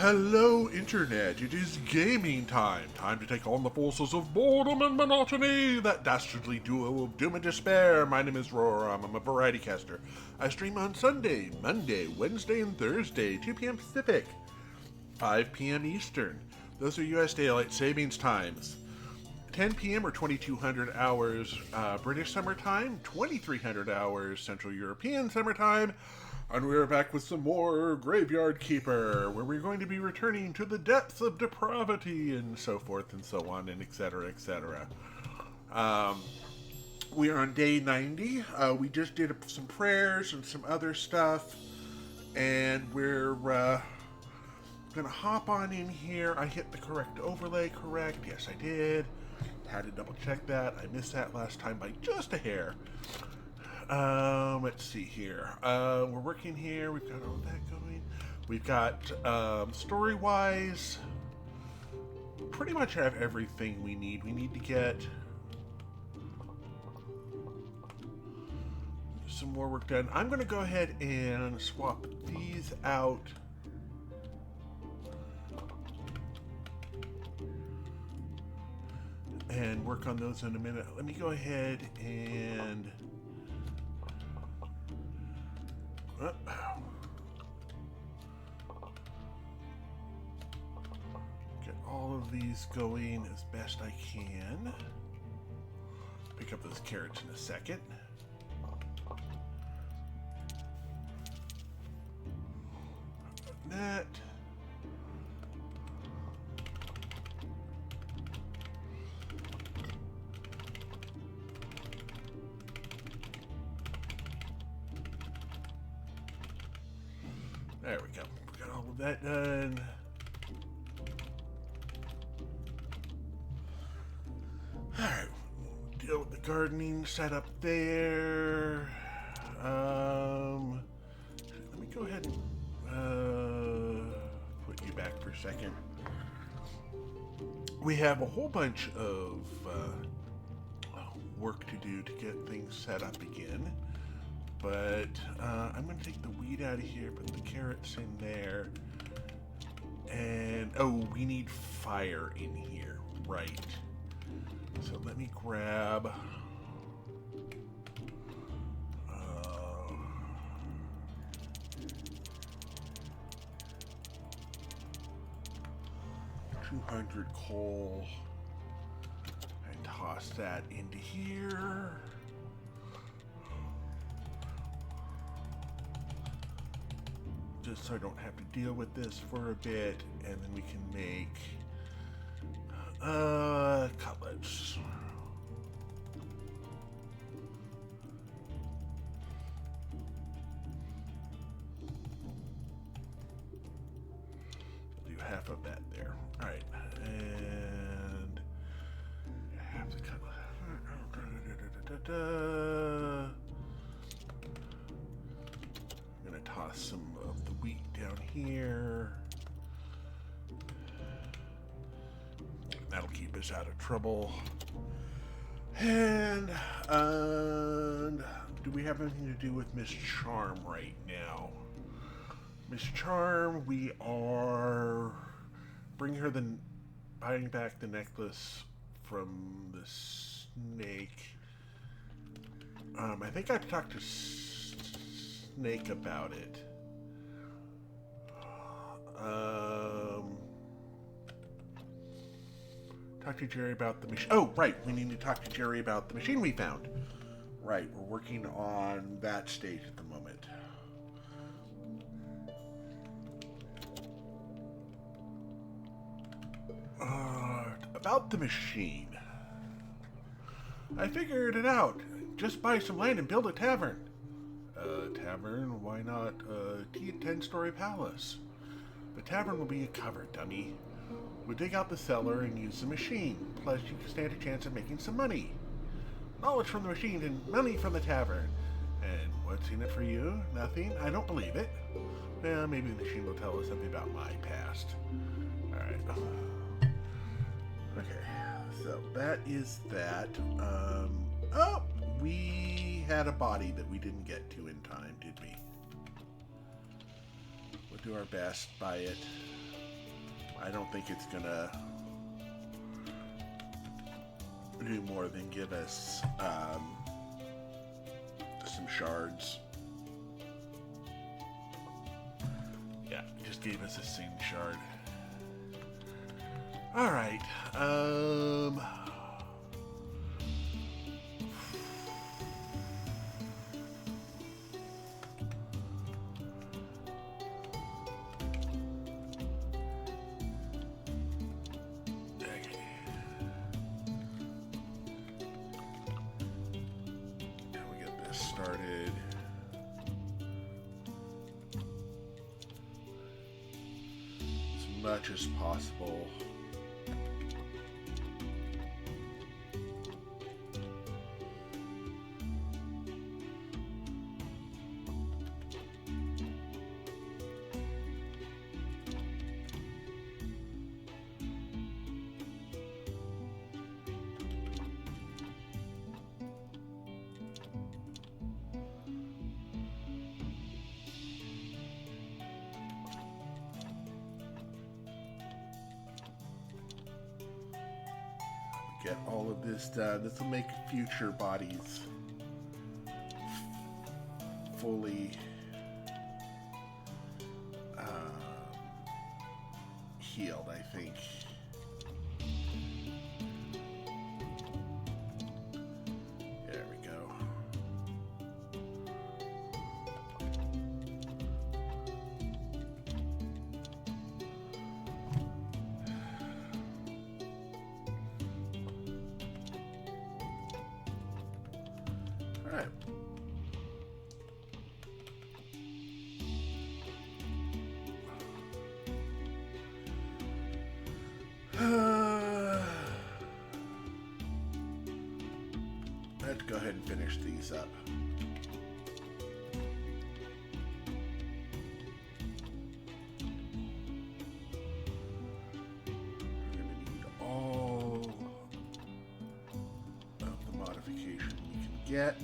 Hello, Internet. It is gaming time. Time to take on the forces of boredom and monotony, that dastardly duo of doom and despair. My name is Roar. I'm a variety caster. I stream on Sunday, Monday, Wednesday, and Thursday, 2 p.m. Pacific, 5 p.m. Eastern. Those are U.S. Daylight Savings Times. 10 p.m. or 2200 hours British Summertime, 2300 hours Central European Summertime. And we're back with some more Graveyard Keeper, where we're going to be returning to the depths of depravity and so forth and so on, and etc., etc. We are on day 90. We just did some prayers and some other stuff, and we're going to hop on in here. I hit the correct overlay, correct? Yes, I did. Had to double check that. I missed that last time by just a hair. Let's see here. We're working here. We've got all that going. We've got, story-wise, pretty much have everything we need. We need to get some more work done. I'm going to go ahead and swap these out. And work on those in a minute. Let me go ahead and get all of these going as best I can. Pick up those carrots in a second. That. There we go. We got all of that done. Alright. Deal with the gardening setup there. Let me go ahead and put you back for a second. We have a whole bunch of work to do to get things set up again. But I'm going to take the wheat out of here, put the carrots in there. And, oh, we need fire in here. Right. So let me grab... 200 coal. And toss that into here. Just so I don't have to deal with this for a bit, and then we can make cutlets. I'll do half of that there. All right, and half the cutlet. I'm gonna toss some of the wheat down here. That'll keep us out of trouble. And do we have anything to do with Miss Charm right now? Miss Charm, we are bringing her buying back the necklace from the snake. I think I've talked to Snake about it. Talk to Jerry about the machine. Oh, right. We need to talk to Jerry about the machine we found. Right. We're working on that stage at the moment. About the machine. I figured it out. Just buy some land and build a tavern. Tavern? Why not a 10-story palace? The tavern will be a cover, dummy. We'll dig out the cellar and use the machine. Plus, you can stand a chance of making some money. Knowledge from the machine and money from the tavern. And what's in it for you? Nothing? I don't believe it. Well, maybe the machine will tell us something about my past. Alright. Okay, so that is that. Oh! We had a body that we didn't get to in time, did we? We'll do our best by it. I don't think it's gonna do more than give us some shards. Yeah, it just gave us a sing shard. Alright, started. As much as possible. Get all of this done. This will make future bodies fully healed, I think. There we go. All right. Let's go ahead and finish these up. We're going to need all of the modification we can get.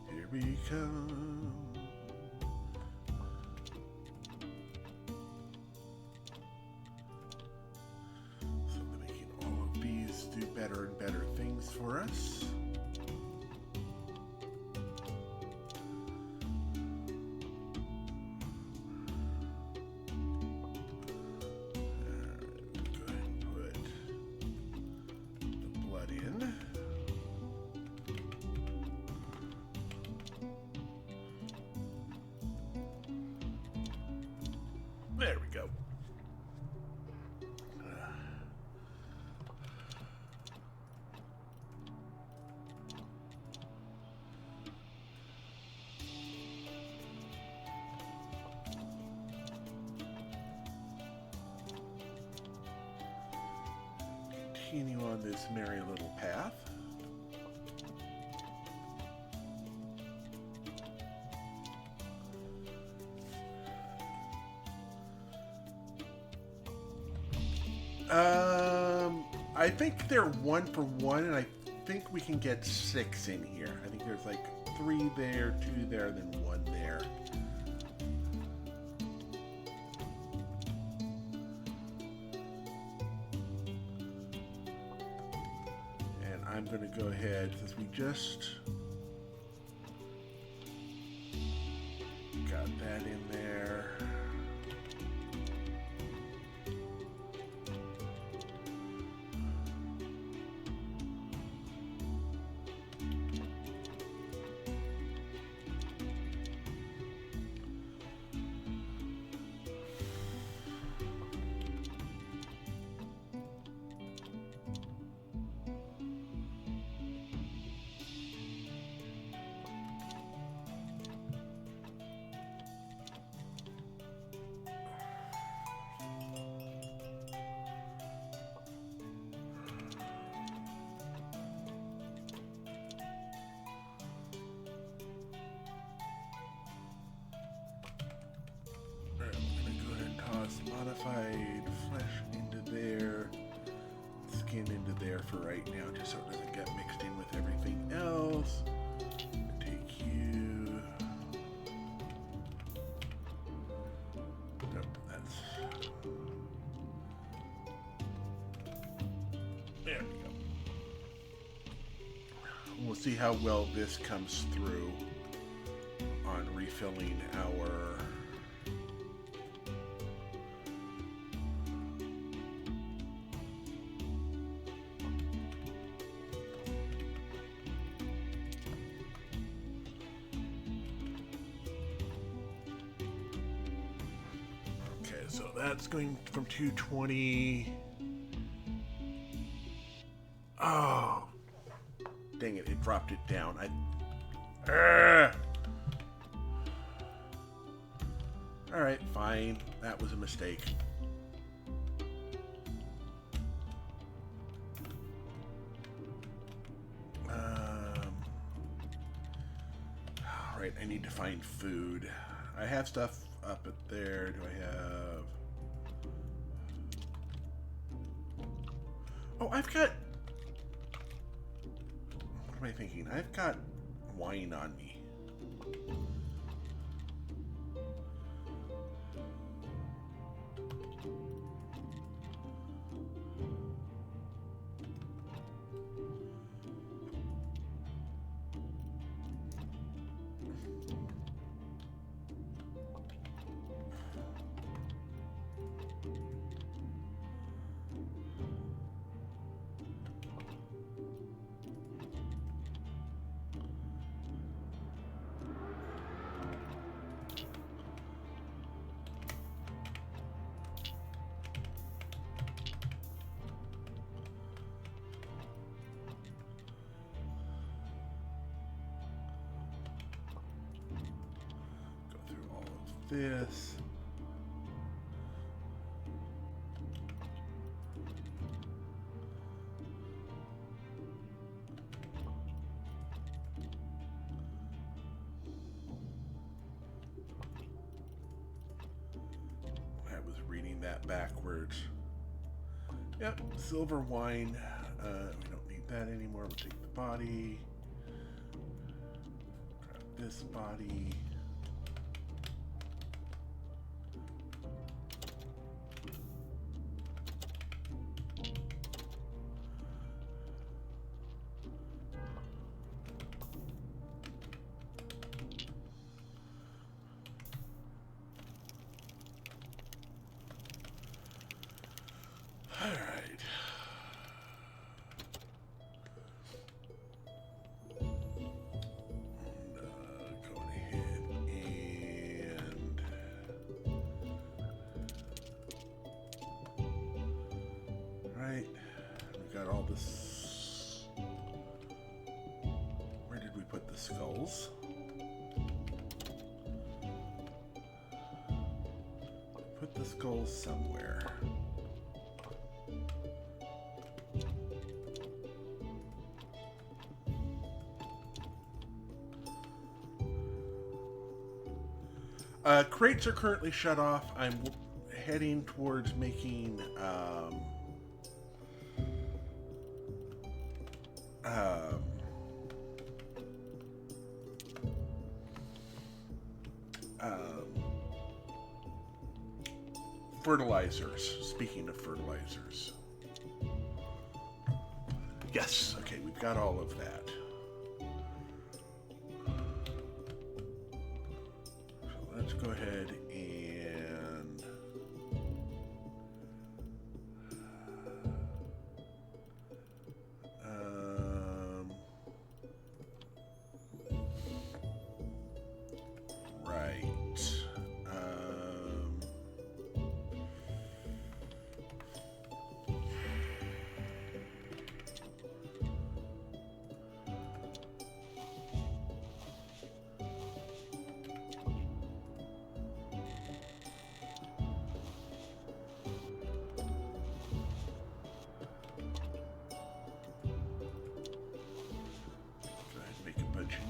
Here we come. So we're making all of these do better and better things for us. Go ahead and put the blood in. There we go. Continue on this merry little path. I think they're 1 for 1, and I think we can get 6 in here. I think there's like 3 there, 2 there, then 1 there. And I'm going to go ahead, since we just got that in there. Modified flesh into there. Skin into there for right now, just so it doesn't get mixed in with everything else. Take you. Nope, that's. There we go. We'll see how well this comes through on refilling our. So that's going from 220. Oh, dang it! It dropped it down. All right, fine. That was a mistake. All right, I need to find food. I have stuff up at there. Do I have? Oh, I've got. What am I thinking? I've got wine on me. This. I was reading that backwards. Yep, silver wine. We don't need that anymore. We'll take the body. Grab this body. Got all this. Where did we put the skulls? Put the skulls somewhere. Crates are currently shut off. I'm heading towards making fertilizers. Speaking of fertilizers. Yes, okay, we've got all of that. So let's go ahead and right.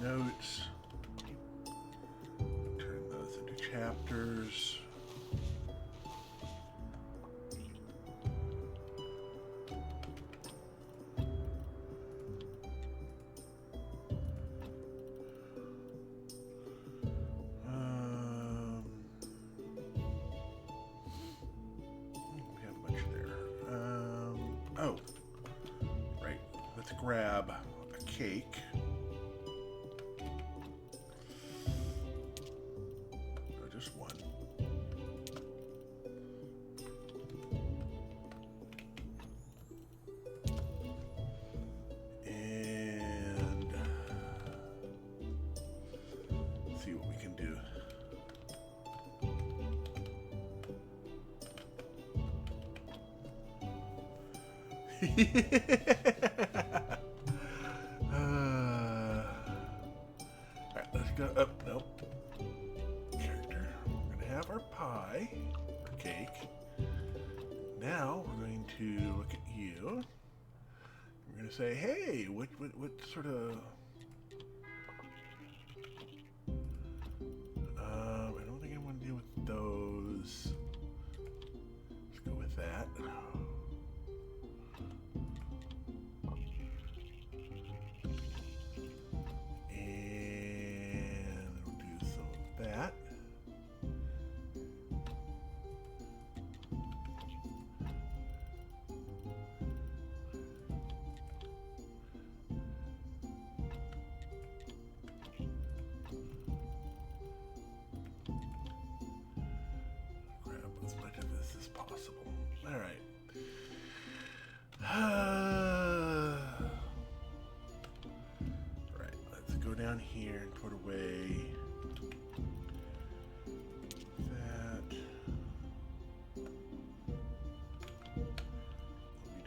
Notes, turn those into chapters. Oh, right. Let's grab a cake. No, just one. And let's see what we can do. Alright, let's go up. Nope. Character. We're gonna have our pie, our cake. Now we're going to look at you. We're gonna say, hey, what sort of I don't think I want to deal with those. Let's go with that. That. Grab as much of this as possible. All right. Right. Let's go down here and put away.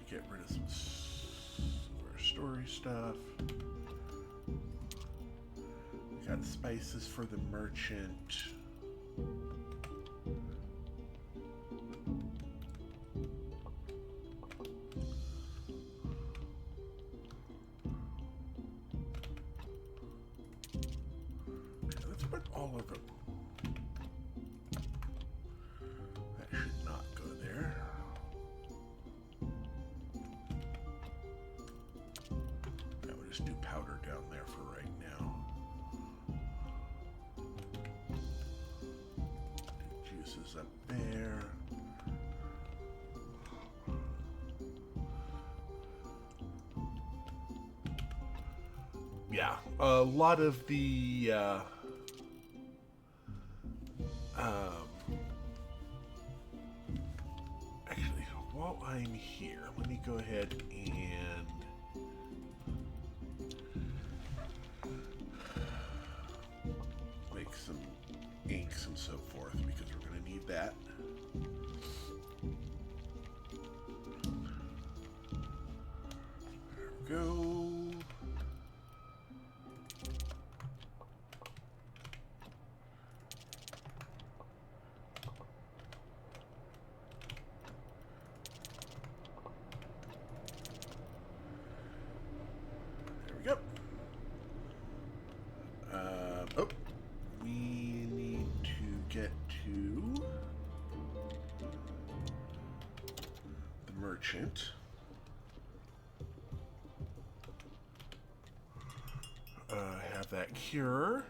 Get rid of some story stuff. We got spices for the merchant. Okay, let's put all of them. That should not go there. Just do powder down there for right now. Do juices up there. Yeah, a lot of the actually, while I'm here, let me go ahead and some inks and so forth, because we're going to need that. There we go. There we go. Oh. We need to get to the merchant. Have that cure.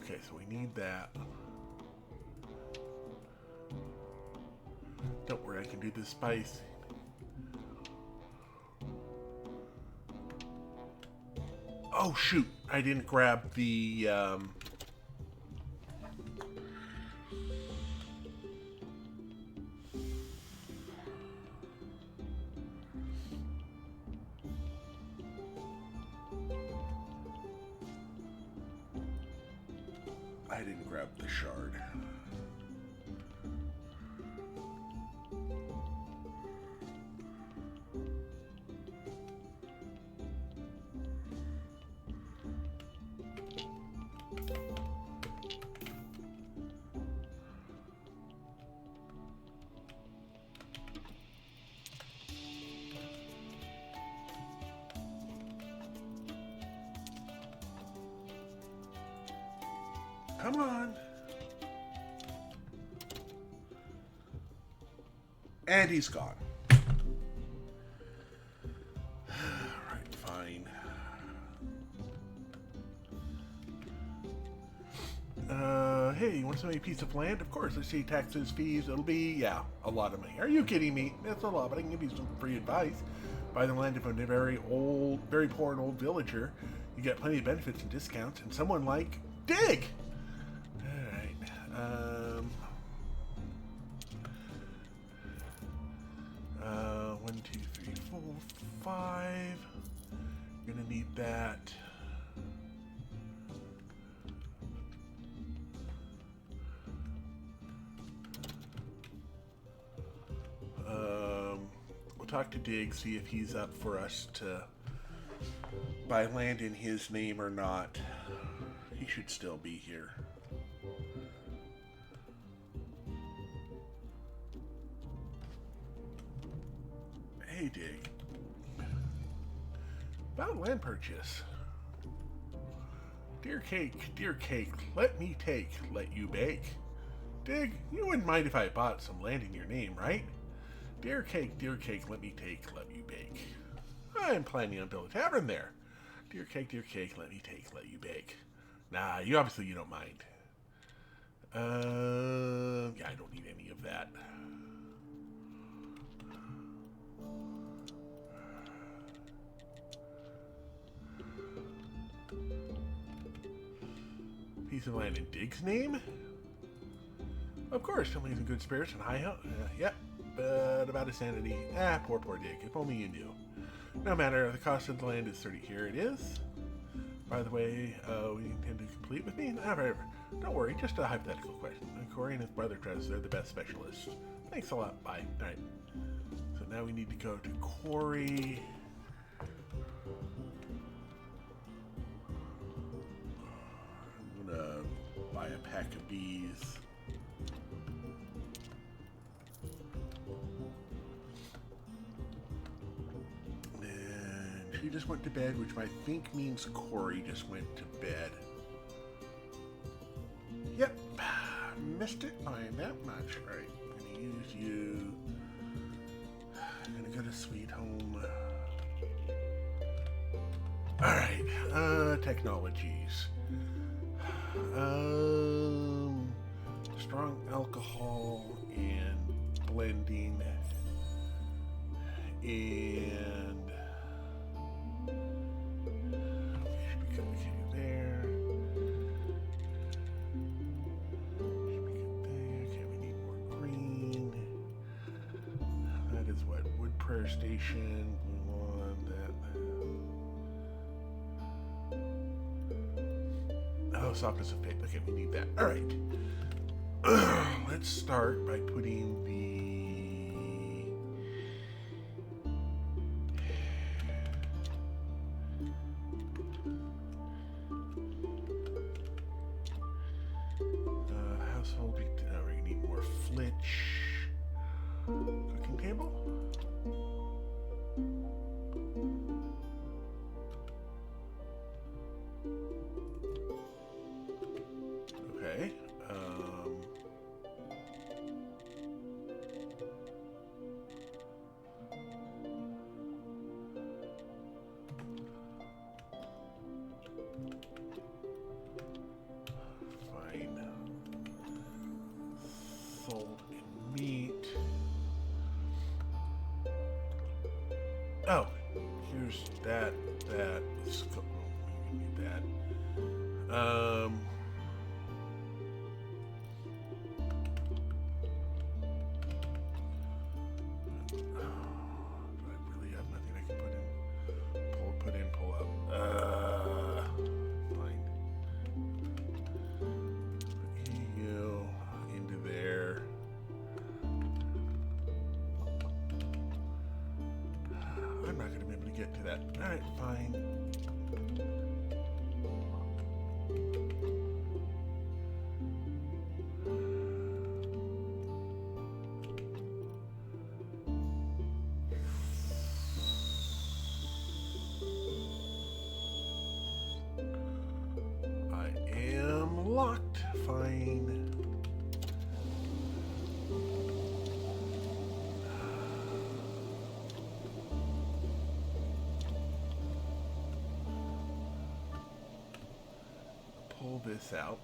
Okay, so we need that. Don't worry, I can do the spice. Oh shoot, I didn't grab the shard. Come on. And he's gone. Alright, fine. Hey, you want some piece of land? Of course. Let's see, taxes, fees. It'll be, yeah, a lot of money. Are you kidding me? That's a lot, but I can give you some free advice. Buy the land of a very poor and old villager. You get plenty of benefits and discounts, and someone like Dig. All right. 1, 2, 3, 4, 5. You're gonna need that. We'll talk to Dig, see if he's up for us to buy land in his name or not. He should still be here. Hey, Dig. About land purchase. Dear cake, let me take, let you bake. Dig, you wouldn't mind if I bought some land in your name, right? Dear cake, let me take, let you bake. I'm planning on building a tavern there. Dear cake, let me take, let you bake. Nah, you don't mind. Yeah, I don't need any of that. Piece of land in Dig's name? Of course, somebody's in good spirits and high health. Yep, but about his sanity. Poor Dig. If only you knew. No matter, the cost of the land is 30. Here it is. By the way, we intend to complete with me? Never. Don't worry, just a hypothetical question. Corey and his brother Tress, they're the best specialists. Thanks a lot. Bye. Alright. So now we need to go to Corey. I'm gonna buy a pack of these. And she just went to bed, which I think means Corey just went to bed. Yep, missed it by that much. All right, I'm gonna use you. I'm gonna go to Sweet Home. All right, technologies. Strong alcohol and blending, and there. Okay, we need more green. That is what wood prayer station. We want that. Oh, softness of paper. Okay, we need that. All right. Let's start by putting the household. We need more flitch. Cooking table. Okay. Fine. Salt and meat. Oh, here's that. Let's go. We need that. Do I really have nothing I can put in? Pull out. Fine. Put you into there. I'm not going to be able to get to that. Alright, fine. I am locked. Fine. Pull this out.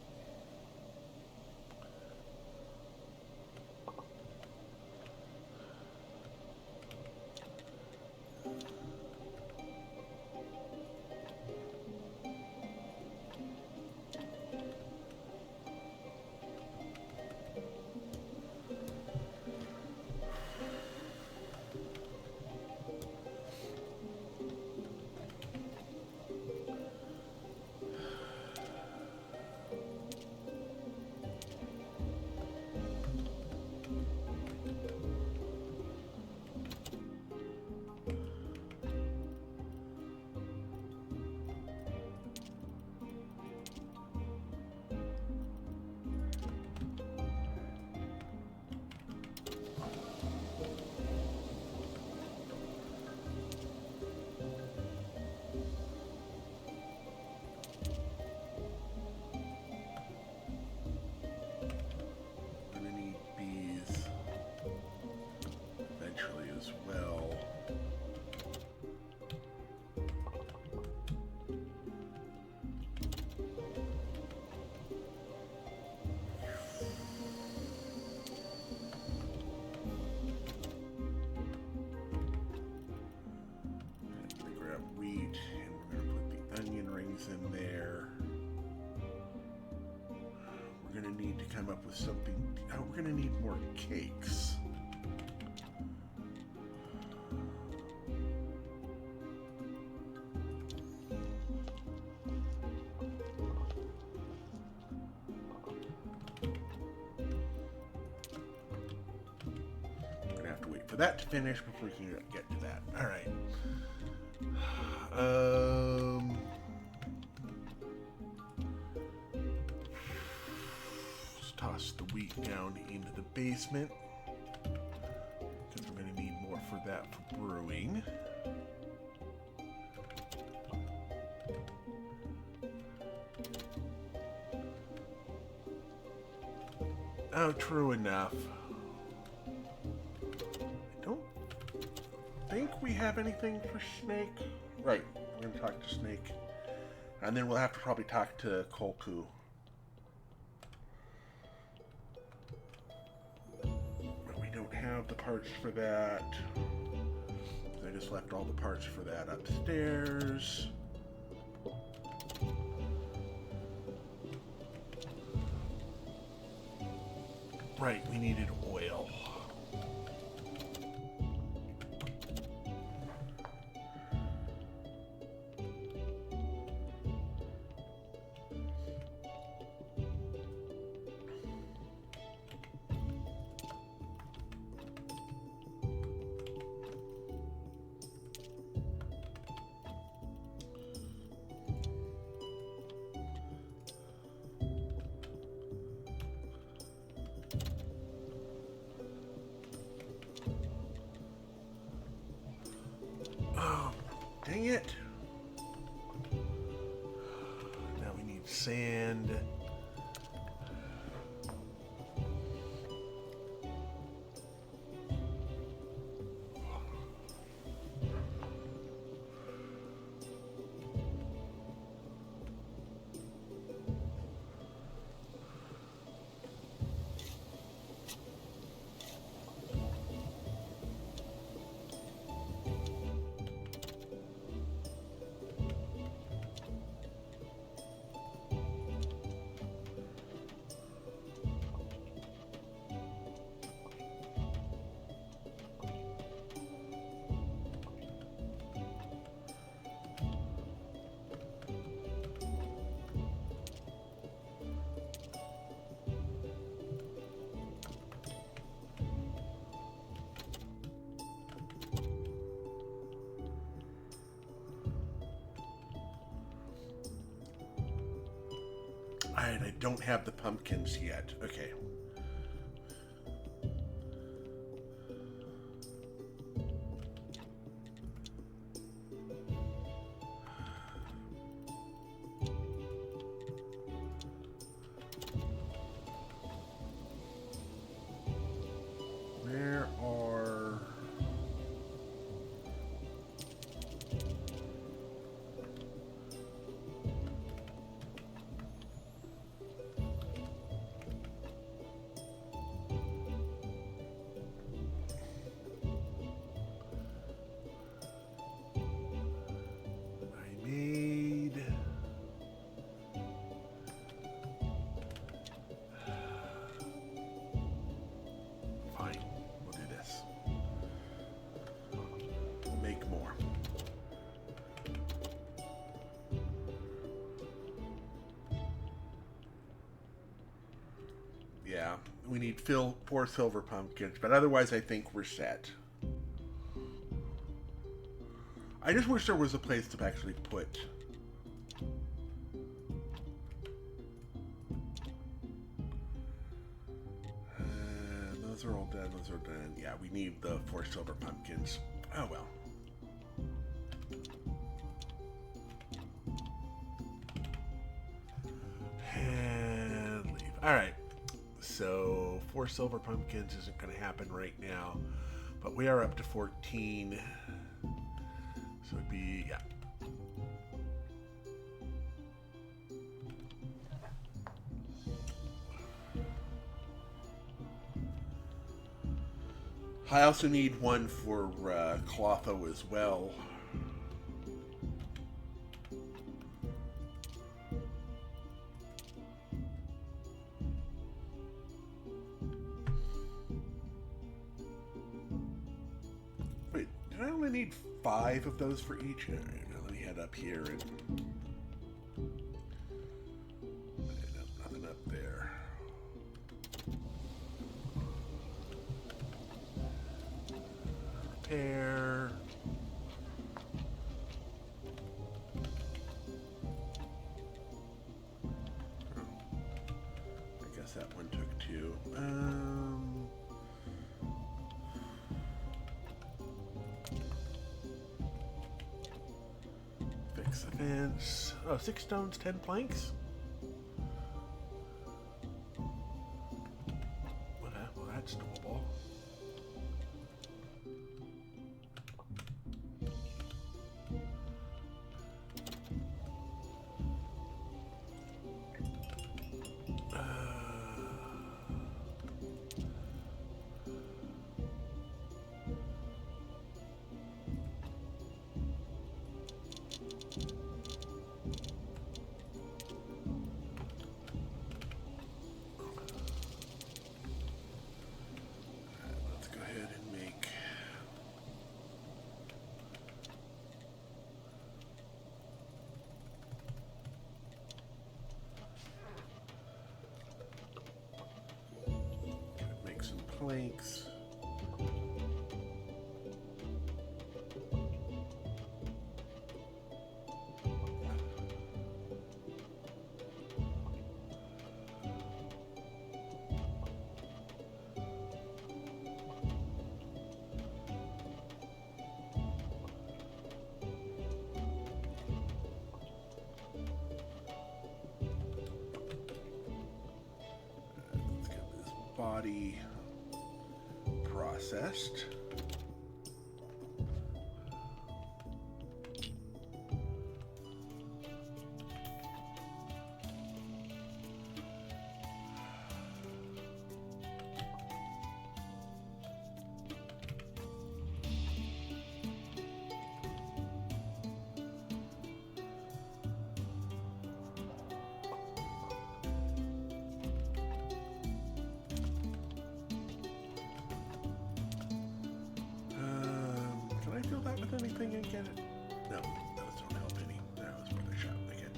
need to come up with something. Oh, we're going to need more cakes. We're going to have to wait for that to finish before we can get to that. All right. Let's toss the wheat down into the basement because we're going to need more for that for brewing. Oh, true enough. I don't think we have anything for Snake. Right, we're going to talk to Snake. And then we'll have to probably talk to Kolku. But we don't have the parts for that. I just left all the parts for that upstairs. Right, we needed oil. Dang it. Now we need sand. Alright, I don't have the pumpkins yet. Okay. Where are... Yeah, we need 4 silver pumpkins, but otherwise I think we're set. I just wish there was a place to actually put... those are all done, those are done. Yeah, we need the 4 silver pumpkins. Oh well. And leave. Alright. So 4 silver pumpkins isn't going to happen right now, but we are up to 14. So it'd be, yeah. I also need one for Clotho as well. only need 5 of those for each. All right, now let me head up here and nothing up there. Repair. I guess that one took 2. Fix the fence. Oh, 6 stones, 10 planks. Well, that's doable. Planks. Let's get this body processed. Anything and get it? No, those don't help any. That was what I shot again.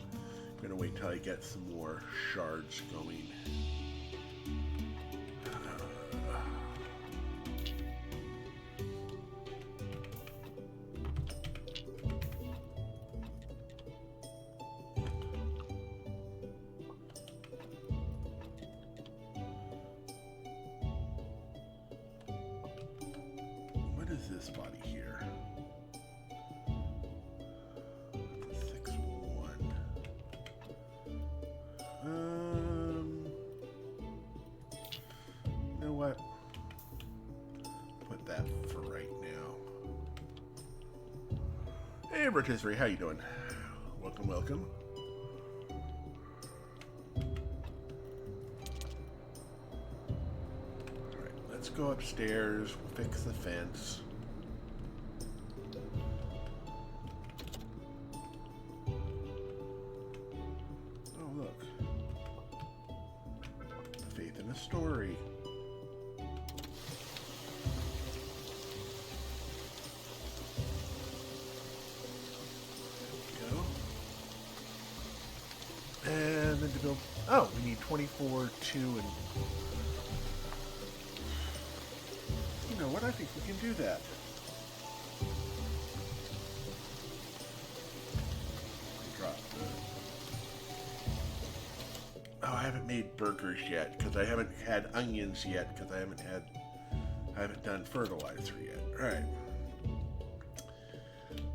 I'm gonna wait till I get some more shards going. What is this body here? You know what? Put that for right now. Hey, Rotisserie, how you doing? Welcome, welcome. Alright, let's go upstairs, we'll fix the fence. Story. There we go. And then to build... Oh, we need 24, 2, and... You know what? I think we can do that. Drop the... Oh, I haven't made burgers yet because I haven't had onions yet because I haven't done fertilizer yet. All right.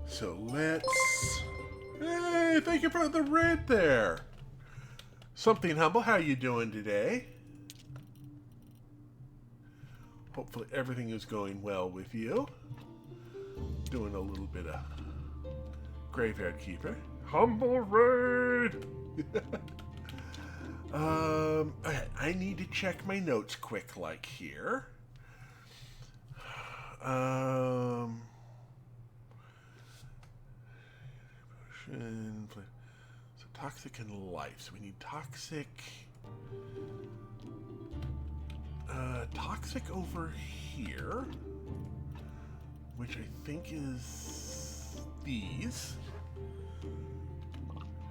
So let's. Hey, thank you for the red there. Something Humble, how you doing today? Hopefully everything is going well with you. Doing a little bit of graveyard keeper. Humble raid. Okay, I need to check my notes quick, like here. So toxic and life. So we need toxic. Toxic over here. which I think is these.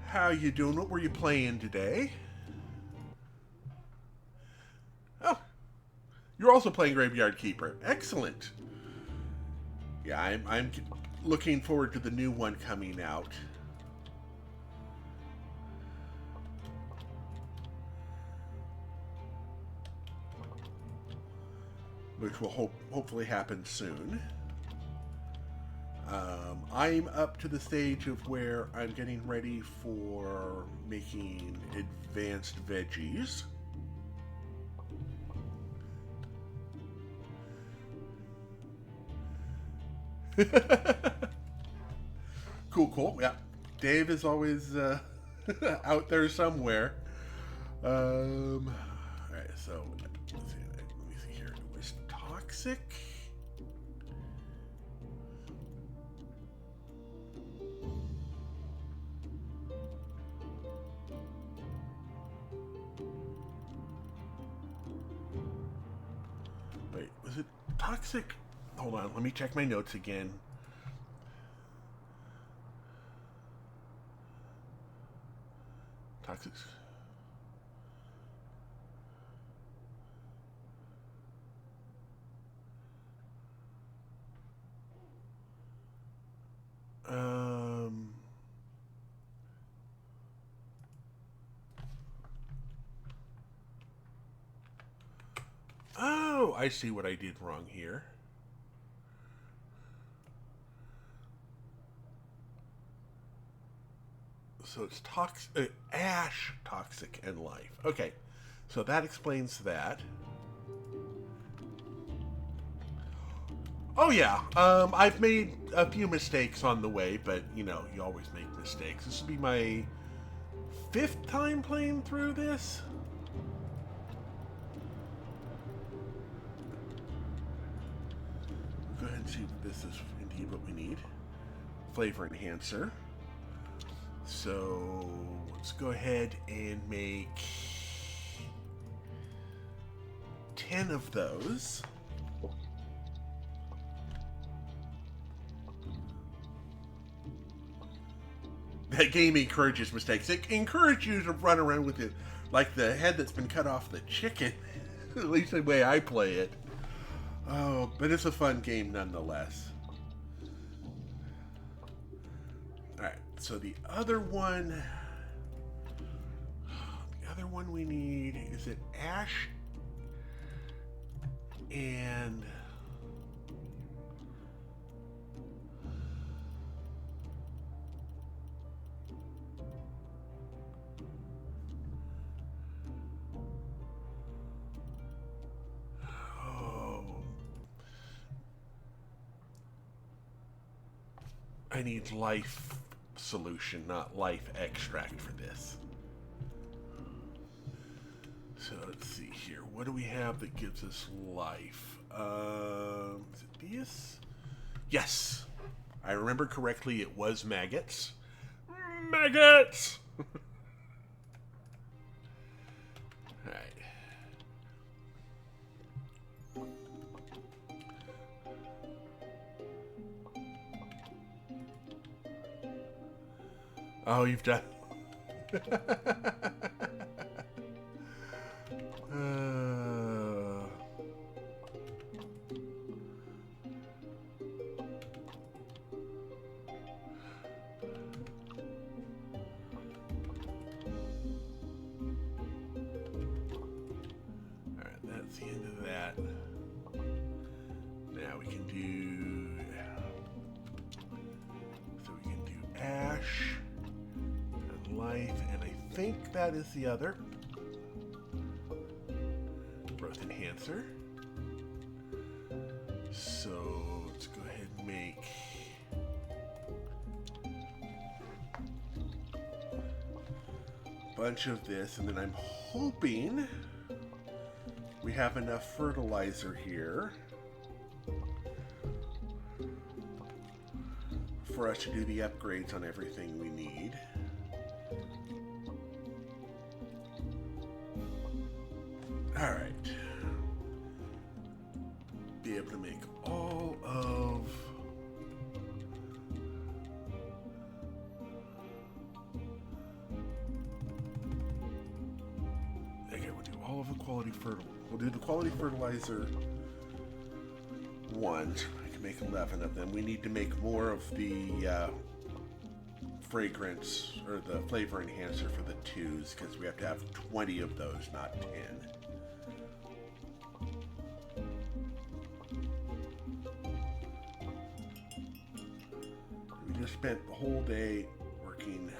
How you doing? What were you playing today? Oh, you're also playing Graveyard Keeper. Excellent. Yeah, I'm looking forward to the new one coming out. Which will hopefully happen soon. I'm up to the stage of where I'm getting ready for making advanced veggies. Cool. Yeah, Dave is always out there somewhere. All right, so let me see here. It was toxic. Wait, was it toxic? Hold on, let me check my notes again. Toxic. Oh, I see what I did wrong here. So it's ash, toxic, and life. Okay, so that explains that. Oh yeah, I've made a few mistakes on the way, but you always make mistakes. This will be my 5th time playing through this. Go ahead and see if this is indeed what we need. Flavor enhancer. So let's go ahead and make 10 of those. That game encourages mistakes. It encourages you to run around with it like the head that's been cut off the chicken. At least the way I play it. Oh, but it's a fun game nonetheless. Alright, so the other one we need, is it ash and I need life solution, not life extract for this. So let's see here. What do we have that gives us life? Is it this? Yes. I remember correctly, it was maggots. Maggots! Alright. Oh, you've done. Alright, that's the end of that. Now we can do. So we can do ash. Life, and I think that is the other. Growth enhancer. So let's go ahead and make a bunch of this, and then I'm hoping we have enough fertilizer here for us to do the upgrades on everything we need. Alright. Be able to make all of of the quality fertilizer. We'll do the quality fertilizer ones. I can make 11 of them. We need to make more of the fragrance or the flavor enhancer for the 2s because we have to have 20 of those, not 10. We just spent the whole day working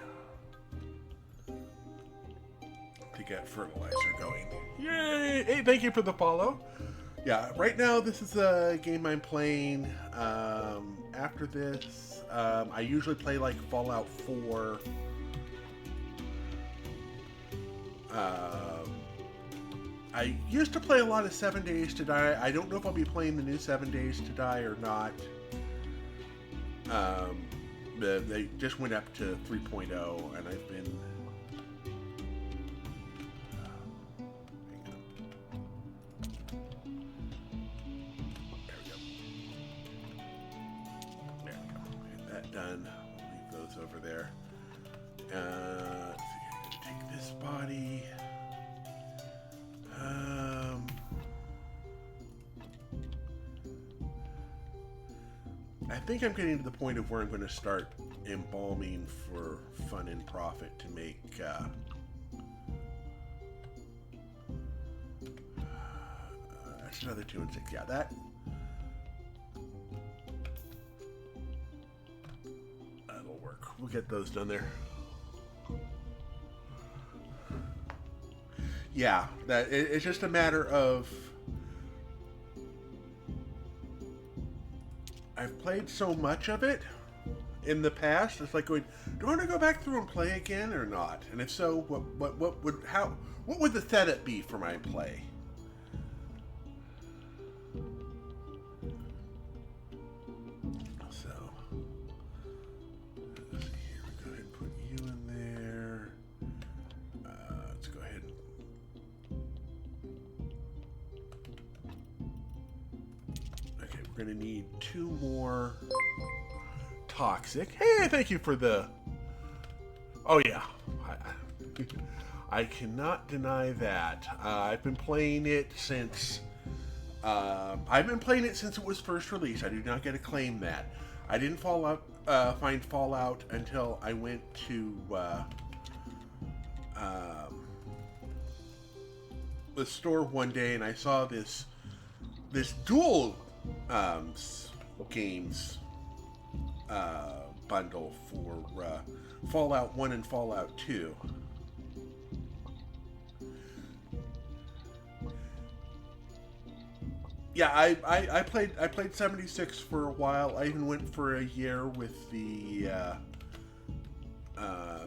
to get fertilizer going. Yay! Hey, thank you for the follow. Yeah, right now this is a game I'm playing. After this, I usually play like Fallout 4. I used to play a lot of 7 Days to Die. I don't know if I'll be playing the new 7 Days to Die or not. They just went up to 3.0, and I've been... Done. We'll leave those over there. Let's see, take this body. I think I'm getting to the point of where I'm going to start embalming for fun and profit to make that's another 2 and 6. Yeah, that'll work. We'll get those done there. Yeah, it's just a matter of I've played so much of it in the past. It's like going, do I want to go back through and play again or not? And if so, what would the setup be for my play? So let's see here. We go ahead and put you in there. Let's go ahead and we're going to need 2 more toxic. Hey, thank you for the... Oh, yeah. I cannot deny that. I've been playing it since... it was first released. I do not get to claim that. I didn't find Fallout until I went to the store one day and I saw this dual games bundle for Fallout 1 and Fallout 2. Yeah, I played 76 for a while. I even went for a year with the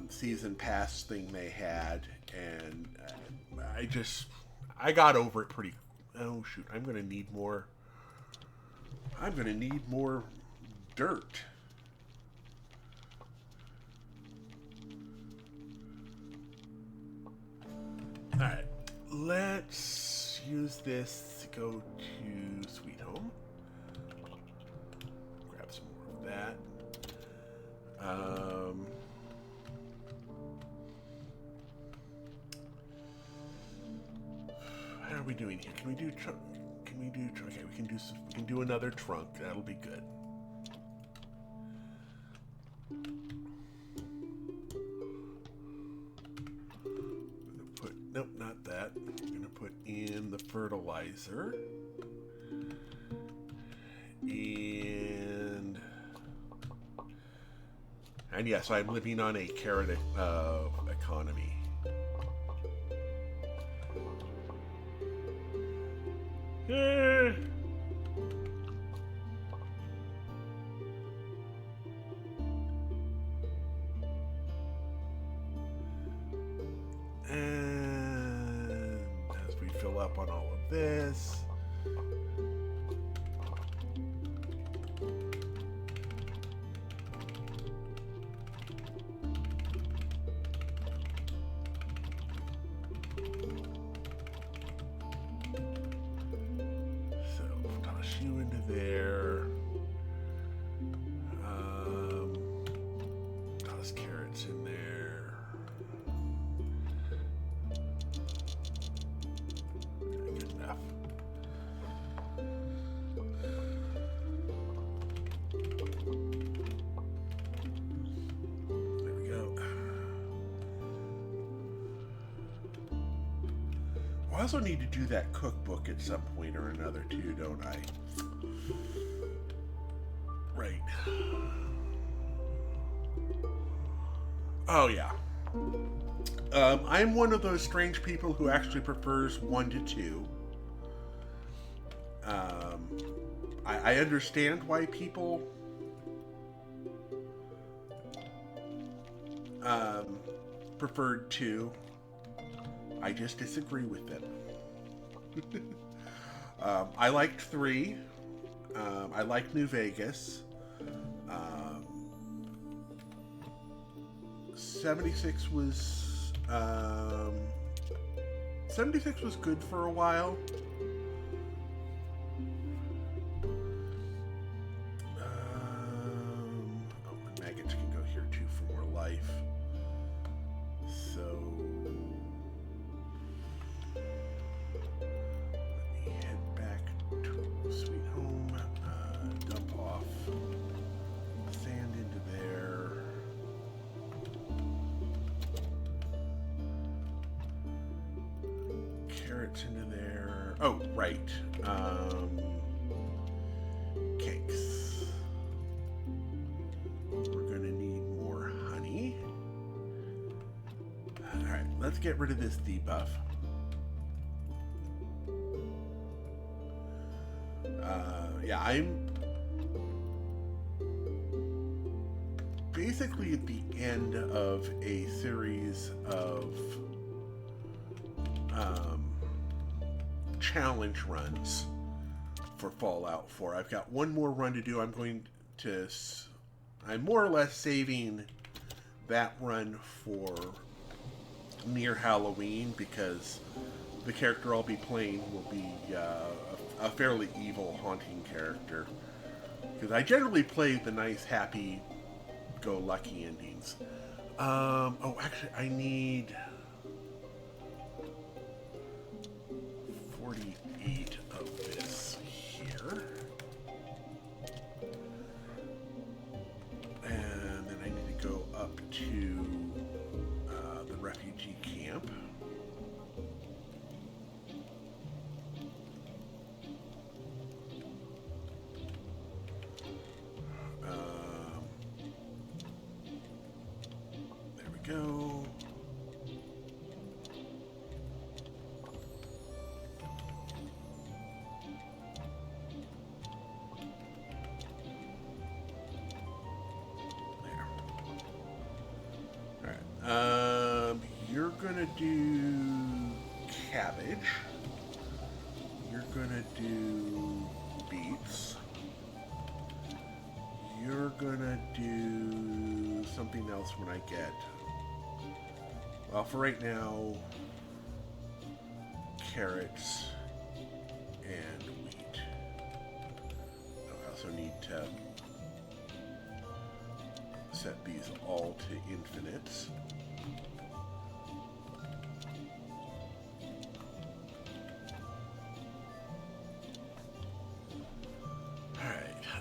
season pass thing they had, and I got over it pretty. Oh shoot! I'm gonna need more dirt. All right, let's use this to go to Sweet Home. Grab some more of that. How are we doing here? Can we do trunk? Okay, we can do another trunk. That'll be good. Nope, not that. I'm gonna put in the fertilizer. And yes, I'm living on a carrot economy. And as we fill up on all of this, there. Toss carrots in there. I also need to do that cookbook at some point or another too, don't I? Right. Oh yeah. I'm one of those strange people who actually prefers 1 to 2. I understand why people preferred 2. I just disagree with them. I liked 3. I liked New Vegas. 76 was 76 was good for a while. Maggots can go here too for more life. So let me head back to Sweet Home. Dump off sand into there. Carrots into there. Oh, right. Cakes. We're gonna need more honey. Alright, let's get rid of this debuff. Yeah, I'm basically at the end of a series of challenge runs for Fallout 4. I've got one more run to do. I'm more or less saving that run for near Halloween because the character I'll be playing will be a fairly evil, haunting character. Because I generally play the nice, happy-go-lucky endings. Oh, actually, I need 48 of this here. And then I need to go up to the refugee camp. There we go. You're gonna do cabbage. You're gonna do beets. You're gonna do something else when I get. Well, for right now, carrots and wheat. I also need to set these all to infinites.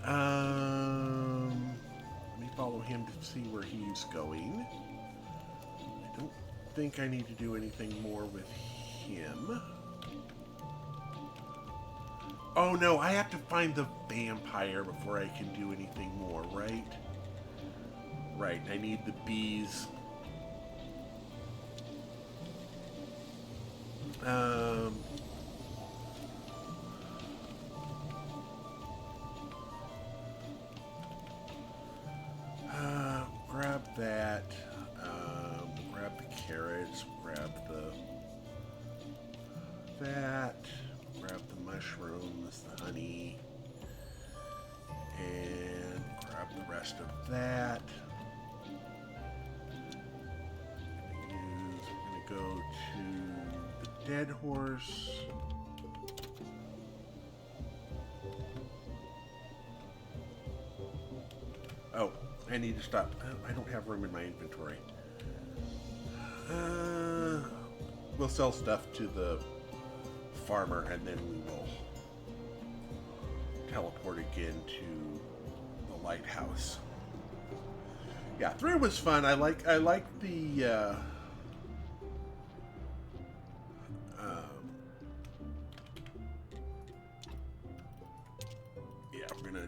Let me follow him to see where he's going. I don't think I need to do anything more with him. Oh no, I have to find the vampire before I can do anything more, right? Right, I need the bees. Grab that. Grab the carrots. Grab that. Grab the mushrooms, the honey, and grab the rest of that. We're gonna go to the dead horse. Oh, I need to stop. I don't have room in my inventory. We'll sell stuff to the farmer and then we will teleport again to the lighthouse. Yeah, 3 was fun. I like the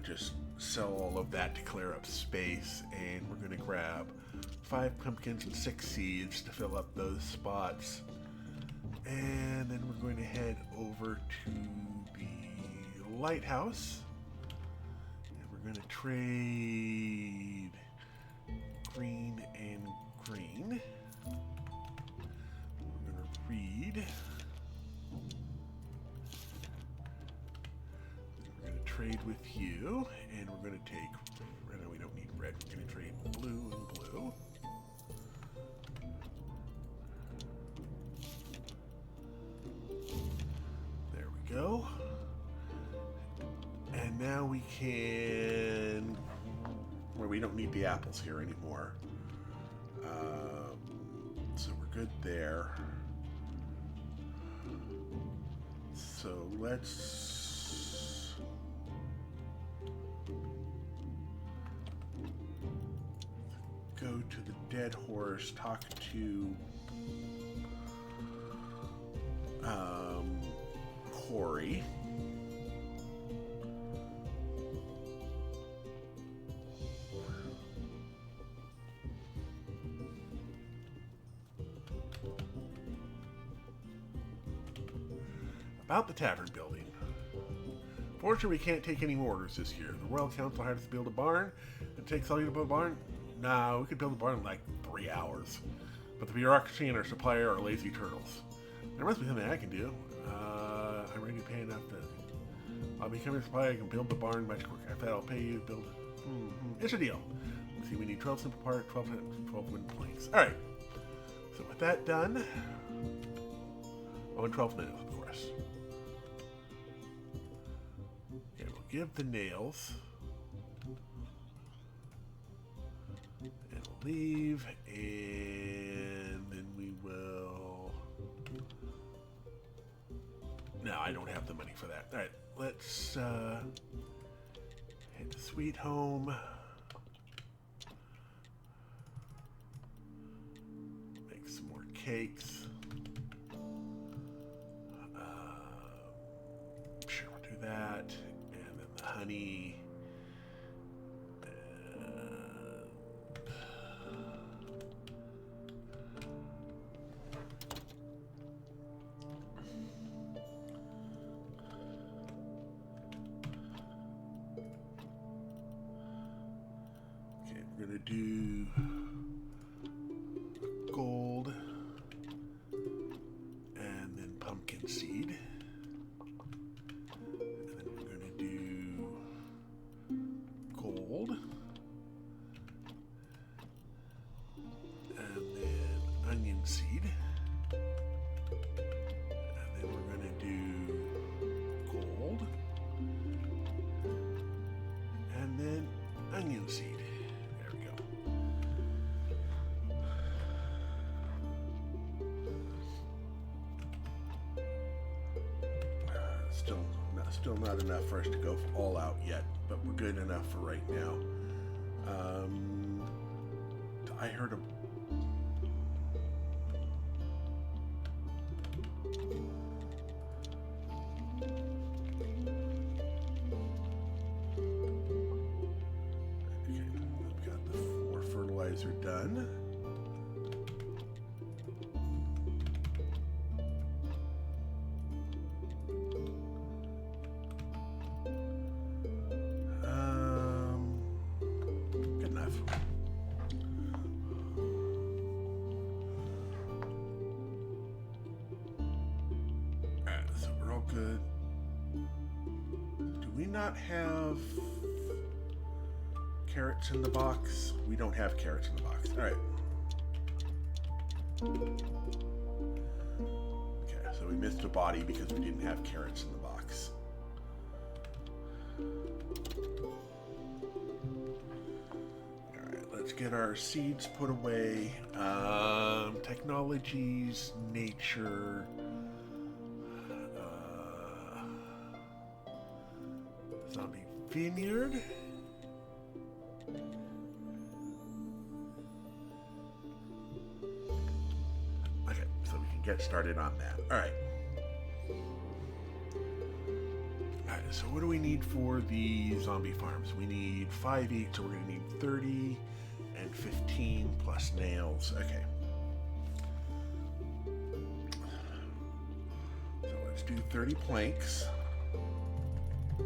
just sell all of that to clear up space, and we're gonna grab 5 pumpkins and 6 seeds to fill up those spots. And then we're going to head over to the lighthouse, and we're going to trade green and green. We're going to read. We're going to trade with you, and we're going to take, no, we don't need red, we're going to trade blue and blue. Go. And now we can, well, we don't need the apples here anymore. So we're good there. So let's go to the dead horse, talk to Corey. About the tavern building. Fortunately, we can't take any more orders this year. The Royal Council hired us to build a barn. It takes all you to build a barn? No, we could build a barn in like 3 hours. But the bureaucracy and our supplier are lazy turtles. There must be something I can do. I'm ready to pay enough to... I'll become your supplier. I can build the barn much quicker. After that, I'll pay you. Build... It's a deal. Let's see, we need 12 simple parts, 12 wooden planks. Alright. So with that done... Oh, and 12 nails, of course. Okay, we'll give the nails. And we'll leave. And then we will... No, I don't have the money for that. Alright, let's head to Sweet Home. Make some more cakes. Sure, we'll do that. And then the honey. We're going to do gold and then pumpkin seed. And then we're going to do gold and then onion seed. And then we're going to do gold and then onion seed. Still not enough for us to go all out yet, but we're good enough for right now. I heard a... Okay, I've got the 4 fertilizer done. Good. Do we not have carrots in the box? We don't have carrots in the box. All right. Okay, so we missed a body because we didn't have carrots in the box. All right, let's get our seeds put away. Technologies, nature. Zombie vineyard. Okay, so we can get started on that. All right. Alright, so what do we need for the zombie farms? We need 5 each, so we're going to need 30 and 15 plus nails. Okay. So let's do 30 planks. And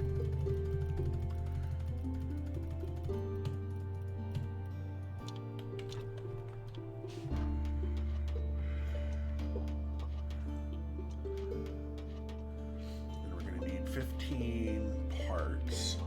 we're going to need 15 parts.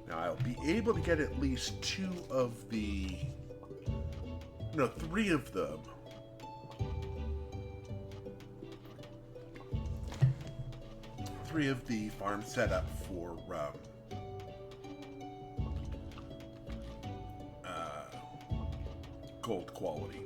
Now I'll be able to get at least 2 of the... No, 3 of them. Three of the farms set up for gold quality.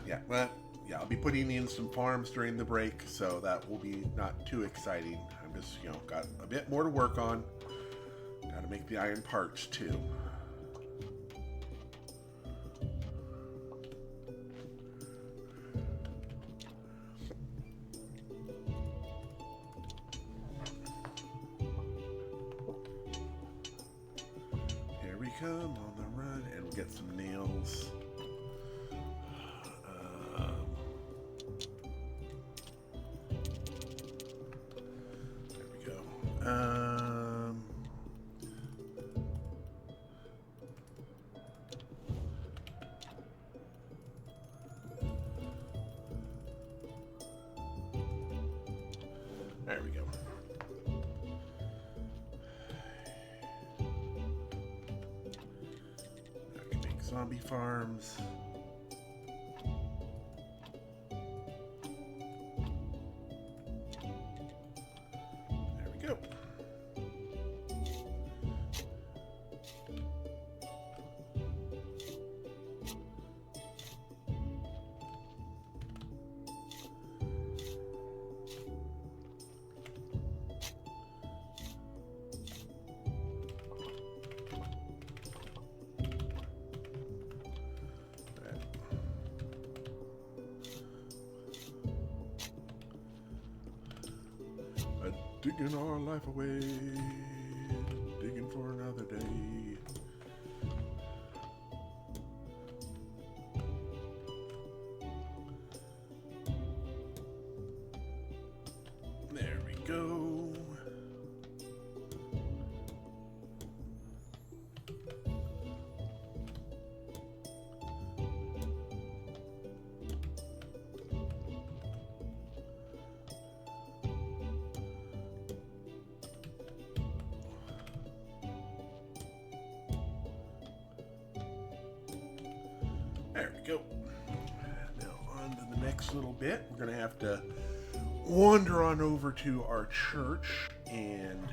Yeah, well, yeah, I'll be putting in some farms during the break, so that will be not too exciting. I'm just, got a bit more to work on. Got to make the iron parts, too. Here we come on the run, and we'll get some nails. There we go. I can make zombie farms. There we go. Digging our life away, digging for another day. There we go. There we go. Now on to the next little bit. We're going to have to wander on over to our church and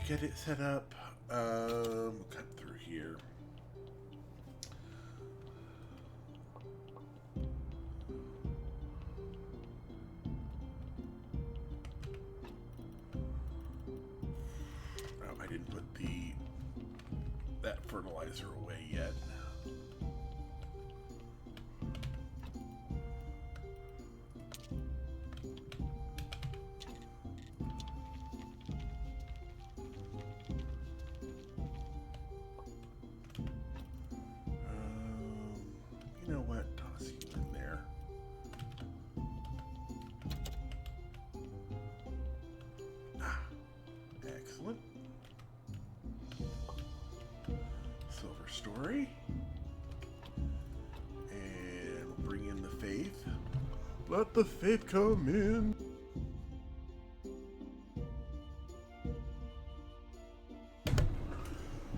get it set up. We'll cut through here. Oh, I didn't put that fertilizer away yet. You know what? Toss you in there. Excellent. Silver story. And we'll bring in the faith. Let the faith come in.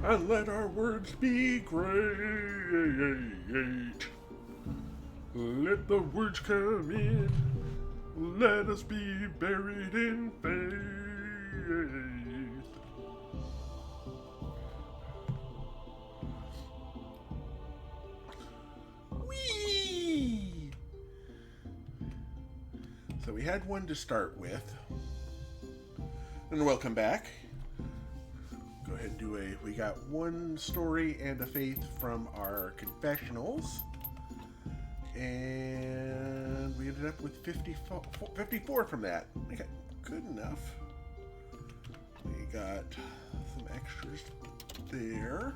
and let our words be great. Let the words come in, let us be buried in faith. Whee! So we had one to start with. And welcome back. Go ahead and do we got one story and a faith from our confessionals. And we ended up with 54 from that. Okay, good enough. We got some extras there.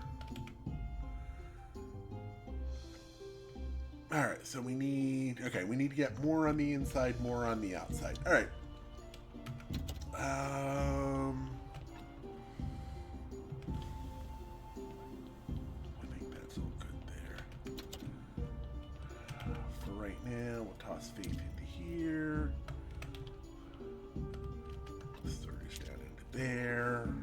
Alright, so we need to get more on the inside, more on the outside. Alright. I think that's all good there. For right now, we'll toss faith into here. Stories down into there.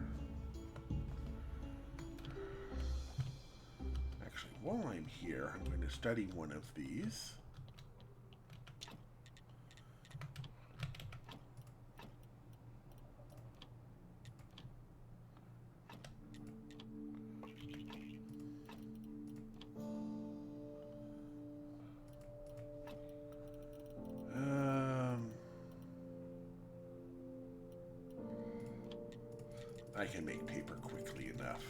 Actually, while I'm here, I'm going to study one of these. I can make paper quickly enough.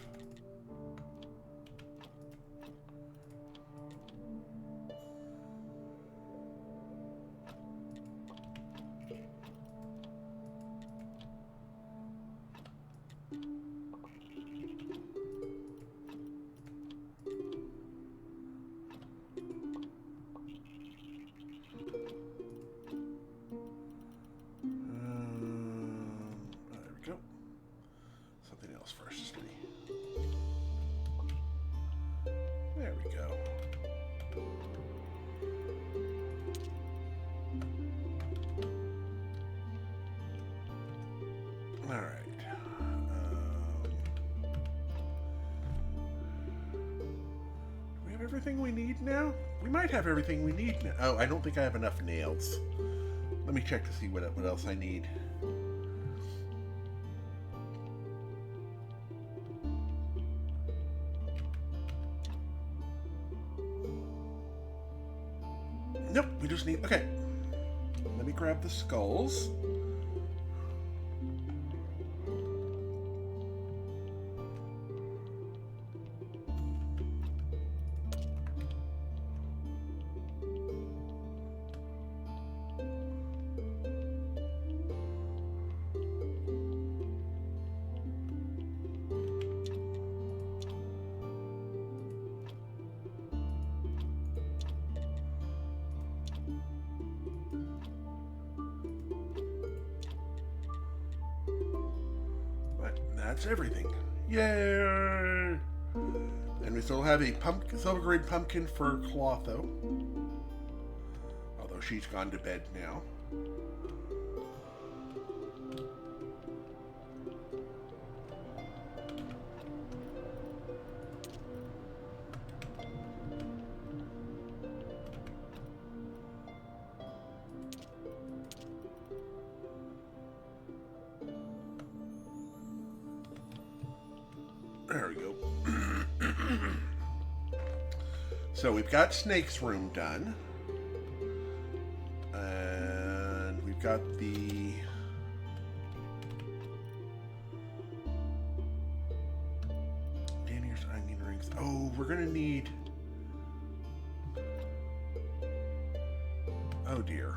Everything we need now? We might have everything we need now. Oh, I don't think I have enough nails. Let me check to see what else I need. Nope, we just need... Okay. Let me grab the skulls. That's everything. Yay! And we still have a silver grade pumpkin for Clotho. Although she's gone to bed now. There we go. So we've got Snake's room done. And we've got the... Danny's onion rings. Oh, we're going to need... Oh dear.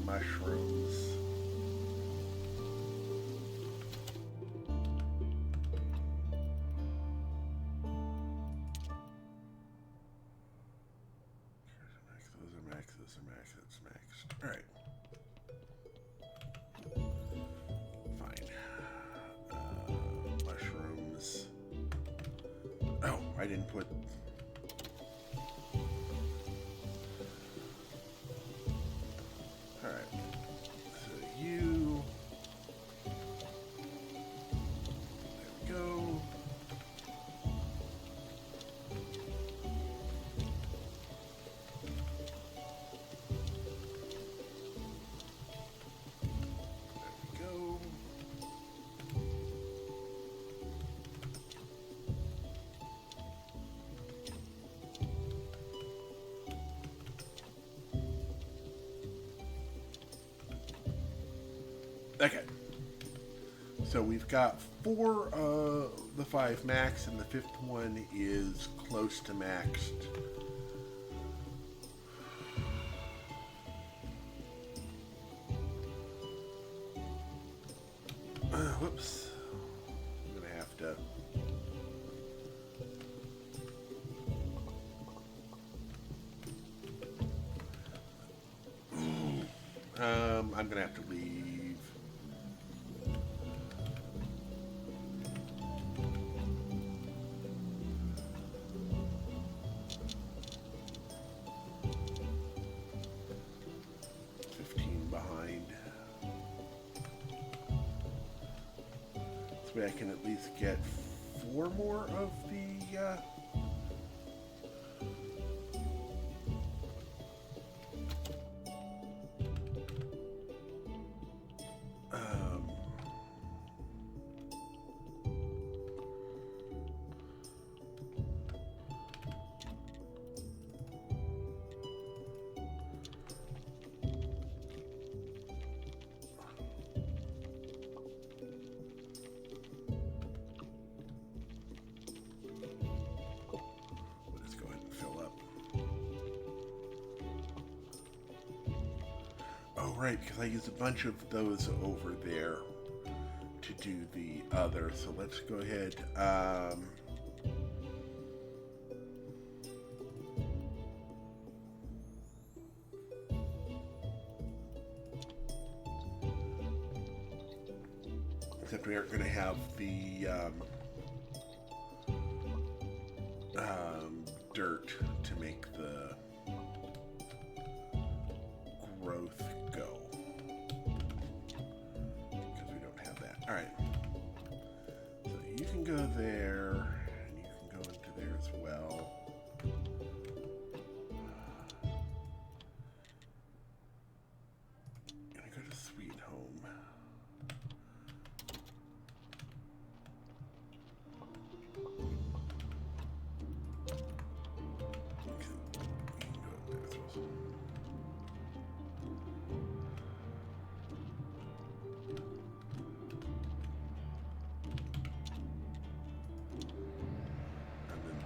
Mushrooms. Alright. Fine. Mushrooms. Oh, I didn't put... Alright. So you... There we go. Okay. So we've got 4 of the 5 max, and the 5th one is close to maxed. Whoops. I'm going to have to... I'm going to have to leave. Behind. This way I can at least get 4 more of the right, because I used a bunch of those over there to do the other. So let's go ahead. Except we aren't going to have the dirt to make the growth go, because we don't have that. All right, so you can go there, and you can go into there as well. Gonna go to Sweet Home.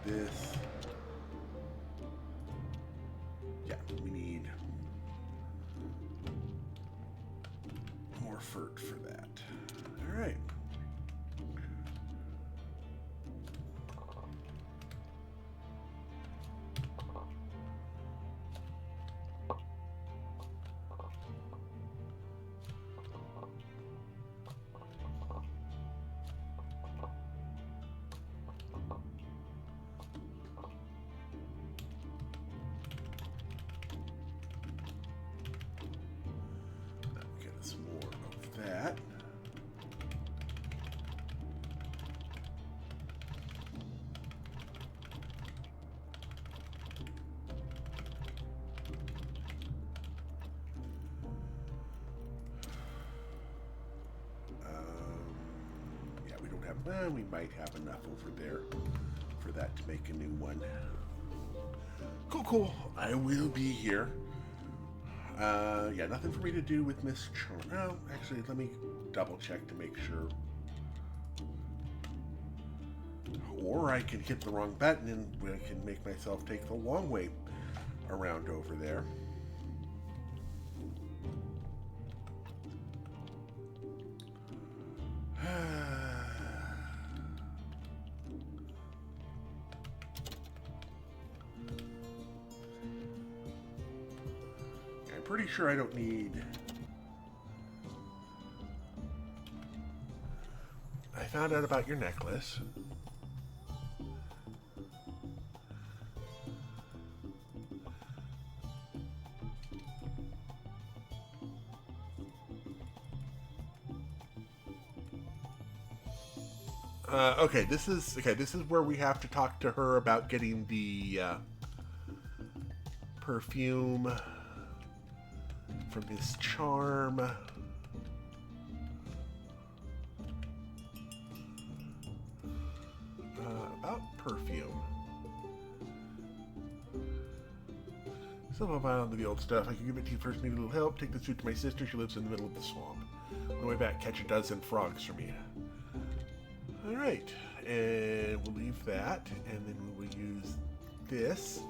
This, yeah, we need more fert for that. All right. That. Yeah, we don't have, well, we might have enough over there for that to make a new one. Cool, cool. I will be here. Yeah, nothing for me to do with Miss Chon. Oh, actually, let me double check to make sure. Or I can hit the wrong button and I can make myself take the long way around over there. pretty sure I don't need... I found out about your necklace. Okay, this is where we have to talk to her about getting the perfume from his charm. About perfume. Still have on the old stuff. I can give it to you first. Need a little help. Take the suit to my sister. She lives in the middle of the swamp. On the way back, catch a dozen frogs for me. Alright, and we'll leave that, and then we will use this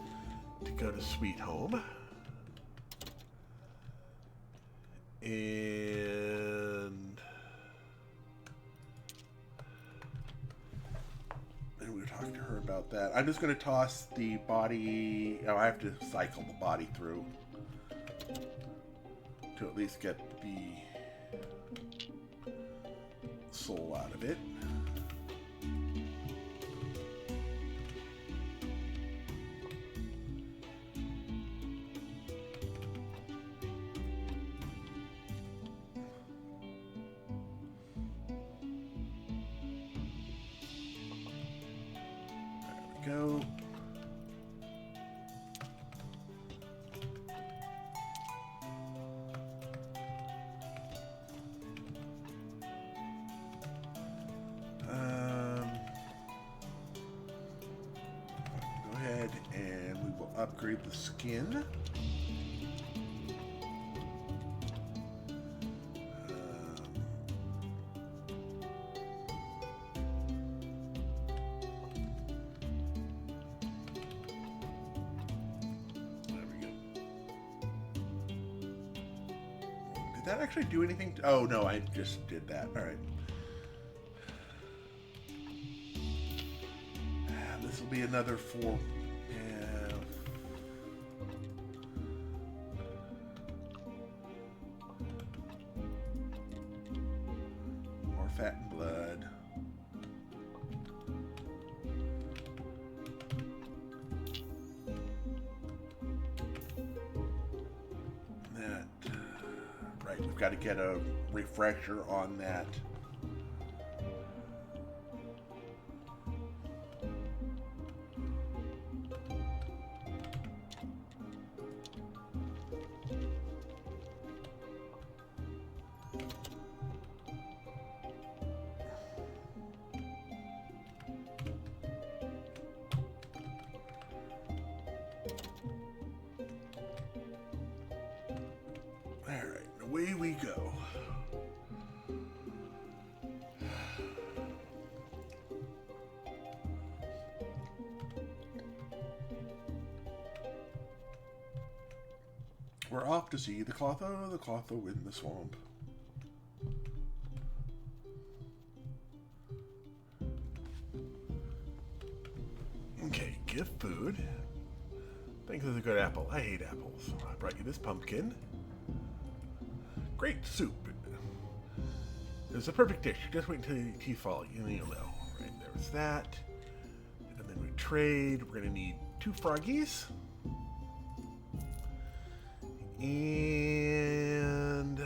to go to Sweet Home. And we'll talk to her about that. I'm just going to toss the body... Oh, I have to cycle the body through to at least get the soul out of it. Go. Go ahead and we will upgrade the skin. Did that actually do anything? Oh, no, I just did that. All right. This will be another 4. Yeah. More fat and blood. Right, we've got to get a refresher on that. Away we go. We're off to see the Clotho in the swamp. Okay, give food. Thanks for the good apple. I hate apples. I brought you this pumpkin. Great soup. It's a perfect dish. Just wait until your teeth fall. You'll know. Right, there was that. And then we trade. We're going to need 2 froggies. And...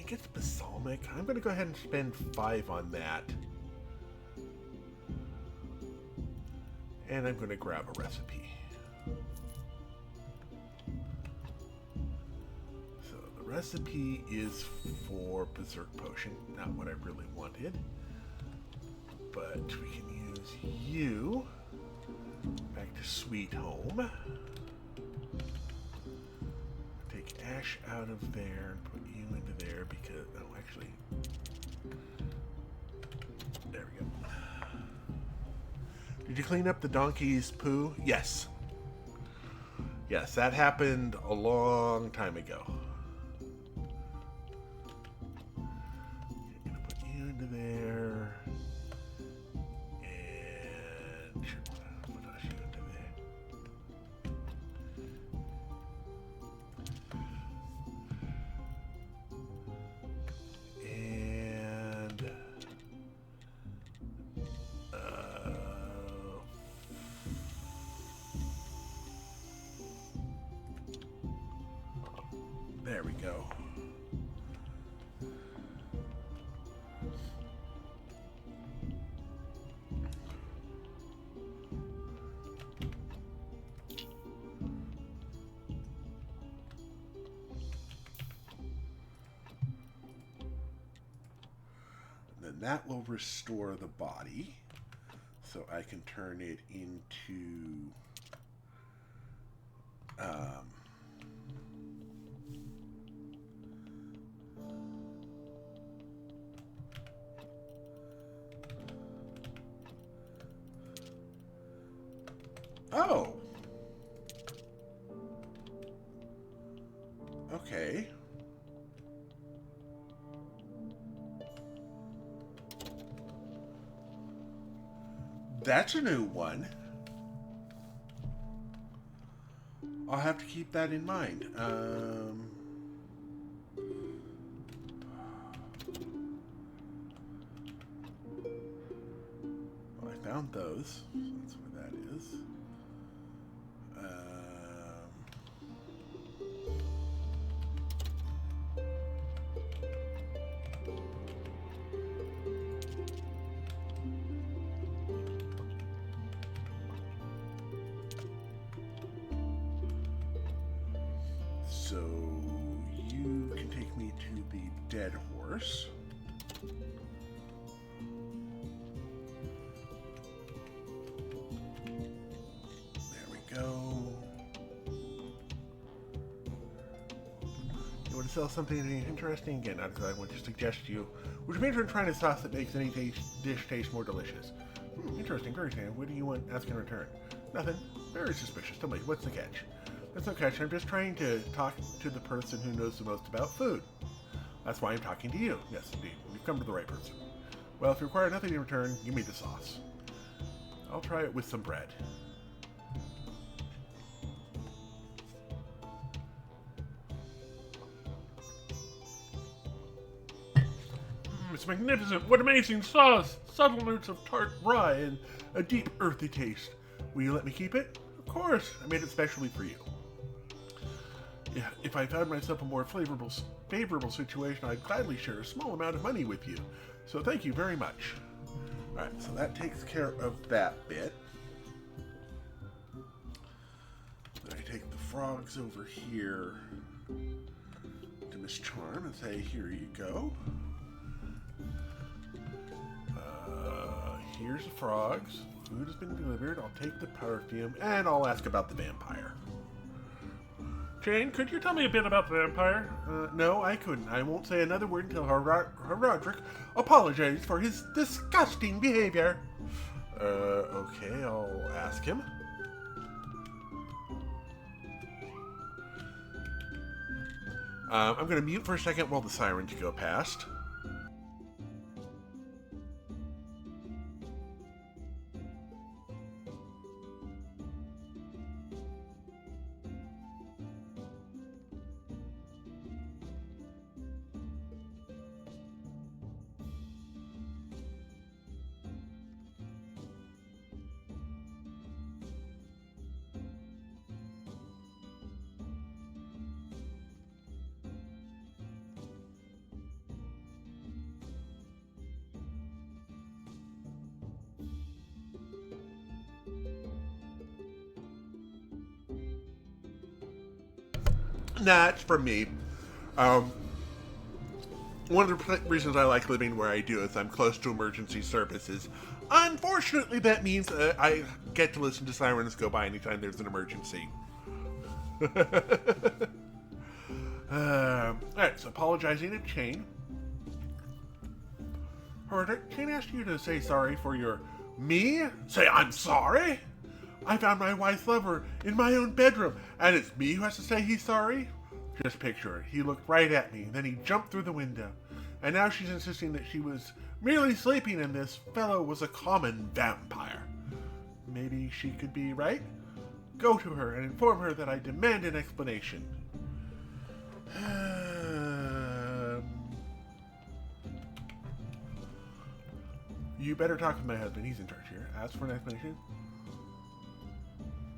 it's balsamic. I'm going to go ahead and spend 5 on that. And I'm going to grab a recipe. So the recipe is for Berserk Potion. Not what I really wanted. But we can use you. Back to Sweet Home. Take Ash out of there and put you into there because... Oh, actually... There we go. Did you clean up the donkey's poo? Yes. Yes, that happened a long time ago. I'm gonna put you into there. And put us into there. And there we go. Then that will restore the body, so I can turn it into oh. Okay. That's a new one. I'll have to keep that in mind. Well, I found those. That's where that is. So you can take me to the dead horse. There we go. You want to sell something interesting? Again, not because I want to suggest to you. Would you be interested in trying a sauce that makes any dish taste more delicious? Interesting, very interesting. What do you want ask in return? Nothing. Very suspicious. Tell me, what's the catch? There's no catch. I'm just trying to talk to the person who knows the most about food. That's why I'm talking to you. Yes, indeed. You've come to the right person. Well, if you require nothing in return, give me the sauce. I'll try it with some bread. It's magnificent. What amazing sauce. Subtle notes of tart rye and a deep earthy taste. Will you let me keep it? Of course. I made it specially for you. Yeah, if I found myself a more favorable situation, I'd gladly share a small amount of money with you. So thank you very much. Alright, so that takes care of that bit. Then I take the frogs over here to Miss Charm and say, here you go. Here's the frogs. Food has been delivered. I'll take the perfume, and I'll ask about the vampire. Jane, could you tell me a bit about the vampire? No, I couldn't. I won't say another word until Roderick apologizes for his disgusting behavior. Okay, I'll ask him. I'm going to mute for a second while the sirens go past. Nah, it's from me. One of the reasons I like living where I do is I'm close to emergency services. Unfortunately, that means I get to listen to sirens go by anytime there's an emergency. Alright, so apologizing to Chain. Chain asked you to say sorry for your... Me? Say I'm sorry? I found my wife's lover in my own bedroom, and it's me who has to say he's sorry? Just picture it. He looked right at me, then he jumped through the window. And now she's insisting that she was merely sleeping and this fellow was a common vampire. Maybe she could be right? Go to her and inform her that I demand an explanation. You better talk with my husband. He's in charge here. Ask for an explanation.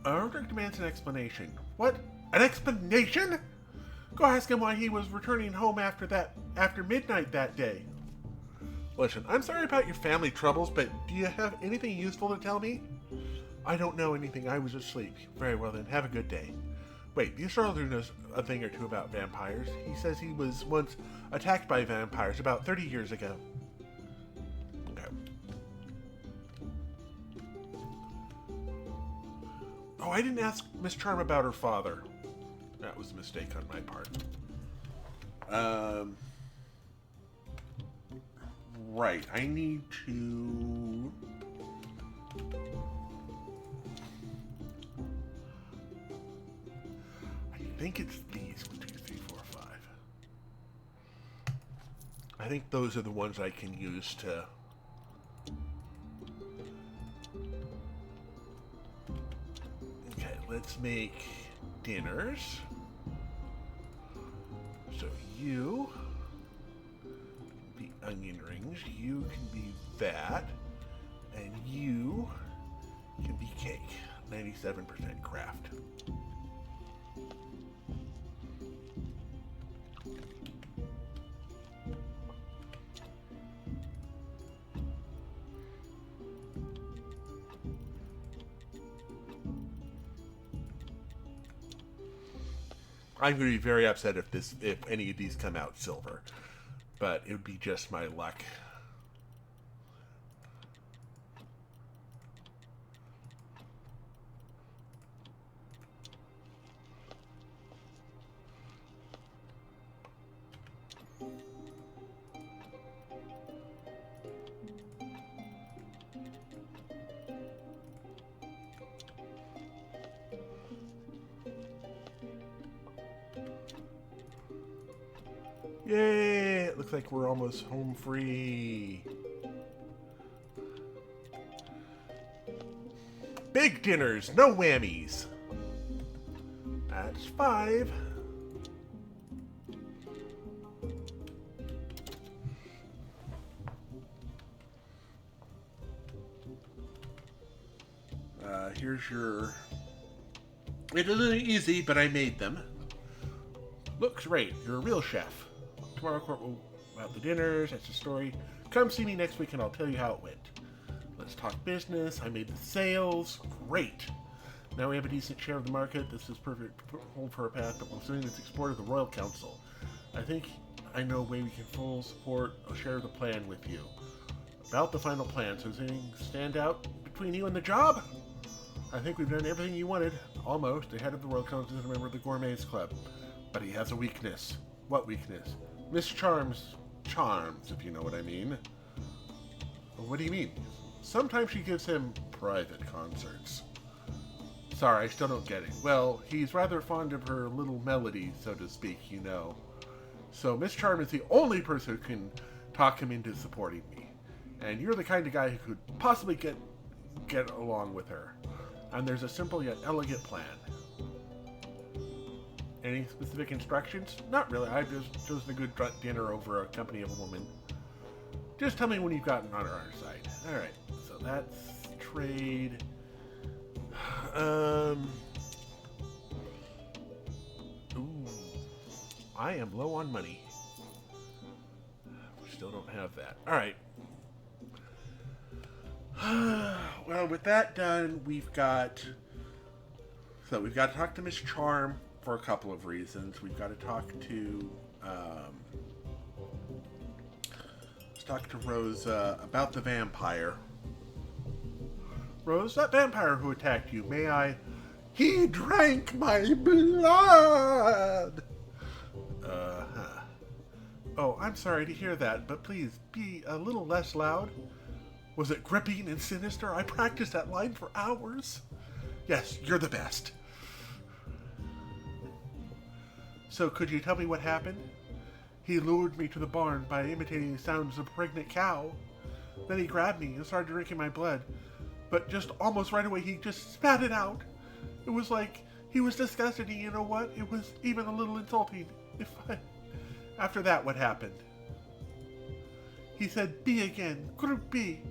Ardrick demands an explanation. What? An explanation? Go ask him why he was returning home after midnight that day. Listen, I'm sorry about your family troubles, but do you have anything useful to tell me? I don't know anything. I was asleep. Very well then. Have a good day. Wait, the astrologer knows a thing or two about vampires. He says he was once attacked by vampires about 30 years ago. Okay. Oh, I didn't ask Miss Charm about her father. That was a mistake on my part. Right. I need to... I think it's these. 1, 2, 3, 4, 5. I think those are the ones I can use to... Okay, let's make dinners. So you... be onion rings. You can be that. And you can be cake. 97% craft. I'm going to be very upset if any of these come out silver, but it would be just my luck. Yay! It looks like we're almost home free. Big dinners, no whammies. That's 5. Here's your... It isn't easy, but I made them. Looks great. You're a real chef. Tomorrow court will have the dinners. That's the story. Come see me next week and I'll tell you how it went. Let's talk business. I made the sales. Great. Now we have a decent share of the market. This is perfect hold for a path, but we'll soon it's explored to the Royal Council. I think I know a way we can full support a share of the plan with you. About the final plan, so does anything stand out between you and the job? I think we've done everything you wanted. Almost. The head of the Royal Council is a member of the Gourmets Club. But he has a weakness. What weakness? Miss Charm's charms, if you know what I mean. What do you mean? Sometimes she gives him private concerts. Sorry, I still don't get it. Well, he's rather fond of her little melodies, so to speak, you know. So Miss Charm is the only person who can talk him into supporting me. And you're the kind of guy who could possibly get along with her. And there's a simple yet elegant plan. Any specific instructions? Not really. I've just chosen a good dinner over a company of a woman. Just tell me when you've gotten on our side. Alright, so that's trade. Ooh. I am low on money. We still don't have that. Alright. Well, with that done, we've got to talk to Miss Charm for a couple of reasons. We've got to talk to let's talk to Rose about the vampire. Rose, that vampire who attacked you, may I? He drank my blood! Oh, I'm sorry to hear that, but please be a little less loud. Was it gripping and sinister? I practiced that line for hours. Yes, you're the best. So could you tell me what happened? He lured me to the barn by imitating the sounds of a pregnant cow. Then he grabbed me and started drinking my blood. But just almost right away, he just spat it out. It was like he was disgusted, and you know what? It was even a little insulting. After that, what happened? He said, "B again, group B.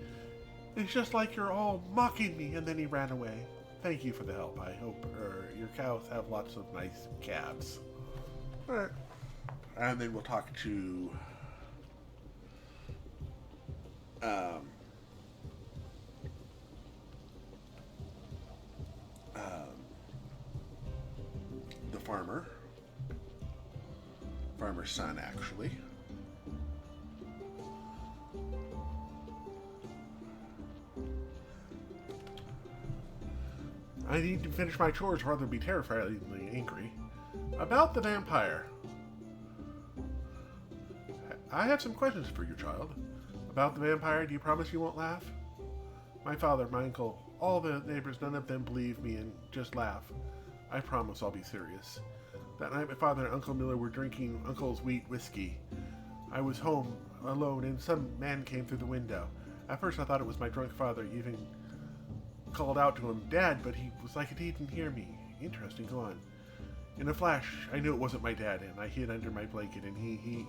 It's just like you're all mocking me," and then he ran away. Thank you for the help. I hope your cows have lots of nice calves. All right. And then we'll talk to the farmer's son, actually. I need to finish my chores or rather be terrifyingly angry. About the vampire. I have some questions for you, child. About the vampire, do you promise you won't laugh? My father, my uncle, all the neighbors, none of them believe me and just laugh. I promise I'll be serious. That night my father and Uncle Miller were drinking Uncle's wheat whiskey. I was home alone and some man came through the window. At first I thought it was my drunk father, even called out to him, "Dad," but he was like he didn't hear me. Interesting, go on. In a flash, I knew it wasn't my dad, and I hid under my blanket, and he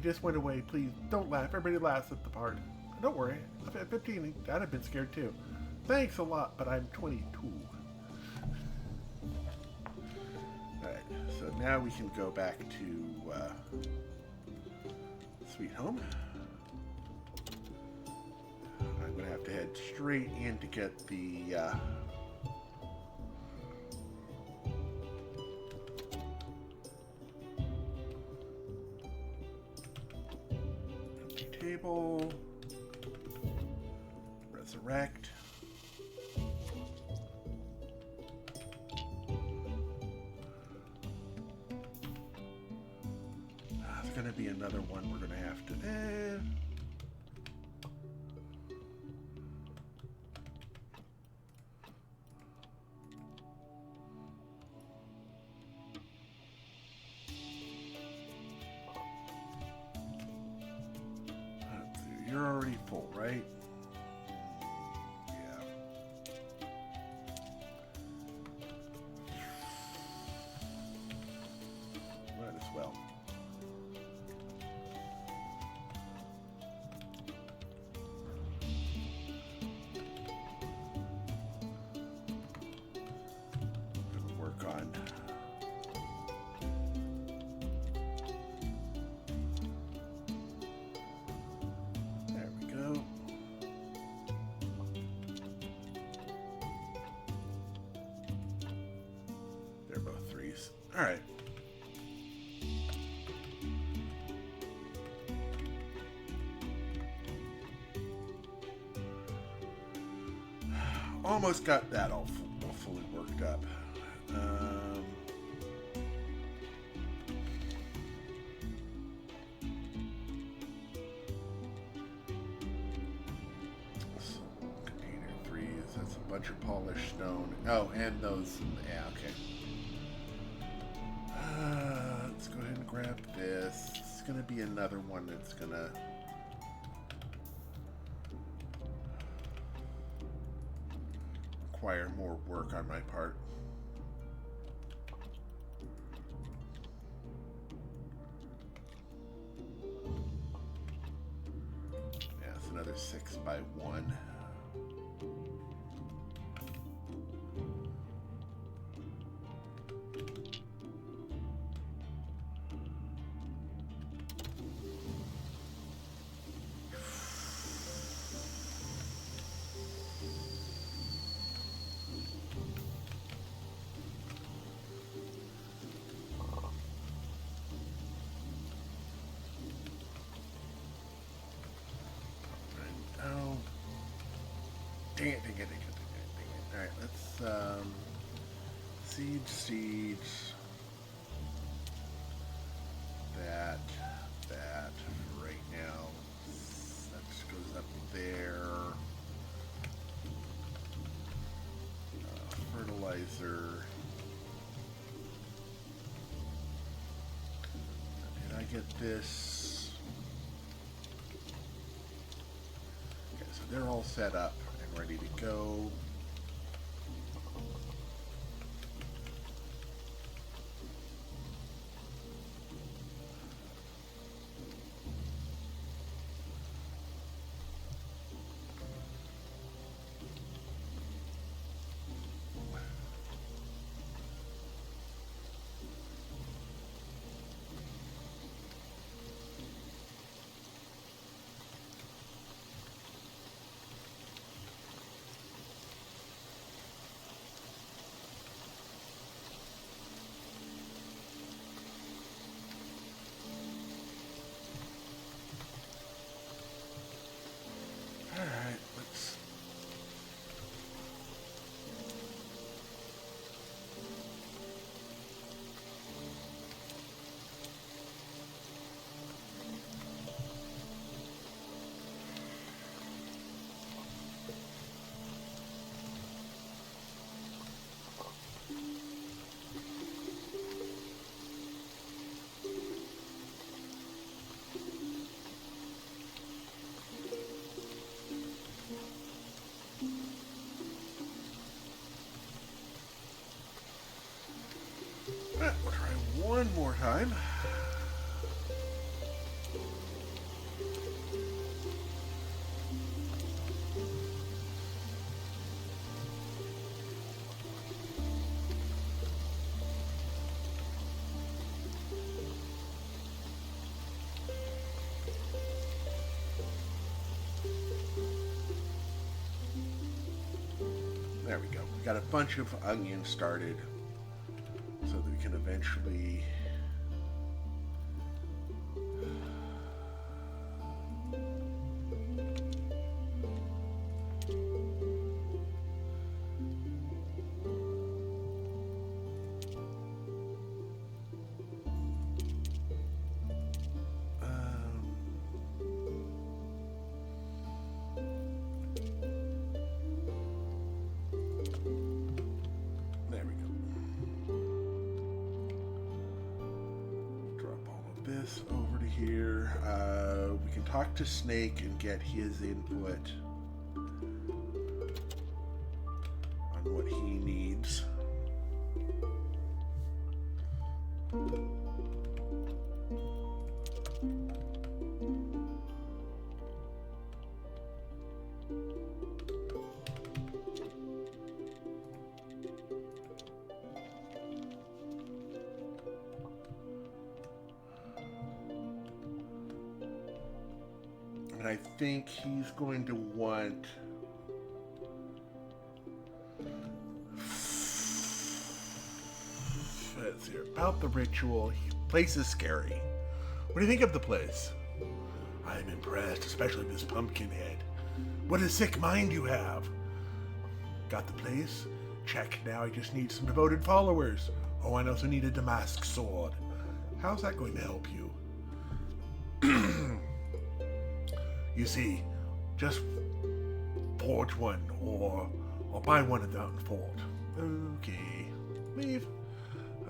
just went away. Please, don't laugh. Everybody laughs at the part. Don't worry. At 15, I'd have been scared too. Thanks a lot, but I'm 22. Alright, so now we can go back to Sweet Home. I'm going to have to head straight in to get the empty table, resurrect. There's going to be another one we're going to have to add. You're already full, right? Yeah. Might as well. Gonna work on all right. Almost got that all fully worked up. So container 3 that's a bunch of polished stone. Oh, and those. Yeah, okay. Let's go ahead and grab this. It's going to be another one that's going to require more work on my part. Yeah, it's another 6x1. Dang it. Alright, let's, siege. That, right now. That just goes up there. laser. Did I get this? Okay, so they're all set up and ready to go. Alright, let's... We'll try one more time. There we go. We got a bunch of onions started so that we can eventually there we go. Drop all of this over to here. We can talk to Snake and get his input on what he needs. And I think he's going to want... Let's hear about the ritual. Place is scary. What do you think of the place? I'm impressed, especially this pumpkin head. What a sick mind you have. Got the place? Check. Now I just need some devoted followers. Oh, I also need a damask sword. How's that going to help you? You see, just forge one or buy one at the Fort. Okay. Leave.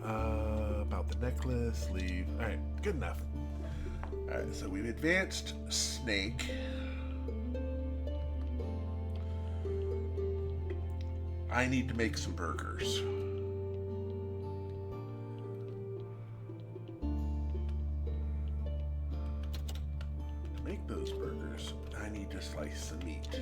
About the necklace, leave. Alright, good enough. Alright, so we've advanced Snake. I need to make some burgers. To make those burgers, I need to slice some meat.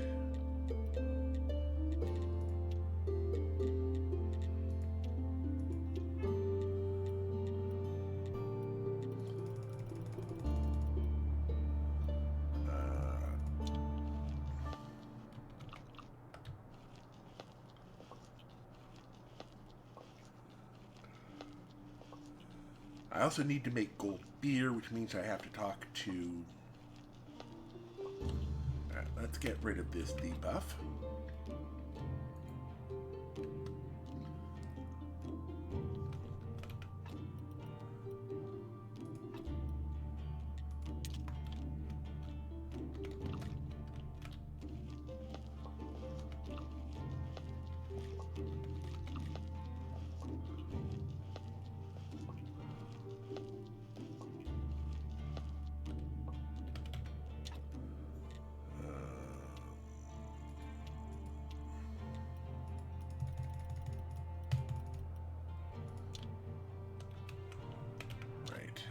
I also need to make gold beer, which means I have to talk to... Alright, let's get rid of this debuff.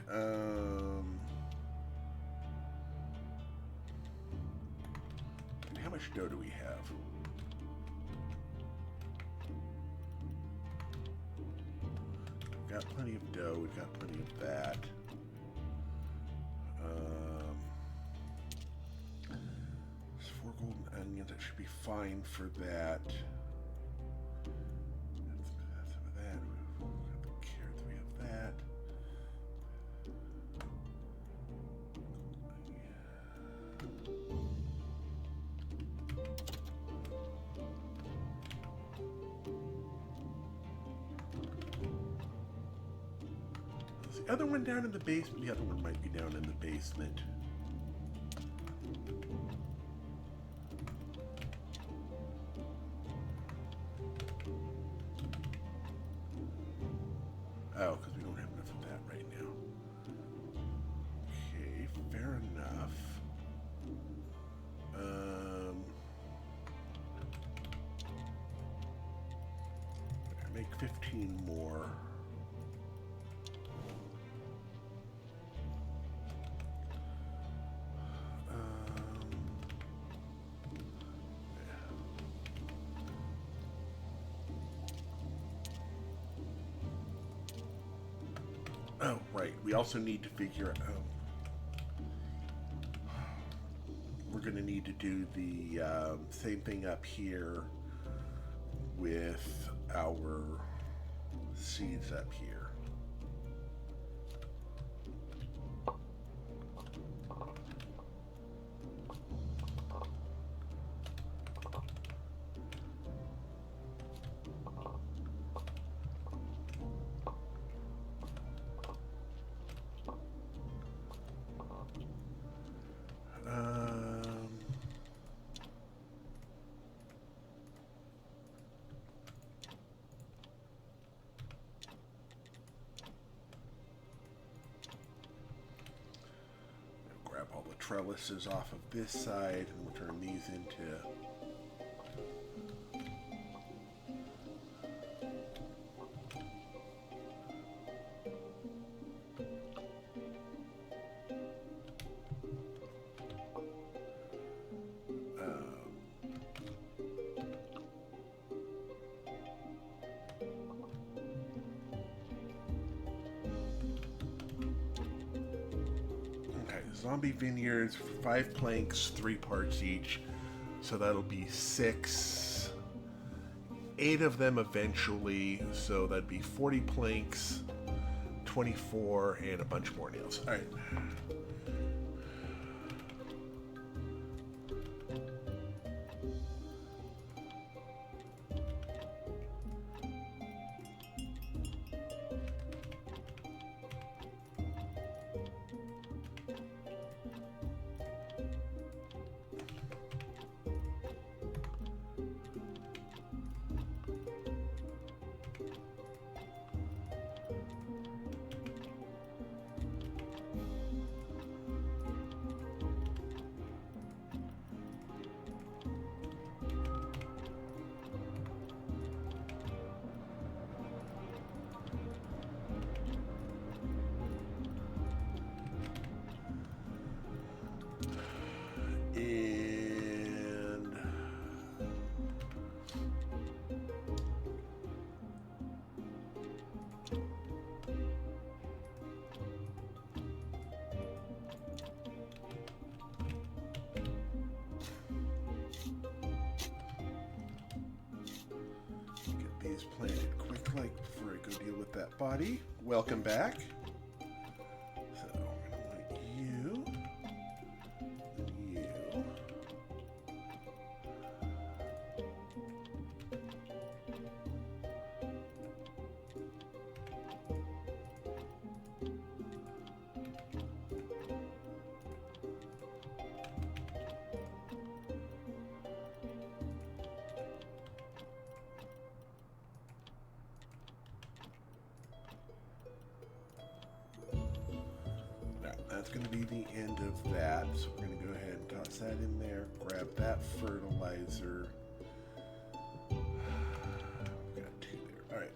How much dough do we have? We've got plenty of dough. We've got plenty of that. There's 4 golden onions. That should be fine for that. That's some of that. We've got the carrots. We have that. Is the other one down in the basement? The other one might be down in the basement. Oh, because we don't have enough of that right now. Okay, fair enough. Make 15 more. Oh, right. We also need to figure out. We're going to need to do the same thing up here with our seeds up here. Grab all the trellises off of this side, and we'll turn these into zombie vineyards, 5 planks, 3 parts each. So that'll be 6. 8 of them eventually. So that'd be 40 planks, 24, and a bunch more nails. All right. Planted quick like before I go deal with that body. Welcome back. So I'm gonna want you. That's going to be the end of that. So we're going to go ahead and toss that in there. Grab that fertilizer. We've got 2 there. All right.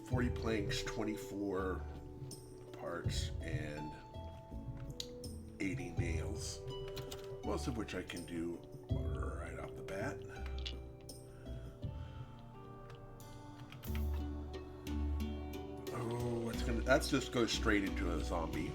40 planks, 24 parts, and 80 nails. Most of which I can do right off the bat. Oh, that's just goes straight into a zombie.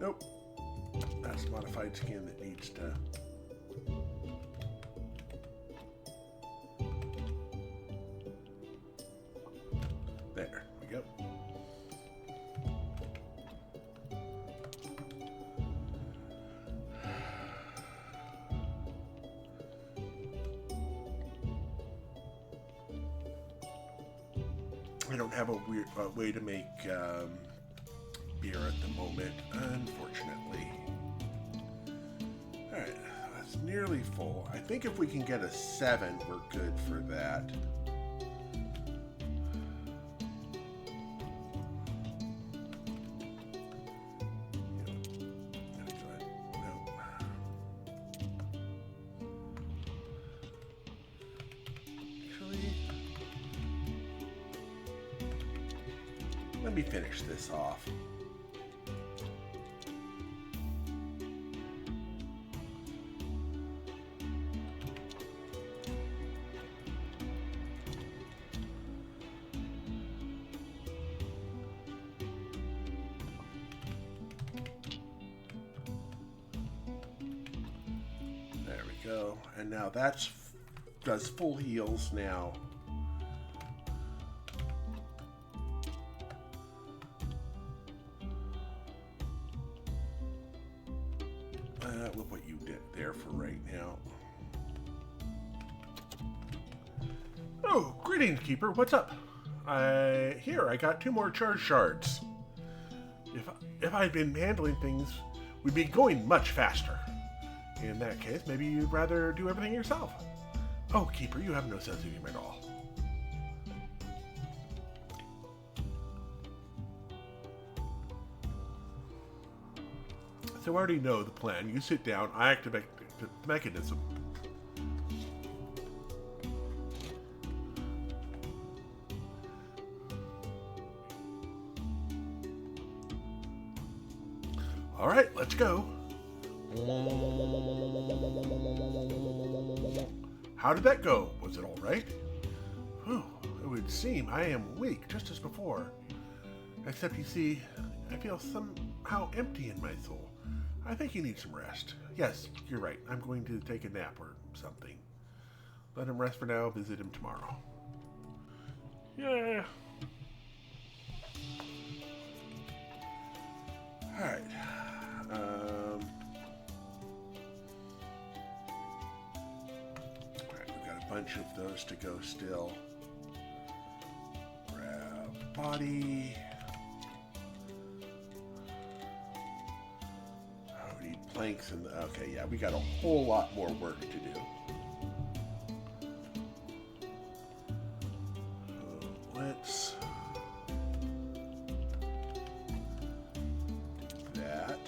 Nope. That's modified skin that needs to... There we go. I don't have a weird way to make beer at the moment, unfortunately. Alright, that's nearly full. I think if we can get a 7, we're good for that. Let me finish this off. There we go. And now that's does full heals now. We'll put you there for right now. Oh, greetings, Keeper. What's up? Here, I got 2 more charge shards. If I'd been handling things, we'd be going much faster. In that case, maybe you'd rather do everything yourself. Oh, Keeper, you have no sense of humor at all. So I already know the plan. You sit down, I activate the mechanism. All right, let's go. How did that go? Was it all right? Whew, it would seem I am weak, just as before. Except, you see, I feel somehow empty in my soul. I think you need some rest. Yes, you're right. I'm going to take a nap or something. Let him rest for now. Visit him tomorrow. Yeah. Alright. Alright, we've got a bunch of those to go still. Grab body. planks and okay, yeah, we got a whole lot more work to do. Let's do that.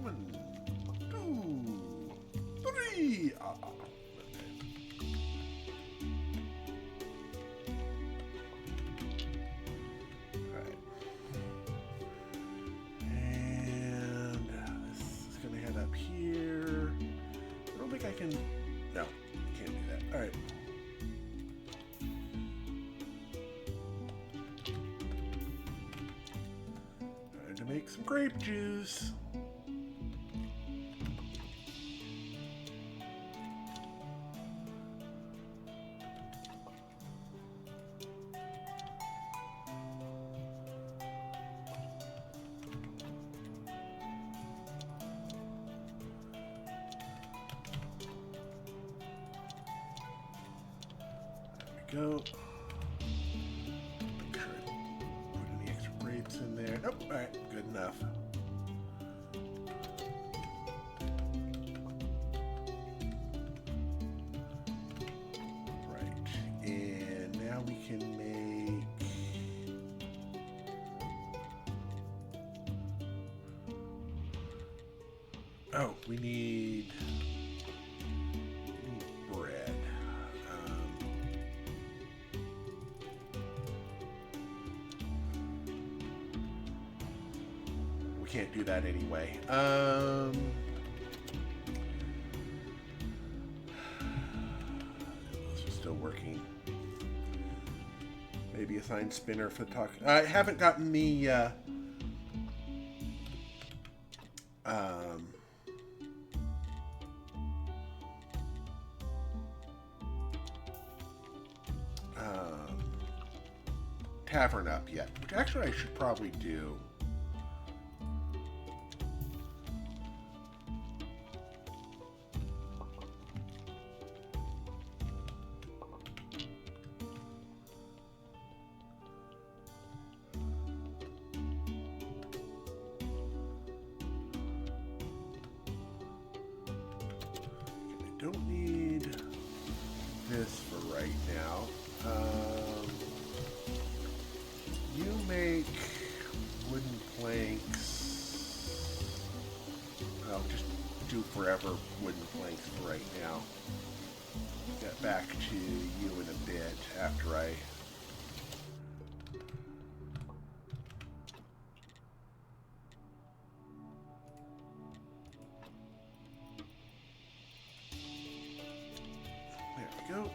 1, 2, 3. No, can't do that. All right. Time to make some grape juice. Go. Make sure I put any extra grapes in there. Nope. All right, good enough. Right, and now we can make. Oh, we need bread. Can't do that anyway. This is still working. Maybe assign spinner for talk. I haven't gotten the tavern up yet, which actually I should probably do. Don't need this for right now. You make wooden planks. I'll just do forever wooden planks for right now. Get back to you in a bit after I... There we go.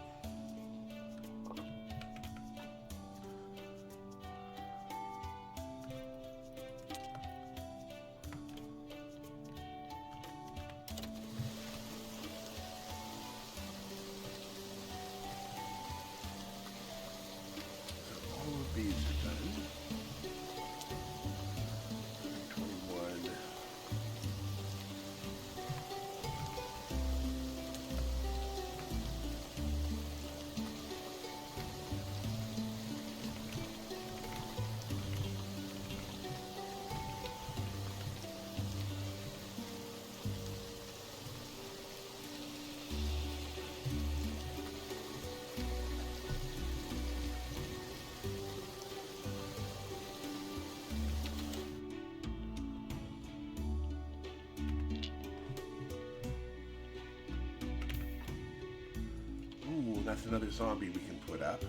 These are done. 21. Ooh, that's another zombie we can put up.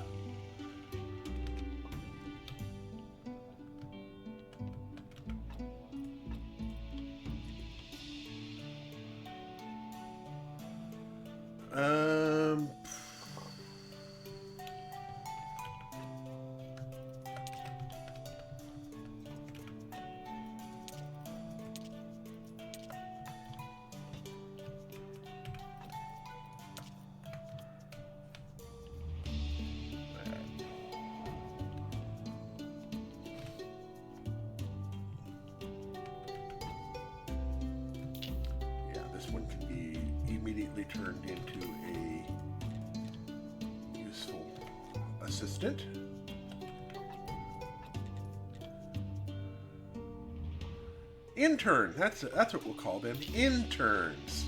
One can be immediately turned into a useful assistant. Intern. That's what we'll call them. Interns.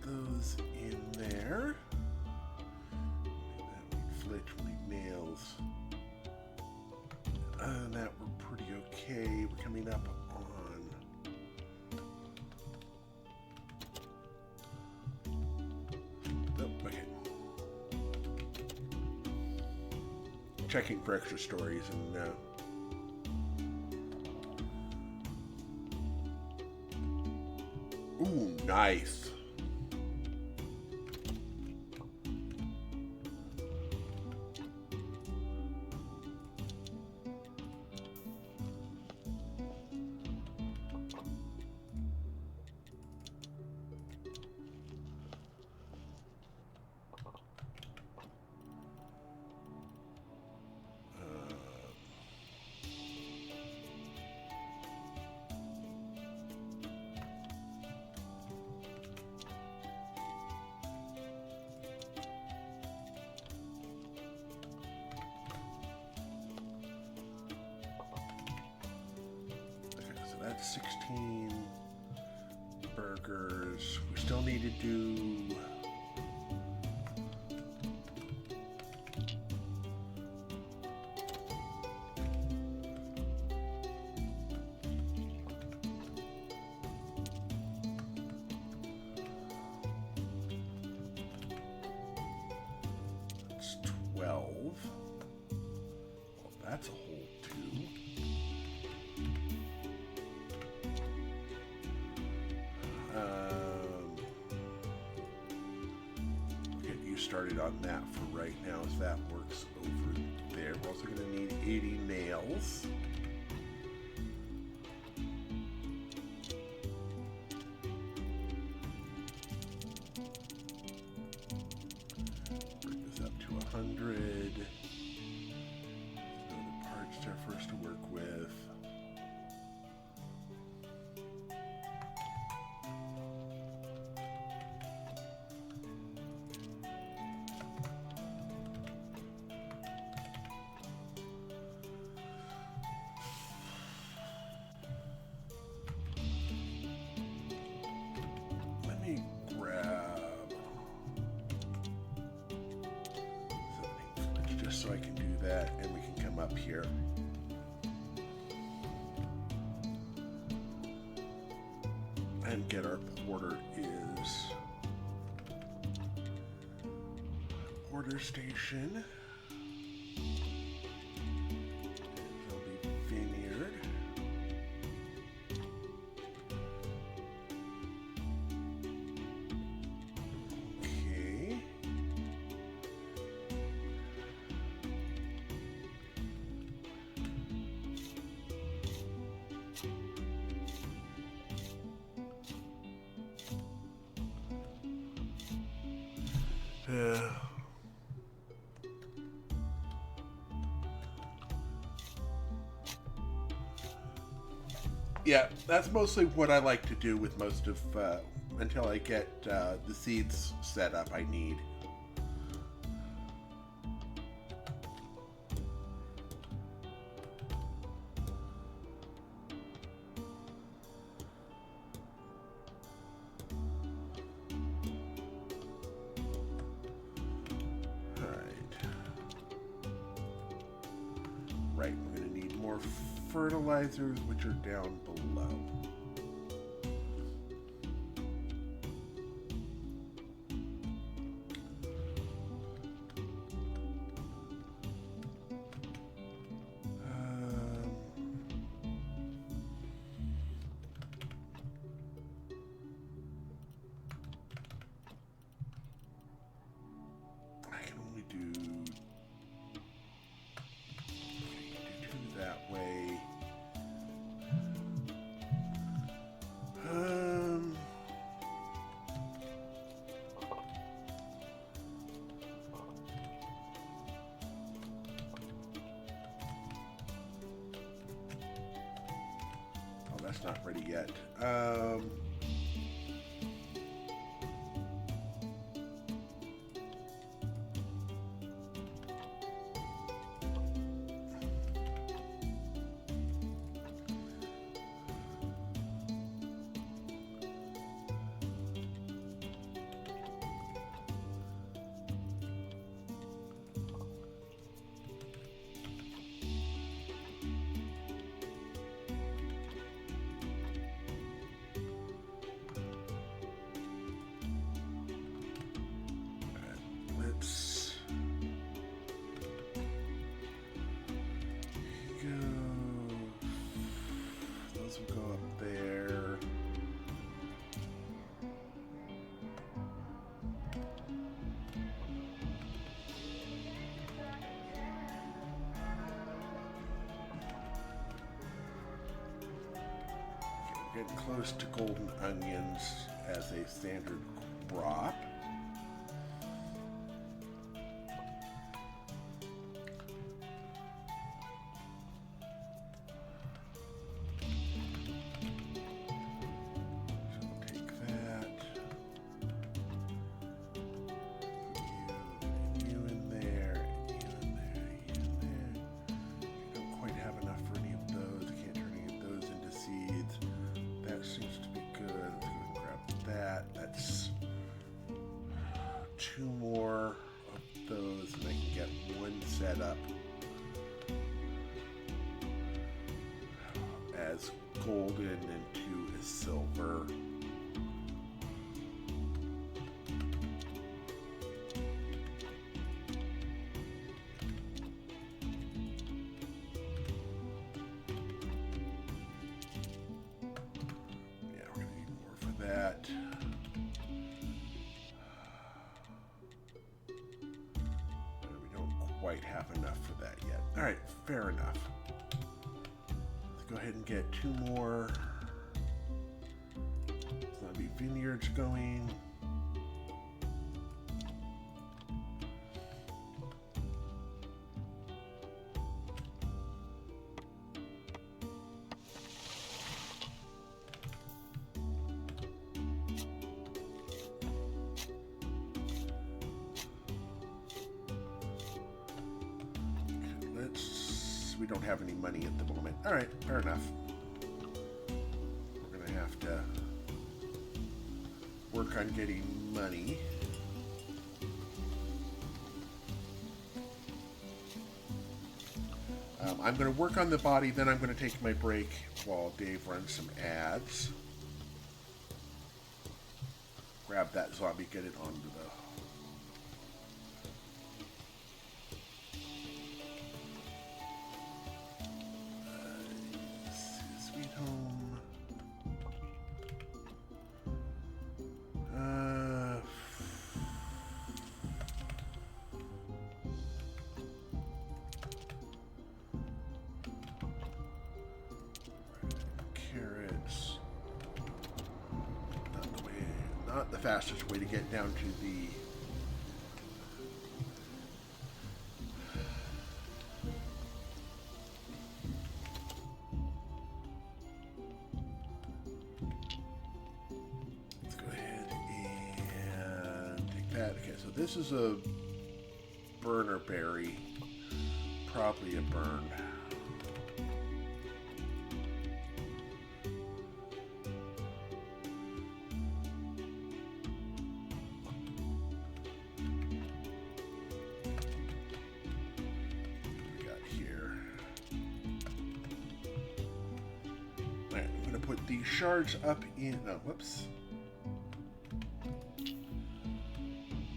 Those in there. That would literally nails. That we're pretty okay. We're coming up on. Oh, okay. Checking for extra stories and. Ooh, nice. That's 16 burgers. We still need to do that's 12. Well, that's a whole 2. Get you started on that for right now as that works over there. We're also going to need 80 nails. Bring this up to 100. Other parts there for us to work with. So I can do that, and we can come up here. And get our porter is order station. There'll be vineyard. Okay. Yeah, that's mostly what I like to do with most of, until I get the seeds set up I need. Right, we're going to need more fertilizers, which are down below. I can only do that's not ready yet. Go up there. We're getting close to golden onions as a standard crop. Two more of those and I can get one set up as golden and two as silver. Yeah, we're gonna need more for that. Quite have enough for that yet. All right, fair enough. Let's go ahead and get two more zombie vineyards going. We don't have any money at the moment. All right, fair enough. We're gonna have to work on getting money. I'm gonna work on the body, then I'm gonna take my break while Dave runs some ads. Grab that zombie, get it onto the not the fastest way to get down to the let's go ahead and take that. Okay, so this is a burner berry, probably a burn. Put the shards up in, oh, whoops.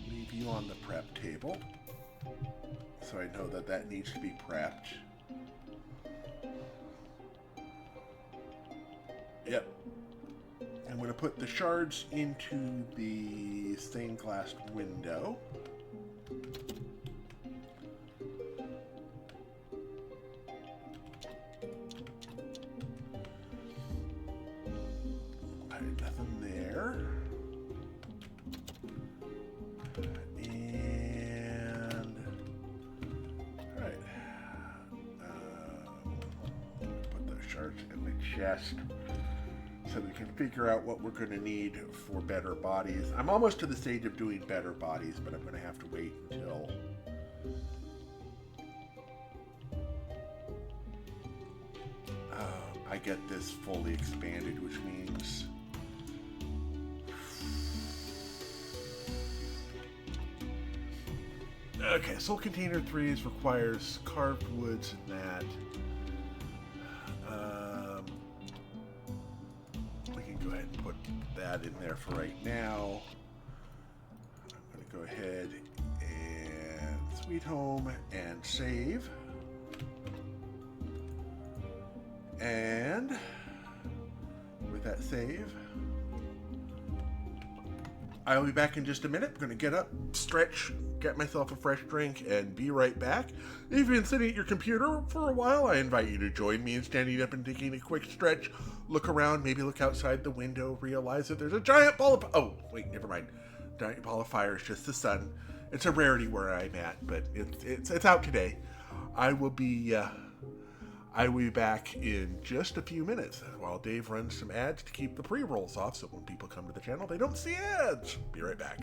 Leave you on the prep table. So I know that that needs to be prepped. Yep. I'm going to put the shards into the stained glass window. Nothing there. And all right, put those shards in the chest so we can figure out what we're going to need for better bodies. I'm almost to the stage of doing better bodies, but I'm going to have to wait until I get this fully expanded, which means okay, Soul Container 3s requires carved woods and that. We can go ahead and put that in there for right now. I'm going to go ahead and Sweet Home and save. And with that save, I'll be back in just a minute. I'm going to get up, stretch, get myself a fresh drink, and be right back. If you've been sitting at your computer for a while, I invite you to join me in standing up and taking a quick stretch. Look around, maybe look outside the window, realize that there's a giant ball of... Oh, wait, never mind. Giant ball of fire is just the sun. It's a rarity where I'm at, but it's out today. I will be back in just a few minutes while Dave runs some ads to keep the pre-rolls off so when people come to the channel, they don't see ads. Be right back.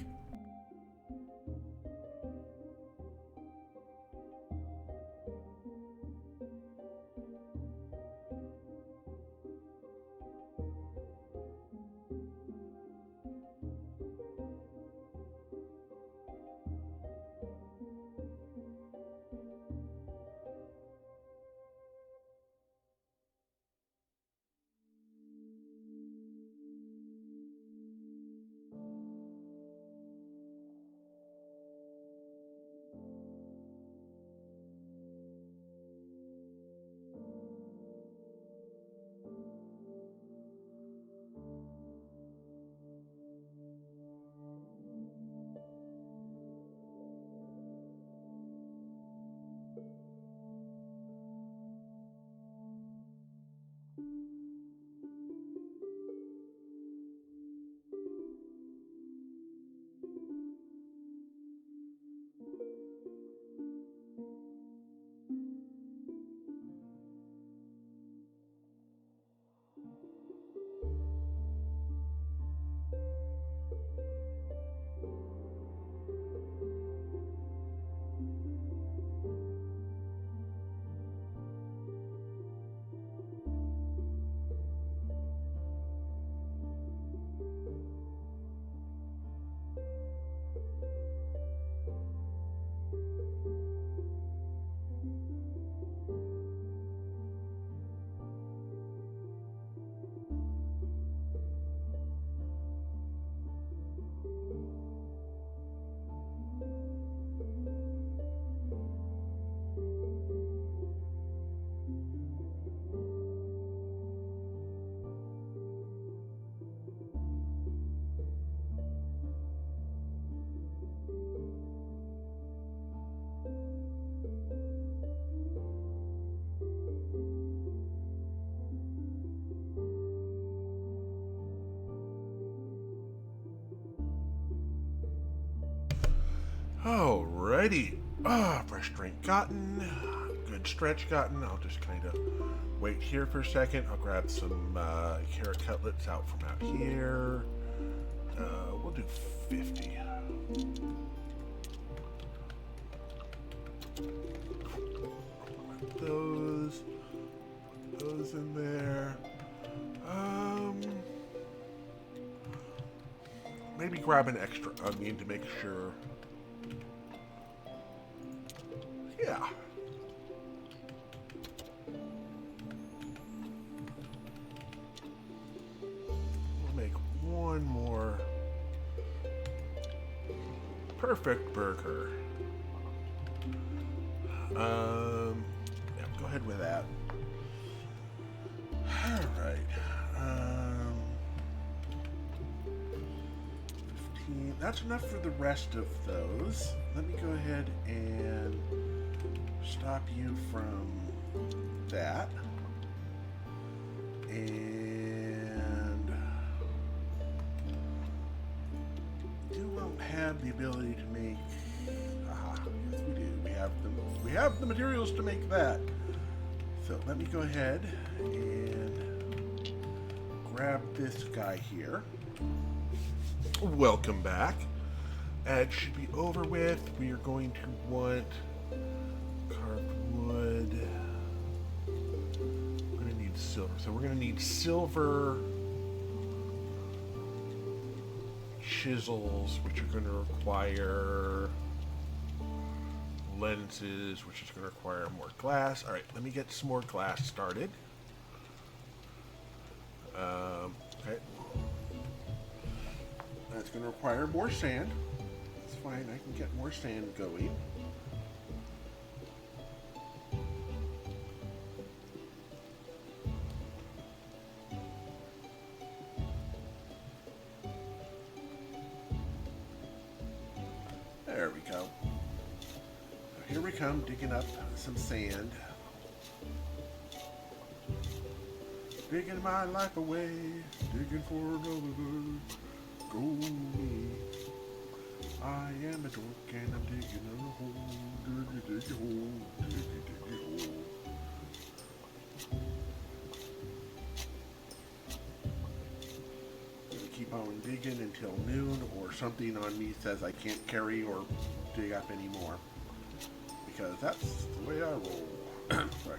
Alrighty. Fresh drink gotten. Good stretch gotten. I'll just kind of wait here for a second. I'll grab some carrot cutlets out from out here. We'll do 50. Those in there. Maybe grab an extra onion to make sure. Yeah. We'll make one more perfect burger. Yeah, go ahead with that. All right. 15. That's enough for the rest of those. Let me go ahead and stop you from that. And you won't have the ability to make. Yes, we do. We have the materials to make that. So let me go ahead and grab this guy here. Welcome back. It should be over with. We are going to want carved wood. We're going to need silver. So we're going to need silver chisels, which are going to require lenses, which is going to require more glass. All right, let me get some more glass started. Okay. That's going to require more sand. That's fine, I can get more sand going. There we go. Here we come, digging up some sand. Digging my life away, digging for another go me. I am a dork and I'm digging a hole, dig a hole, dig a hole. Gonna keep on digging until noon, or something on me says I can't carry or dig up anymore. Because that's the way I roll. Sorry.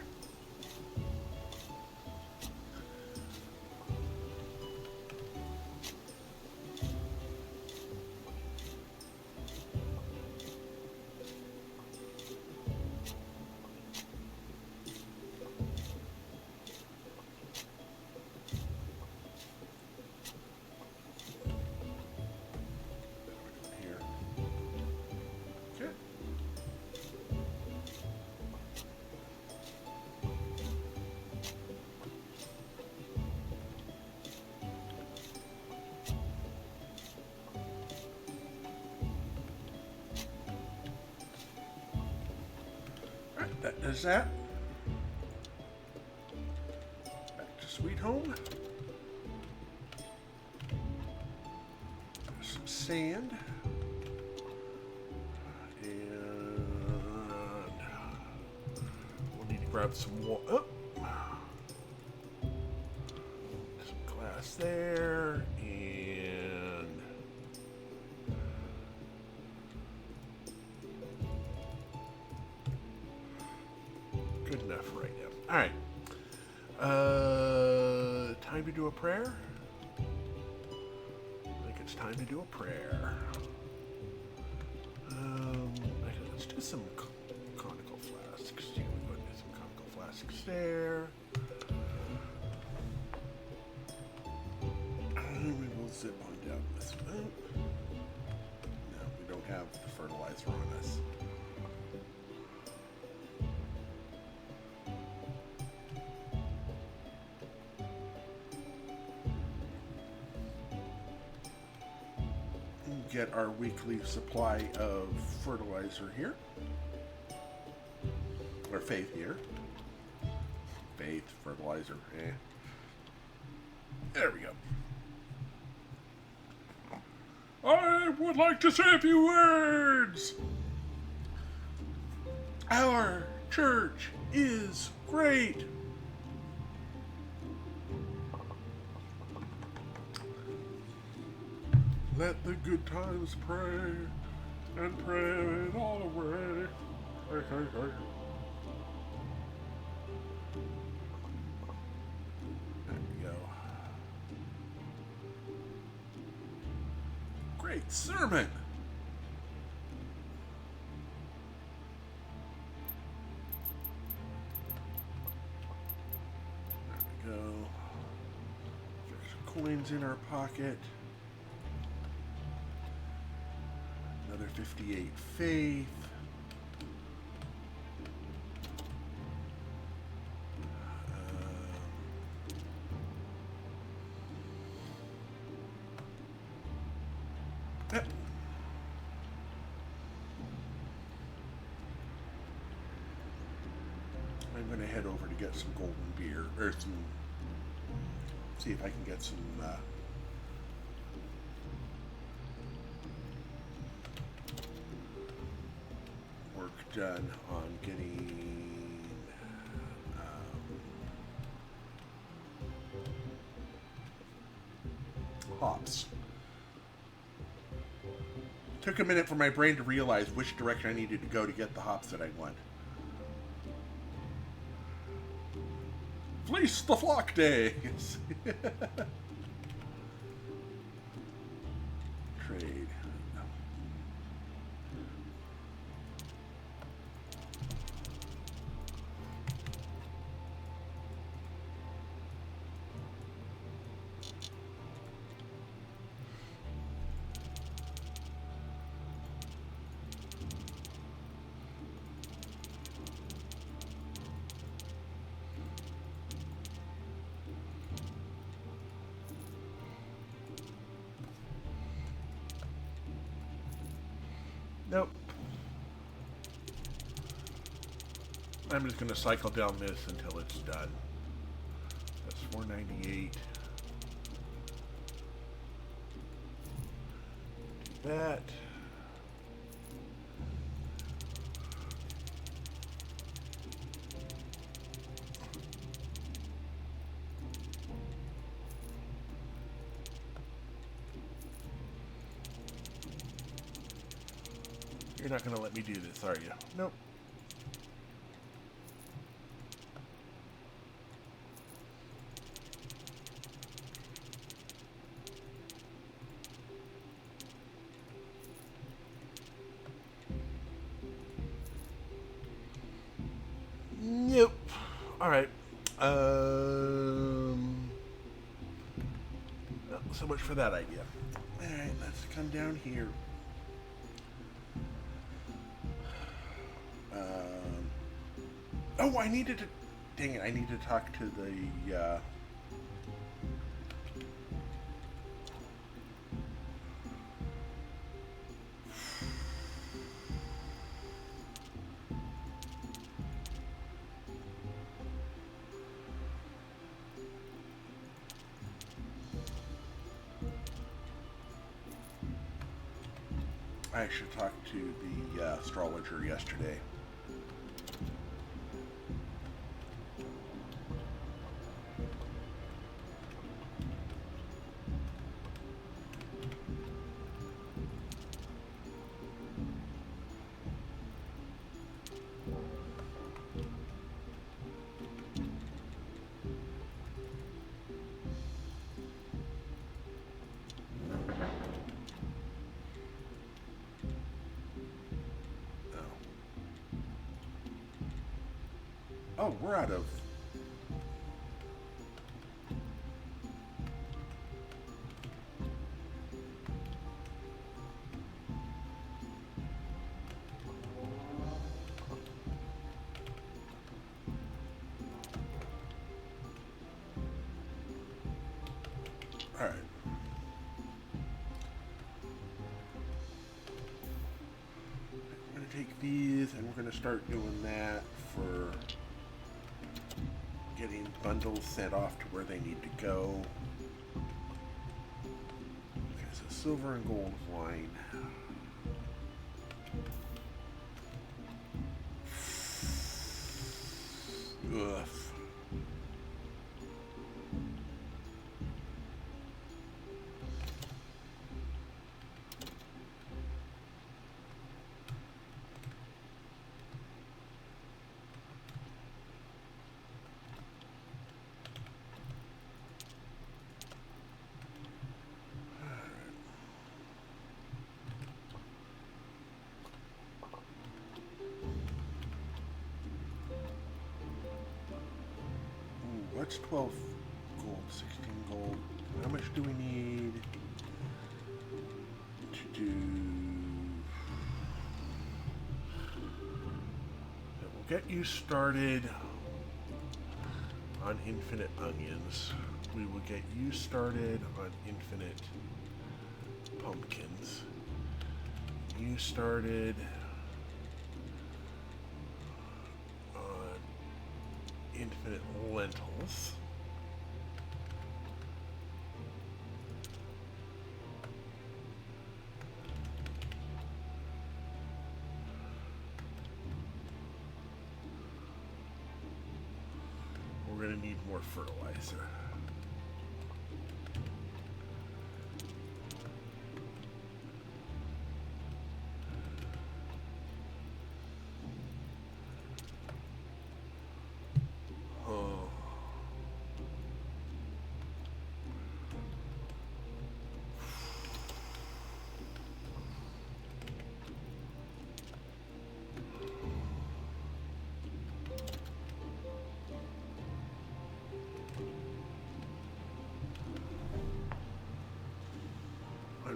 That does that. Back to sweet home. Some sand. And we'll need to grab some water. Oh. Some glass there. And good enough right now. All right. Time to do a prayer? I think it's time to do a prayer. Let's do some conical flasks. Yeah, we're going to do some conical flasks there. And we will zip on down this one. No, we don't have the fertilizer on us. Get our weekly supply of fertilizer here. Or faith here. Faith, fertilizer, There we go. I would like to say a few words. Our church is great. Let the good times pray, and pray it all away. Hey, hey, hey. There we go. Great sermon. There we go. There's some coins in our pocket. Another 58 faith. Yep. I'm going to head over to get some golden beer, or some, see if I can get some done on getting hops. Took a minute for my brain to realize which direction I needed to go to get the hops that I want. Fleece the flock days! Trade. Nope. I'm just going to cycle down this until it's done. That's 498. Do that. You're not going to let me do this, are you? Nope. Nope. All right. So much for that idea. All right, let's come down here. Oh, I needed to... Dang it, I need to talk to the... I should talk to the astrologer yesterday. Oh, we're out of... All right. I'm going to take these and we're going to start doing that for... getting bundles sent off to where they need to go. Okay, so silver and gold wine. Ugh. What's 12 gold, 16 gold? How much do we need to do? That will get you started on infinite onions. We will get you started on infinite pumpkins. You started infinite lentils. We're going to need more fertilizer.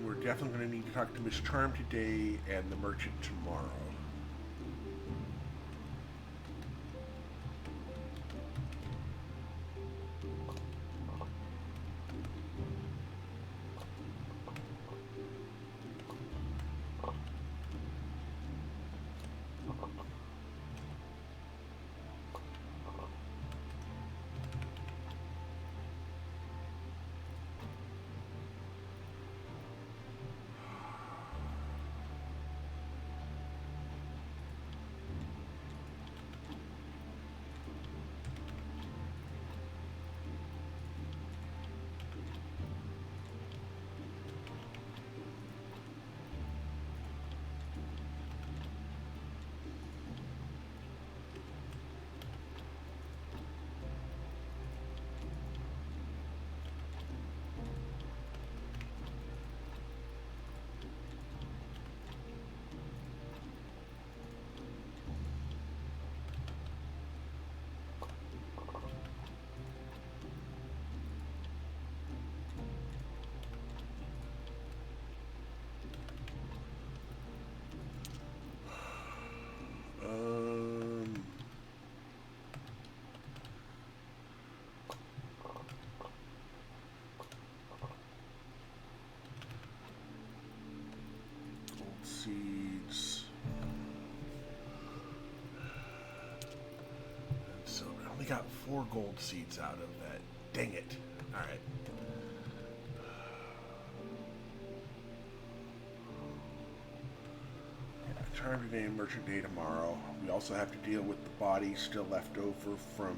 And we're definitely going to need to talk to Miss Charm today and the merchant tomorrow. Seeds and silver. I only got 4 gold seeds out of that. Dang it. Alright. Charm today and merchant day tomorrow. We also have to deal with the body still left over from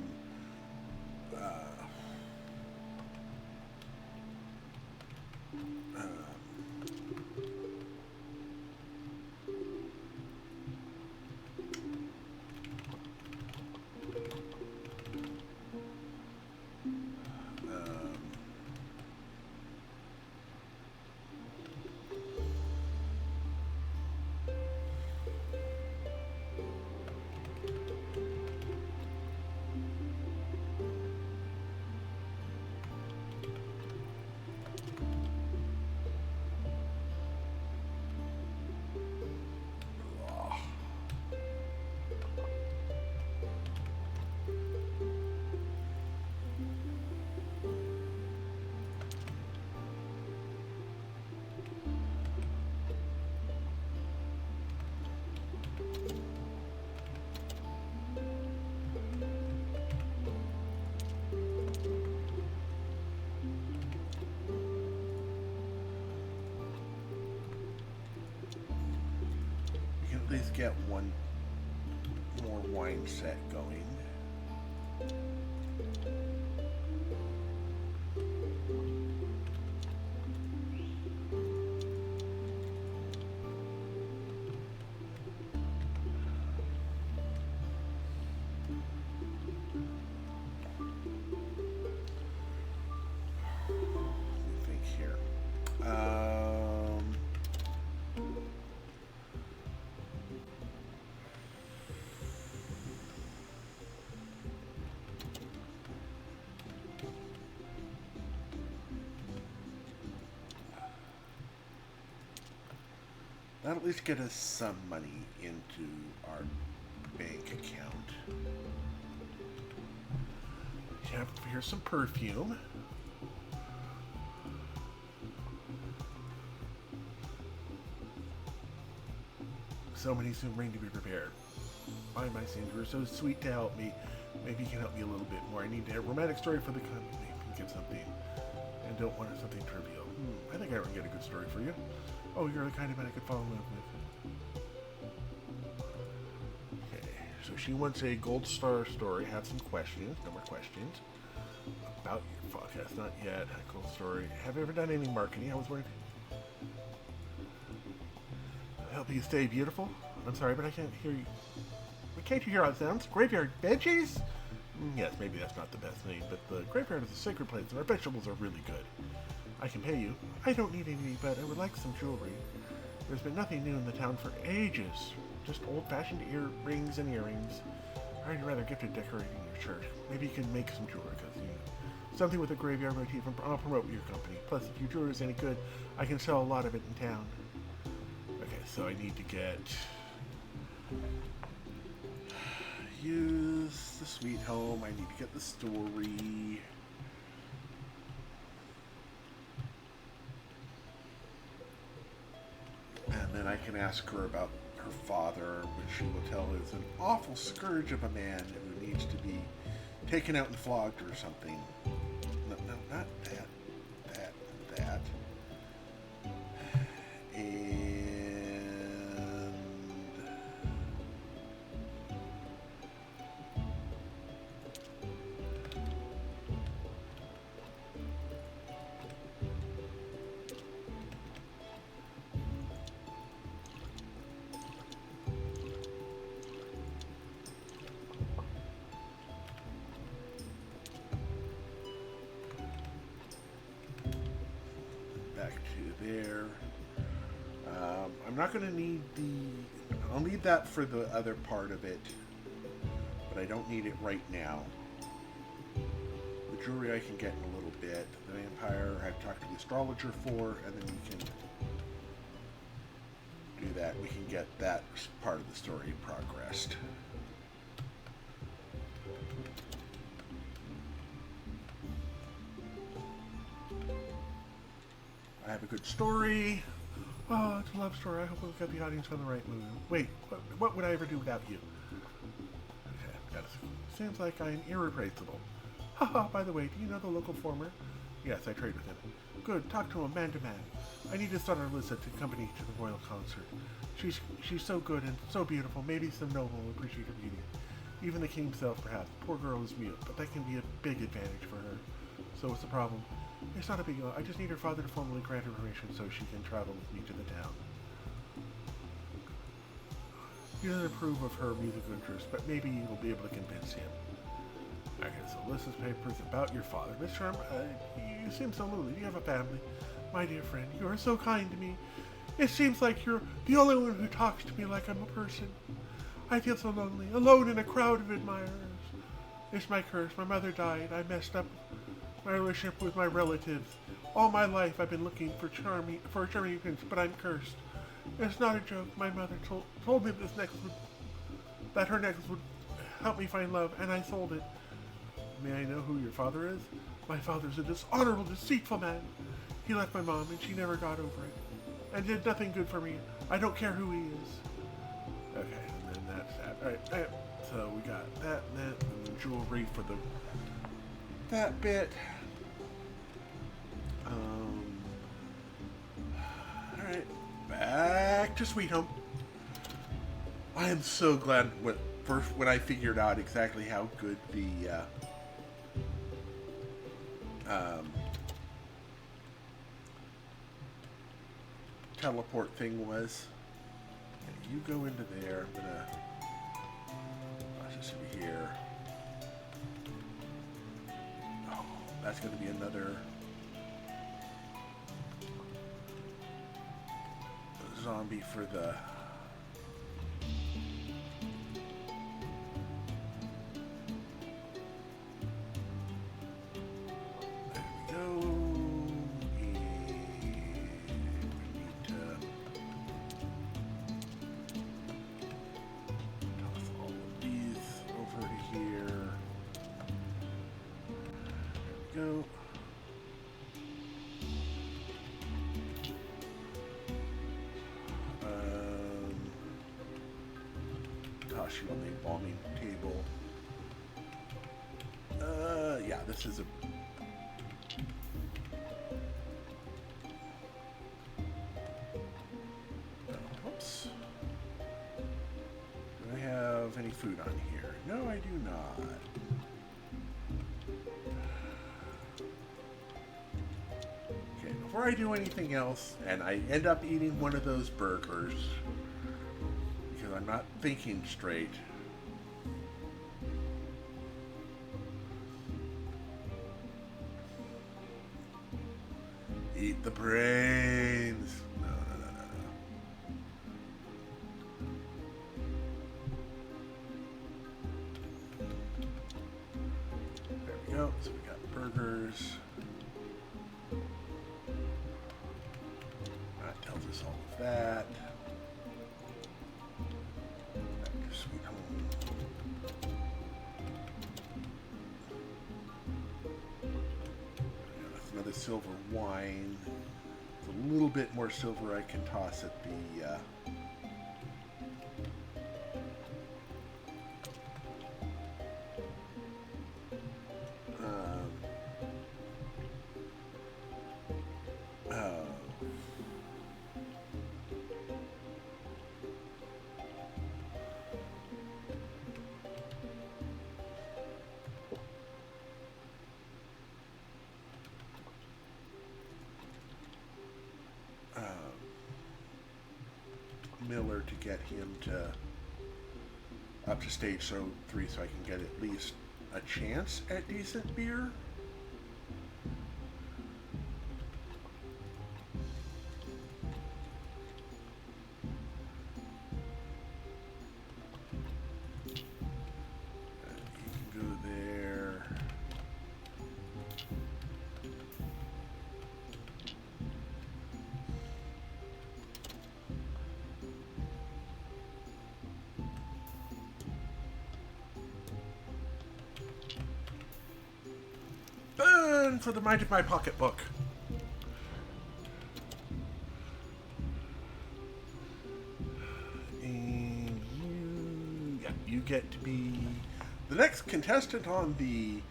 least get one more wine set going. That'll at least get us some money into our bank account. Yeah, here's some perfume. So many soon bring to be prepared. Why, my sins were so sweet to help me. Maybe you can help me a little bit more. I need to have a romantic story for the company. Get something. And don't want something trivial. I think I can get a good story for you. Oh, you're the kind of man I could fall in love with. Okay, so she wants a gold star story. Have some questions. No more questions. About your podcast. Not yet. Gold story. Have you ever done any marketing? I was wondering. Help you stay beautiful? I'm sorry, but I can't hear you. Can't you hear how it sounds? Graveyard veggies? Yes, maybe that's not the best name, but the graveyard is a sacred place and our vegetables are really good. I can pay you. I don't need any, but I would like some jewelry. There's been nothing new in the town for ages. Just old-fashioned earrings and earrings. I'd rather gift it decorating your church. Maybe you can make some jewelry, because Something with a graveyard motif, and I'll promote your company. Plus, if your jewelry is any good, I can sell a lot of it in town. Okay, so I need to get... use the sweet home. I need to get the story. And then I can ask her about her father, which she will tell is an awful scourge of a man who needs to be taken out and flogged or something. No, not that. That. And... there. I'm not going to need I'll need that for the other part of it, but I don't need it right now. The jewelry I can get in a little bit. The vampire I've talked to the astrologer for, and then we can do that. We can get that part of the story progressed. I have a good story. Oh, it's a love story. I hope we'll get the audience on the right mood. Wait, what would I ever do without you? Okay, that seems like I'm irreplaceable. Haha, by the way, do you know the local farmer? Yes, I trade with him. Good, talk to him man to man. I need to start Alyssa to accompany to the royal concert. She's so good and so beautiful. Maybe some noble will appreciate her beauty. Even the king himself, perhaps. Poor girl is mute, but that can be a big advantage for her. So what's the problem? It's not a big deal. I just need her father to formally grant her permission so she can travel with me to the town. He doesn't approve of her musical interests, but maybe you'll be able to convince him. Okay, so Alyssa's papers about your father. Miss Sherm, you seem so lonely. Do you have a family? My dear friend, you are so kind to me. It seems like you're the only one who talks to me like I'm a person. I feel so lonely, alone in a crowd of admirers. It's my curse. My mother died. I messed up my relationship with my relatives. All my life I've been looking for a charming prince, but I'm cursed. It's not a joke. My mother told me that her necklace would help me find love, and I sold it. May I know who your father is? My father's a dishonorable, deceitful man. He left my mom, and she never got over it, and did nothing good for me. I don't care who he is. Okay, and then that's that. All right, so we got that, and the jewelry for that bit. Alright, back to Sweet Home. I am so glad when I figured out exactly how good the teleport thing was. Okay, you go into there. I'm gonna watch this over here. Oh, that's gonna be another zombie for the you on the embalming table. Yeah, this is a... Whoops. Do I have any food on here? No, I do not. Okay, before I do anything else, and I end up eating one of those burgers, because I'm not thinking straight. Eat the brains. No. There we go. So we got burger. burgers. That tells us all of that. Back to Sweet Home. Another silver wine. It's a little bit more silver I can toss at the Miller to get him to up to stage 3 so I can get at least a chance at decent beer. You can go there. For the mind of my pocketbook. And you get to be the next contestant on the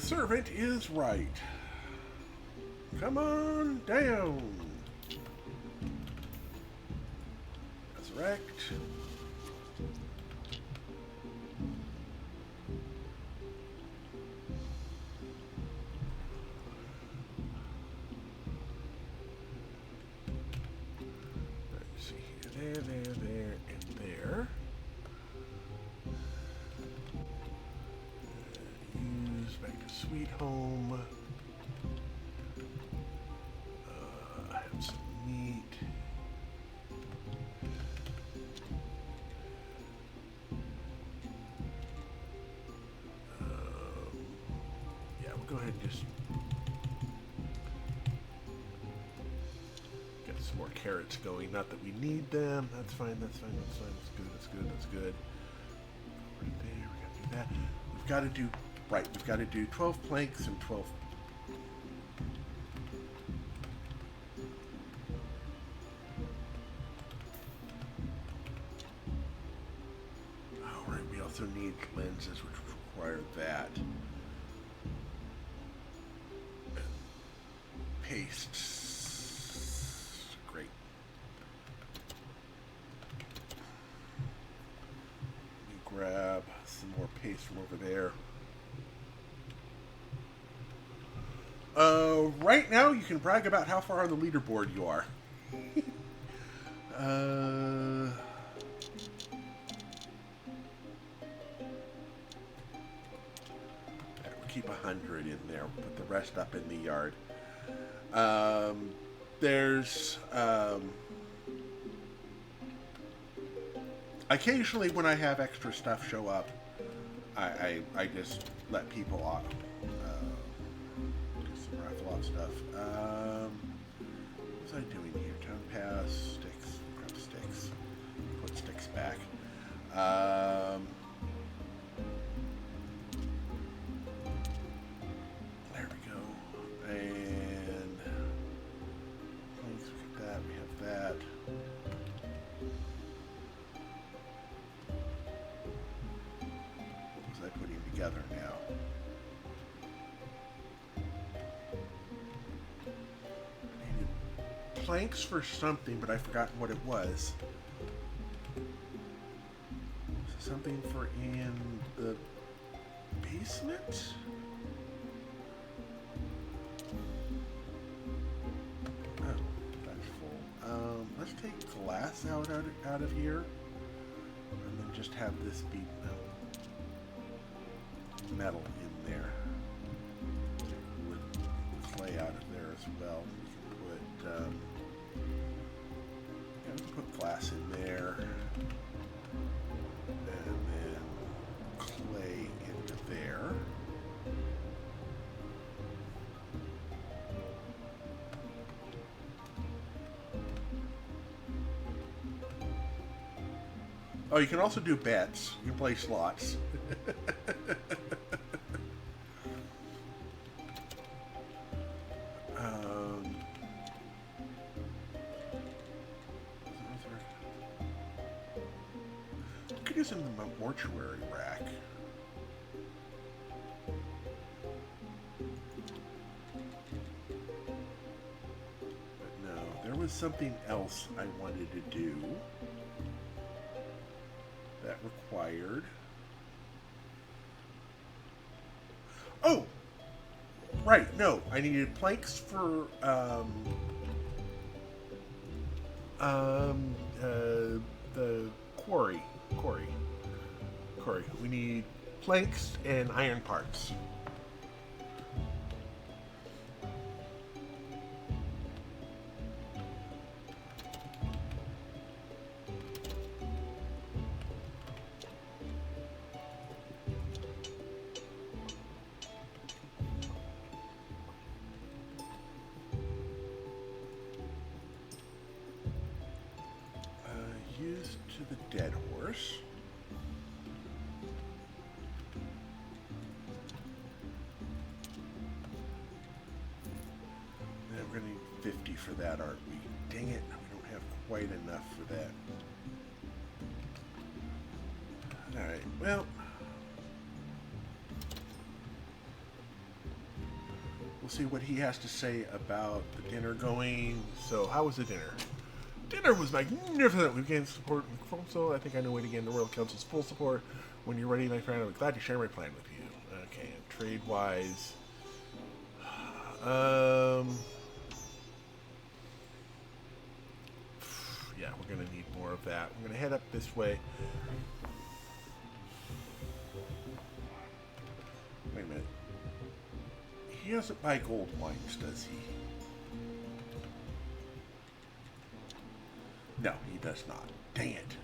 servant is right. Come on down. Resurrect. There, and there. Use back to Sweet Home. Have some meat. Yeah, we'll go ahead and just some more carrots going. Not that we need them. That's fine. That's fine. That's fine. That's good. That's good. That's good. Right there. We got to do that. We've got to do right. We've got to do 12 planks and 12. All right. We also need lenses, which require that. Pastes. Grab some more paste from over there. Right now, you can brag about how far on the leaderboard you are. We'll keep 100 in there. We'll put the rest up in the yard. There's occasionally, when I have extra stuff show up, I just let people off. Do some raffle off stuff. What was I doing here? Town pass, sticks, grab sticks, put sticks back. There we go. And let's look at that. We have that. Together now. I needed planks for something, but I've forgotten what it was. Something for in the basement? Oh, that's full. Let's take glass out of here, and then just have this be metal in there. Take wood clay out of there as well. We can put glass in there, and then clay into there. Oh, you can also do bets. You can play slots. um, you could use them in the mortuary rack. But no, there was something else I wanted to do that required. Oh! Right, no. I needed planks for, the quarry. We need planks and iron parts. Used to the dead horse. And we're going to need 50 for that, aren't we? Dang it, we don't have quite enough for that. Alright, well. We'll see what he has to say about the dinner going. So, how was the dinner? Dinner was magnificent. We gained support in the council. I think I know a way to gain the Royal Council's full support. When you're ready, my friend, I'm glad to share my plan with you. Okay, and trade-wise... yeah, we're going to need more of that. I'm going to head up this way. Wait a minute. He doesn't buy gold wines, does he? No, he does not. Dang it.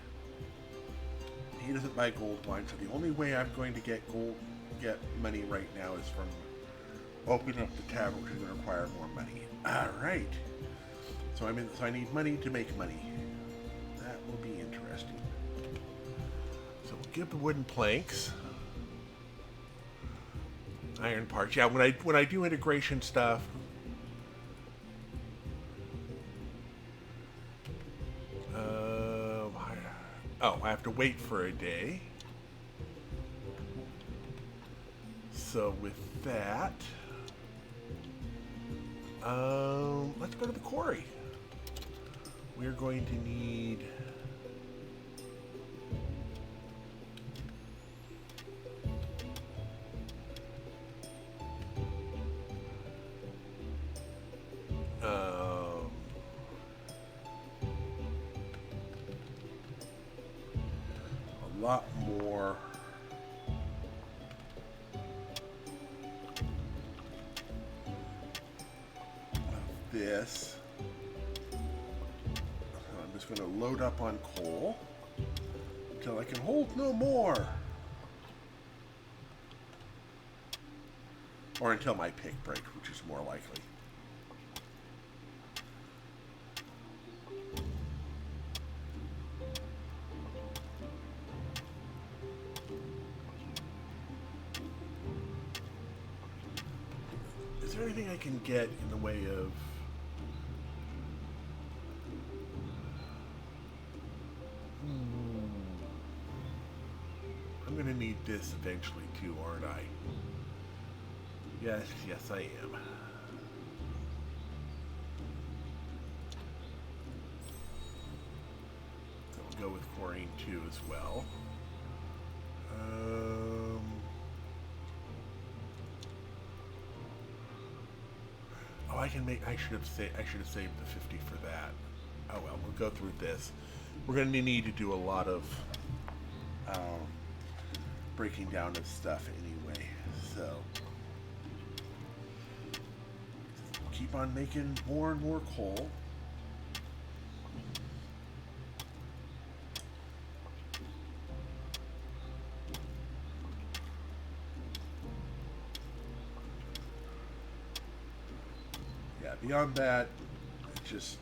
He doesn't buy gold wine, so the only way I'm going to get money right now is from opening up the tavern, which is going to require more money. Alright. So I need money to make money. That will be interesting. So we'll give the wooden planks. Iron parts. Yeah, when I do integration stuff, I have to wait for a day. So with that, let's go to the quarry. We're going to need a lot more of this. I'm just going to load up on coal until I can hold no more. Or until my pick breaks, which is more likely. Is there anything I can get in the way of... I'm going to need this eventually too, aren't I? Yes, I am. So we'll go with chlorine 2 as well. Oh, I should have saved the 50 for that. Oh well, we'll go through this. We're going to need to do a lot of breaking down of stuff anyway, so keep on making more and more coal. Yeah, beyond that, it's just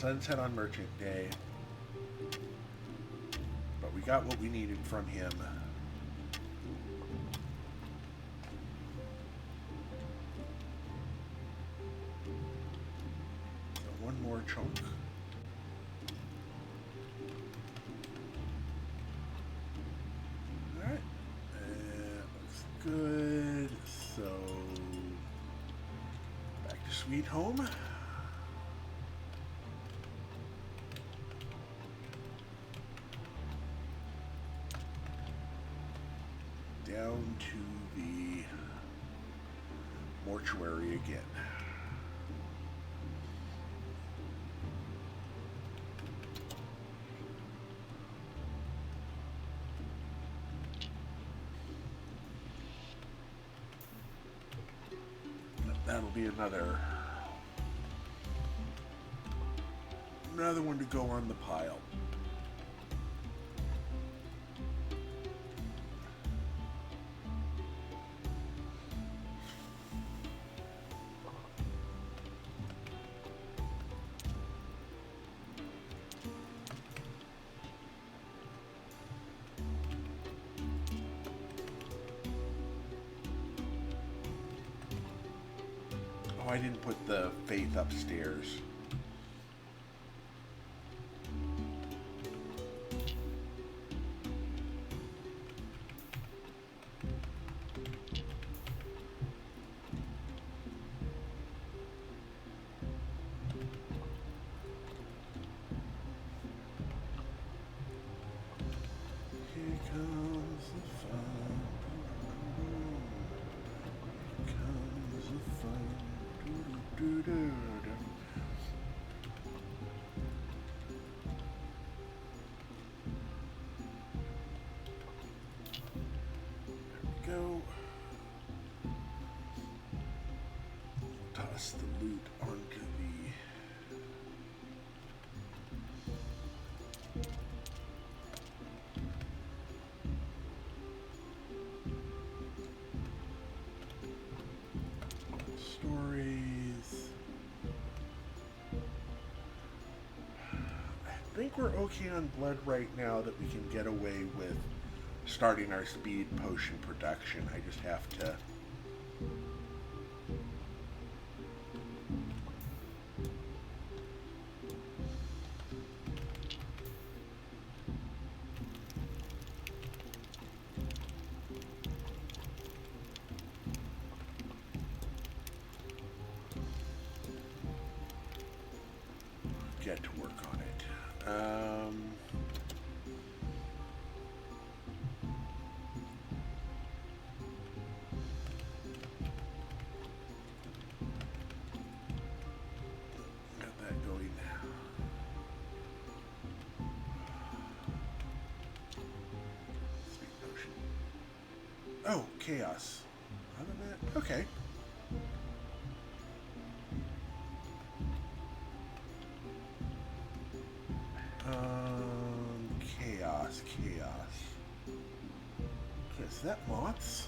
sunset on Merchant Day. But we got what we needed from him. So one more chunk. Alright. Looks good. So back to Sweet Home. Down to the mortuary again. That'll be another one to go on the pile. Oh, I didn't put the Faith upstairs. Here comes the fun. Here comes the fun. Doo-doo-doo-doo. There we go. Toss the loot onto the stories. I think we're okay on blood right now that we can get away with starting our speed potion production. I just have to get to work on it. Got that going. Speed potion. Oh, chaos. Other than that, okay. Chaos. Okay, is that moths?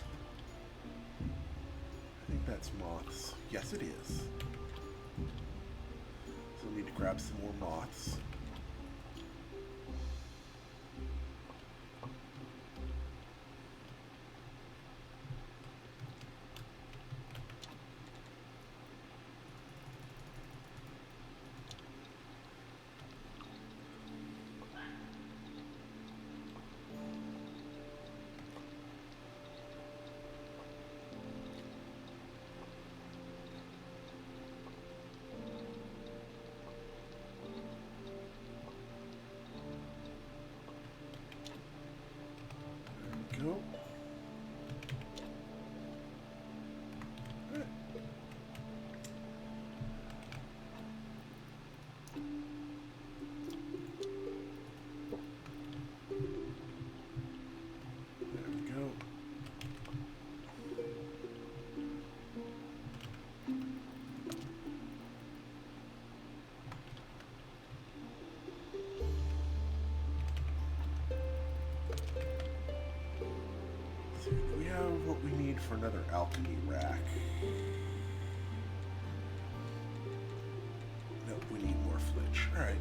I think that's moths. Yes, it is. So we need to grab some more moths. Go. Right. There we go. Do we have what we need for another alchemy rack? Nope, we need more switch. All right.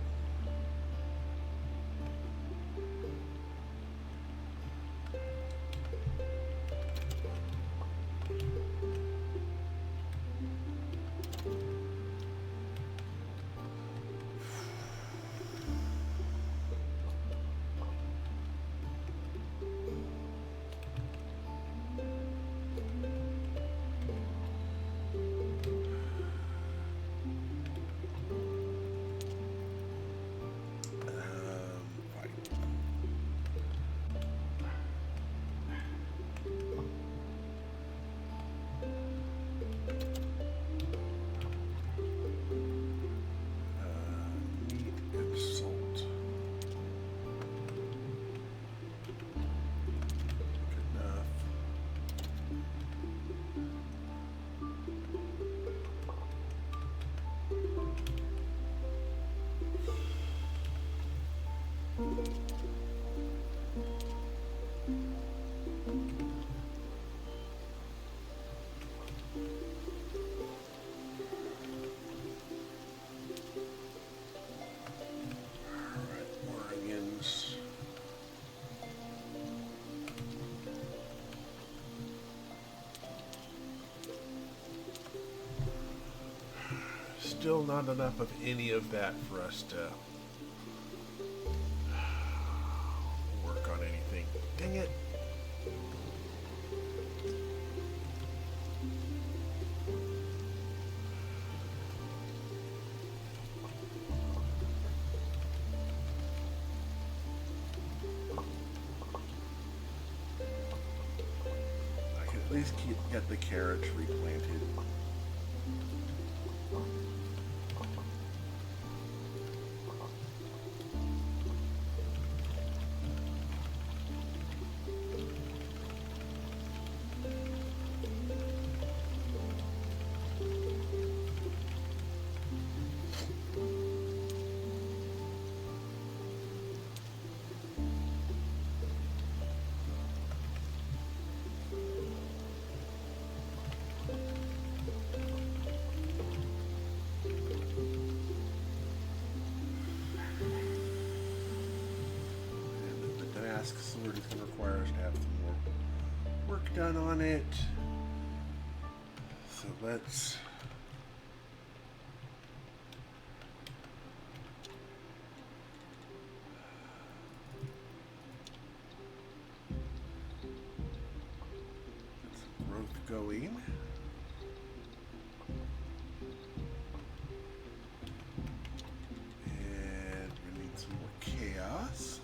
Still not enough of any of that for us to work on anything. Dang it. I can at least get the carrots replanted. Sword is going to require us to have some more work done on it. So let's get some growth going. And we need some more chaos.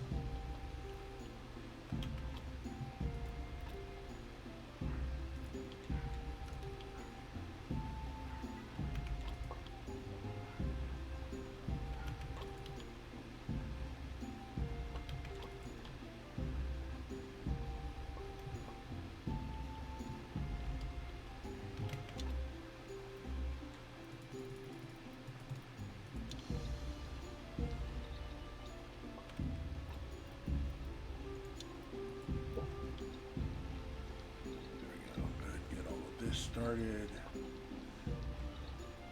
Started.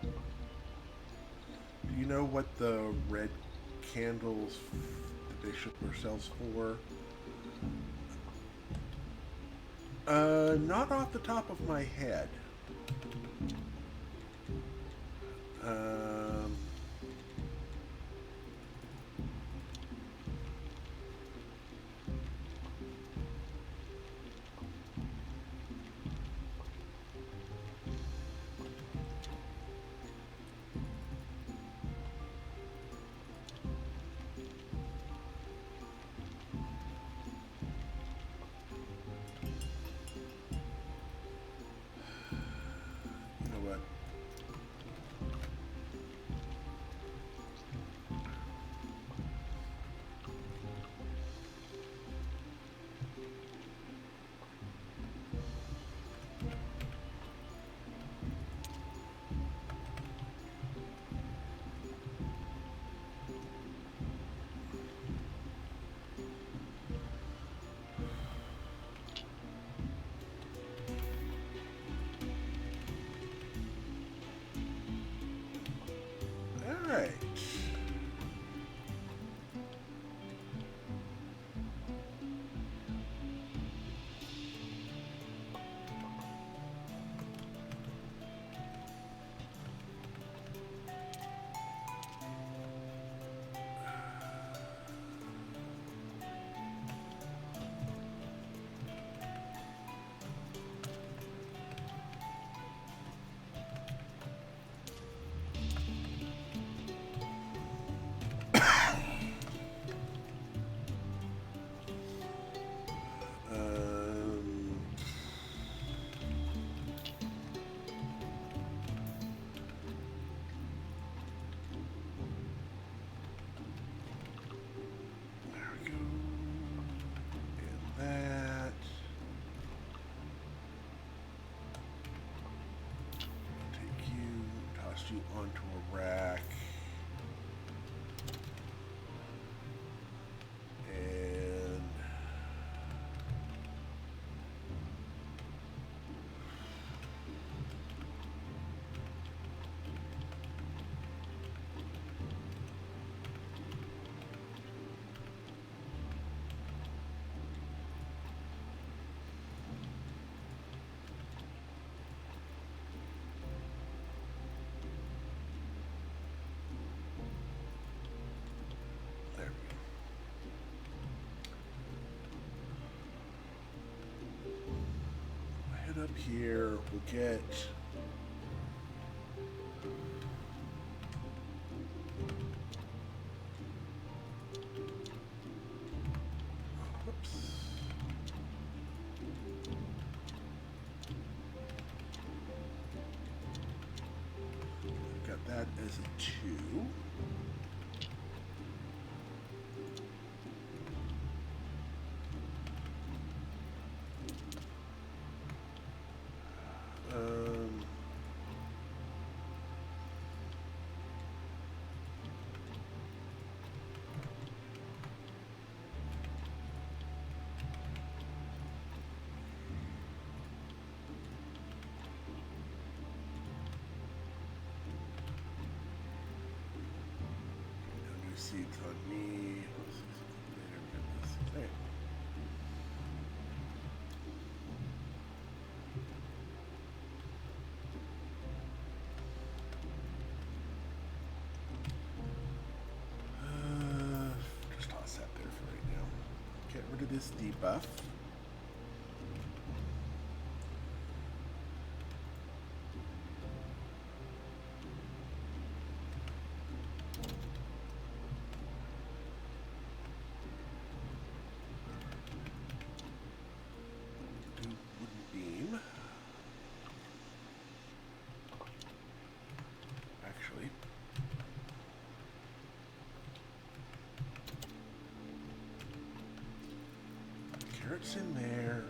Do you know what the red candles the bishop sells for? Not off the top of my head. onto a rack. And there we go. Head up here, we'll get got that as a 2. Seeds on me. Hey. Just toss that there for right now. Get rid of this debuff. Carrots in there.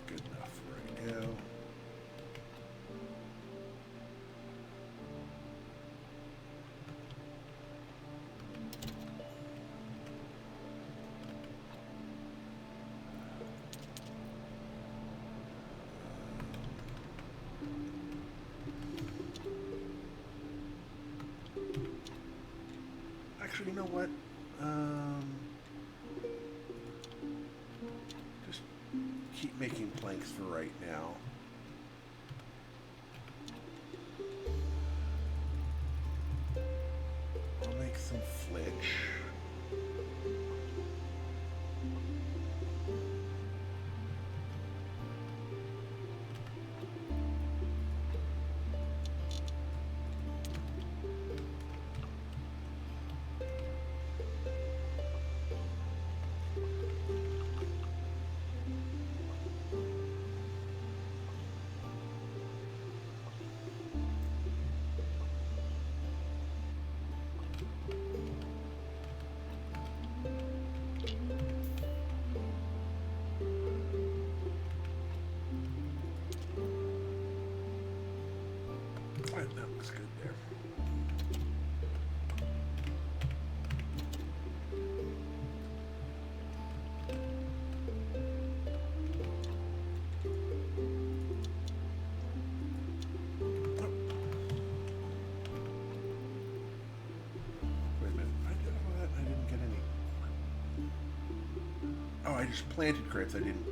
Good enough for right now. Actually, you know what? Just keep making planks for right now. I'll make some flitch. That looks good there. Wait a minute. I didn't get any. Oh, I just planted crits. I didn't.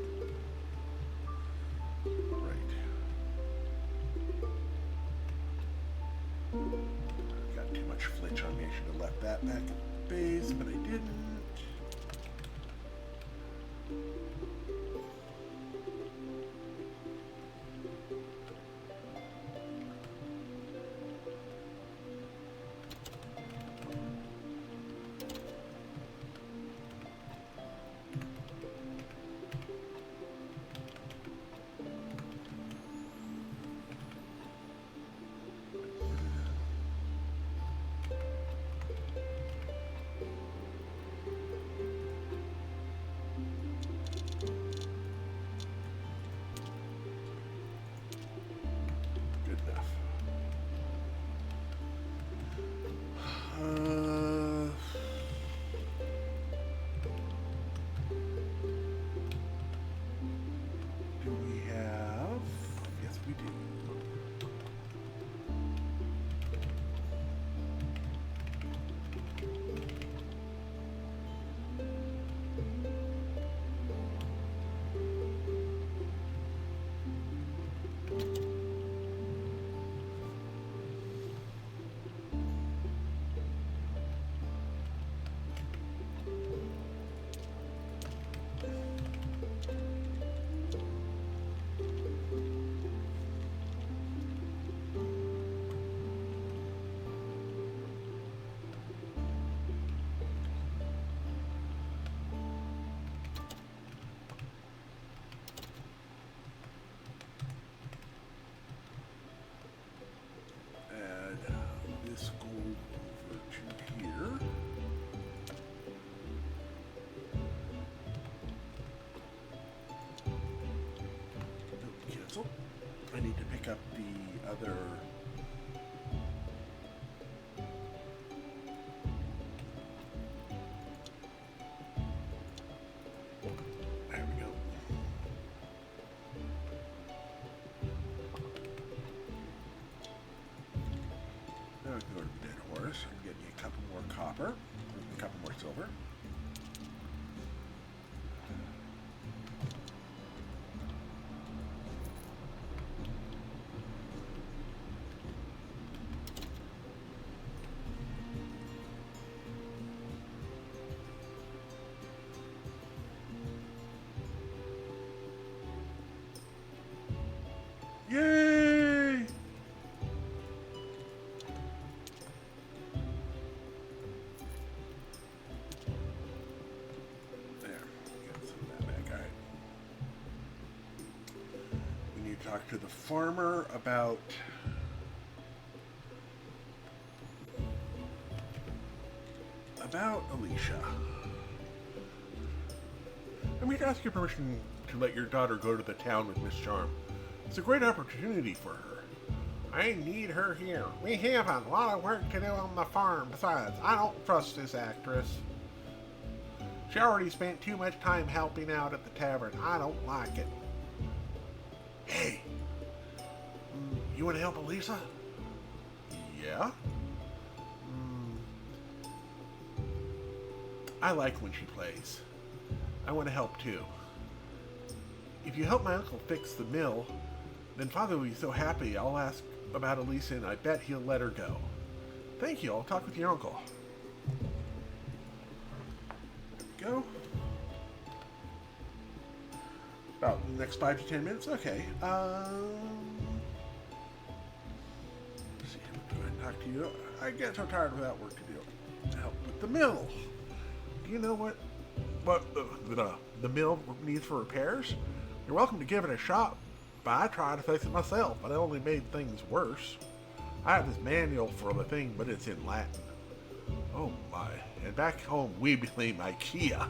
Got too much flitch on me. I should have left that back at base, but I didn't. pick up the other... There we go. Now we can go to the dead horse and get you a couple more copper, a couple more silver. Yay! There, get some of that back. All right. We need to talk to the farmer about Alicia. I'm here to ask your permission to let your daughter go to the town with Miss Charm. It's a great opportunity for her. I need her here. We have a lot of work to do on the farm. Besides, I don't trust this actress. She already spent too much time helping out at the tavern. I don't like it. Hey, you want to help Elisa? Yeah? I like when she plays. I want to help too. If you help my uncle fix the mill, then Father will be so happy. I'll ask about Elisa and I bet he'll let her go. Thank you. I'll talk with your uncle. There we go. About the next 5 to 10 minutes? Okay. Let's see. Go ahead and talk to you. I get so tired without work to do. Help with the mill. Do you know what the mill needs for repairs? You're welcome to give it a shot, but I tried to fix it myself, but it only made things worse. I have this manual for the thing, but it's in Latin. Oh my. And back home, we blame IKEA.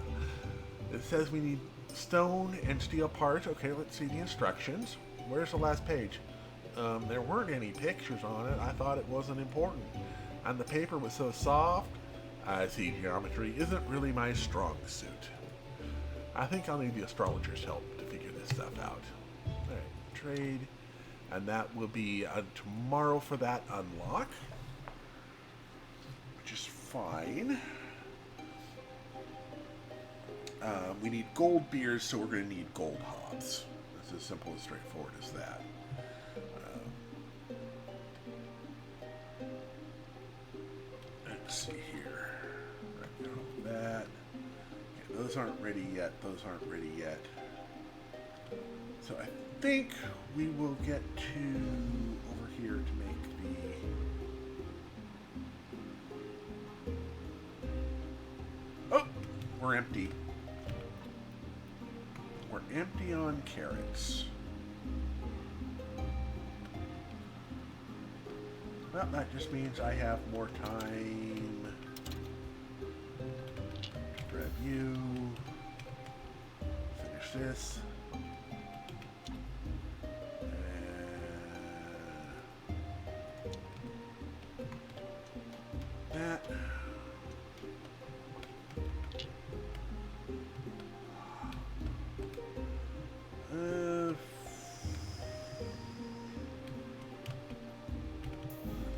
It says we need stone and steel parts. Okay, let's see the instructions. Where's the last page? There weren't any pictures on it. I thought it wasn't important. And the paper was so soft. I see geometry isn't really my strong suit. I think I'll need the astrologer's help to figure this stuff out. Alright, trade. And that will be tomorrow for that unlock. Which is fine. We need gold beers, so we're going to need gold hobs. It's as simple and straightforward as that. Let's see here. Right now, that. Okay, those aren't ready yet. Those aren't ready yet. So I think we will get to over here to make the... Oh! We're empty. We're empty on carrots. Well, that just means I have more time. Grab you. Finish this. That.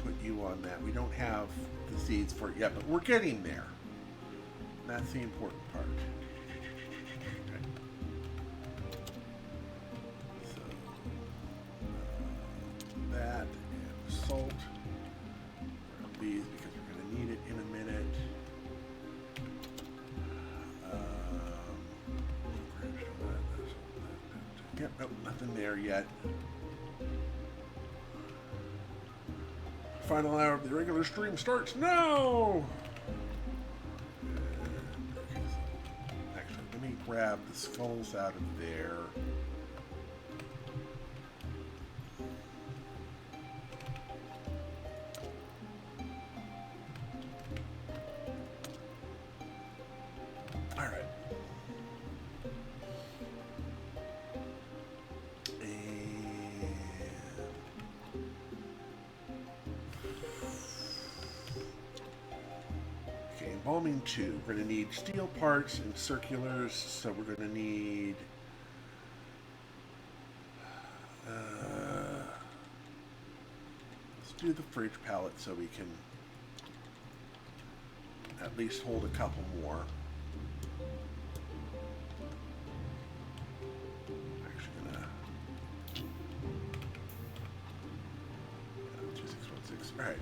Put you on that. We don't have the seeds for it yet, but we're getting there. That's the important part. Okay. So, that and salt. These because we're going to need it in a minute. Yep, nope, nothing there yet. Final hour of the regular stream starts now! Actually, let me grab the skulls out of there. embalming 2. We're going to need steel parts and circulars, so we're going to need... let's do the fridge pallet so we can at least hold a couple more. Actually gonna... 2616. Alright.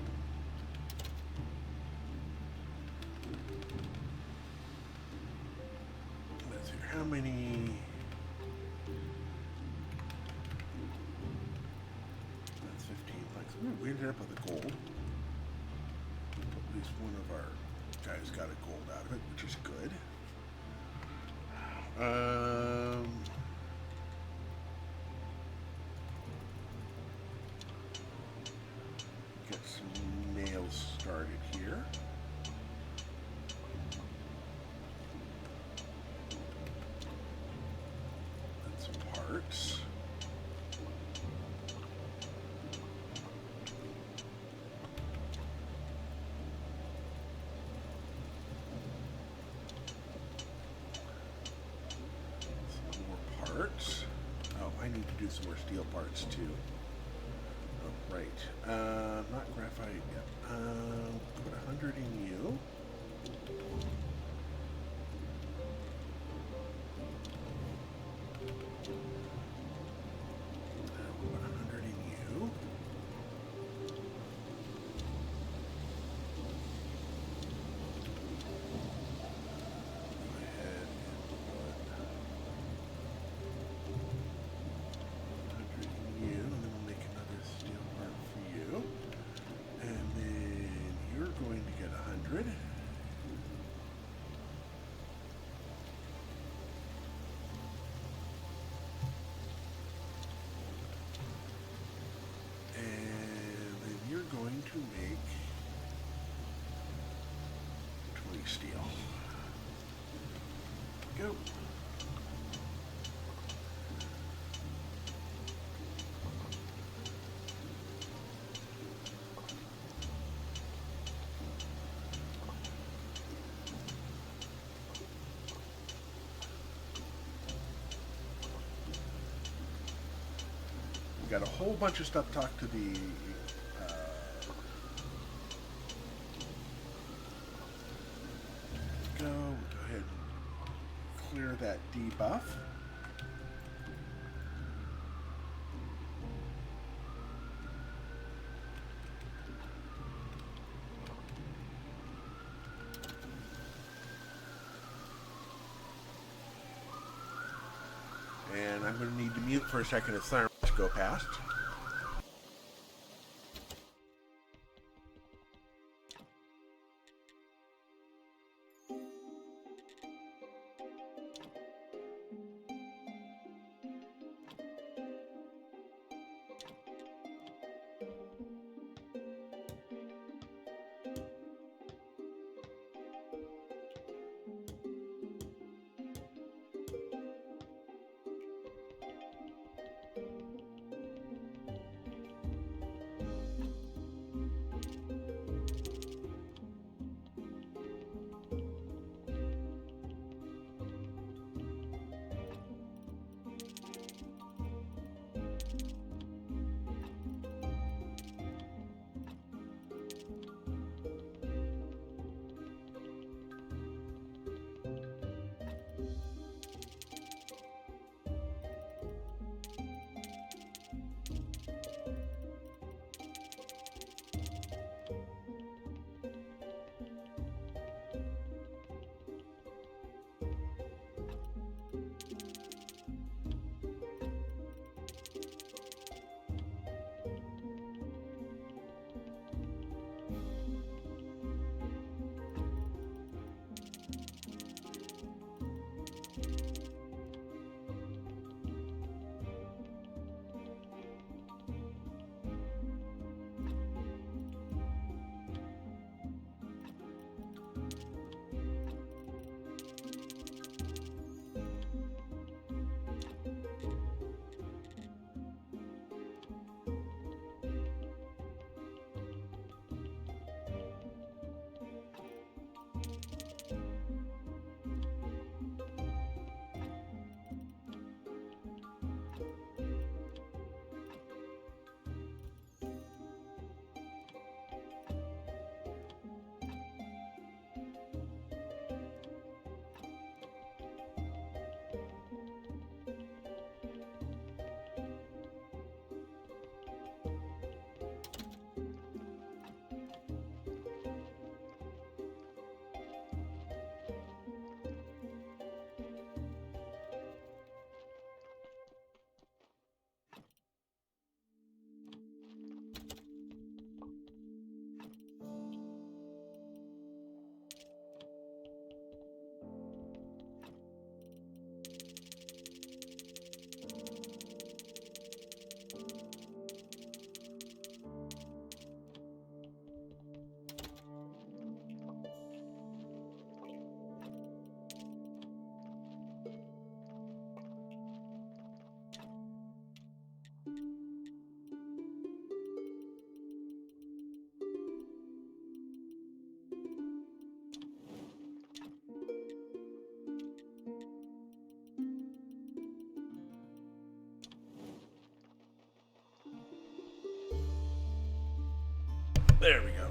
Let's see, how many... That's 15 planks. Ooh, we ended up with a gold. At least one of our guys got a gold out of it, which is good. Get some nails started here. And some parts. Oh, I need to do some more steel parts too. Oh, right. Not graphite yet. Put 100 in you. Put 100 in you. Going to make 20 steel. Go. We've got a whole bunch of stuff to talk to the go ahead and clear that debuff. And I'm going to need to mute for a second as sirens go past.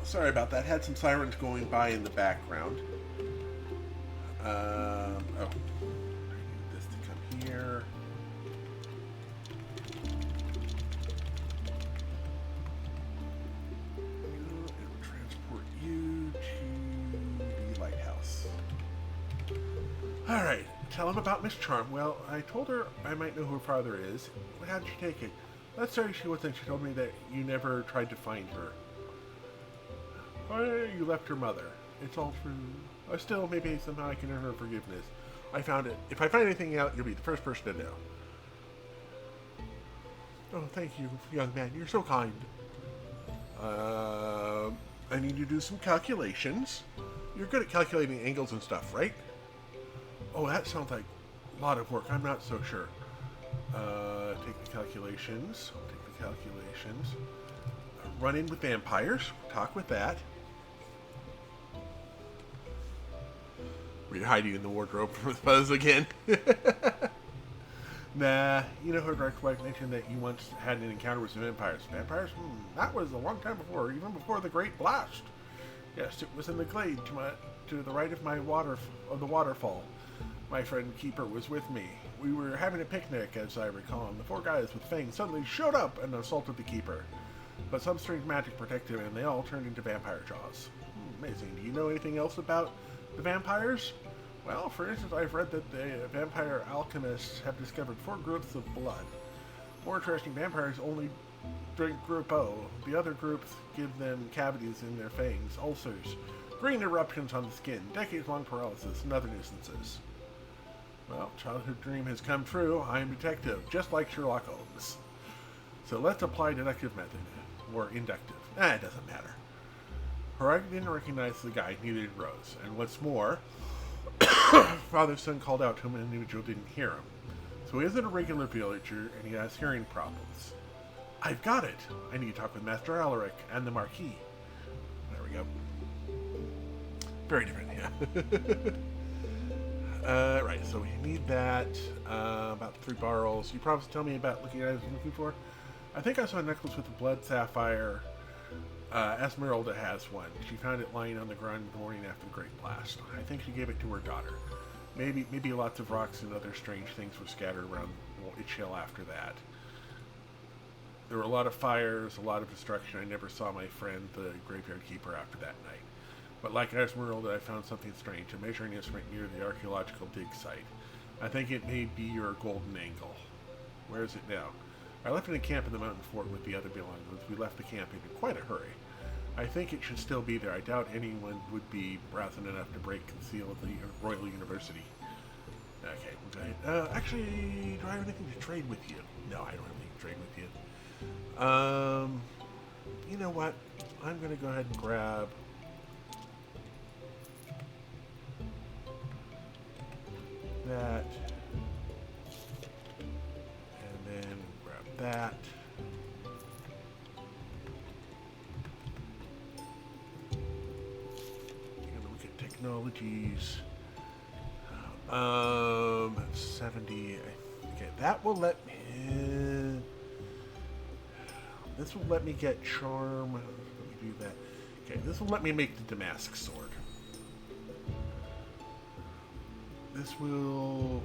Sorry about that. Had some sirens going by in the background. I need this to come here. And transport you to the lighthouse. Alright, tell him about Miss Charm. Well, I told her I might know who her father is. How did she take it? Let's say she wasn't. She told me that you never tried to find her. You left her mother. It's all true. Still, maybe somehow I can earn her forgiveness. I found it. If I find anything out, you'll be the first person to know. Oh, thank you, young man. You're so kind. I need you to do some calculations. You're good at calculating angles and stuff, right? Oh, that sounds like a lot of work. I'm not so sure. Take the calculations. Run in with vampires. Talk with that. Were you hiding in the wardrobe with Buzz again? Nah, you know her recollection that you once had an encounter with some vampires. Vampires? That was a long time before, even before the Great Blast. Yes, it was in the glade to the right of the waterfall. My friend Keeper was with me. We were having a picnic, as I recall, and the 4 guys with fangs suddenly showed up and assaulted the Keeper. But some strange magic protected him, and they all turned into vampire jaws. Amazing. Do you know anything else about the vampires? Well, for instance, I've read that the vampire alchemists have discovered 4 groups of blood. More interesting, vampires only drink Group O. The other groups give them cavities in their fangs, ulcers, green eruptions on the skin, decades-long paralysis, and other nuisances. Well, childhood dream has come true. I am detective, just like Sherlock Holmes. So let's apply deductive method. Or inductive. It doesn't matter. Horizon didn't recognize the guy, neither did Rose. And what's more, father's son called out to him and an individual didn't hear him. So he isn't a regular villager, and he has hearing problems. I've got it! I need to talk with Master Alaric and the Marquis. There we go. Very different, yeah. Right, so we need that. About 3 barrels. You promised to tell me about looking at items I'm looking for? I think I saw a necklace with a blood sapphire. Esmeralda has one. She found it lying on the ground the morning after the Great Blast. I think she gave it to her daughter. Maybe lots of rocks and other strange things were scattered around its shell after that. There were a lot of fires, a lot of destruction. I never saw my friend, the graveyard keeper, after that night. But like Esmeralda, I found something strange, a measuring instrument near the archaeological dig site. I think it may be your golden angle. Where is it now? I left it in camp in the mountain fort with the other belongings. We left the camp in quite a hurry. I think it should still be there. I doubt anyone would be brazen enough to break conceal at the Royal University. Okay, we'll go ahead. Actually, do I have anything to trade with you? No, I don't have anything to trade with you. You know what? I'm going to go ahead and grab that. And then grab that. Technologies. 70. Okay, that will let me. This will let me get charm. Let me do that. Okay, this will let me make the Damask sword. This will.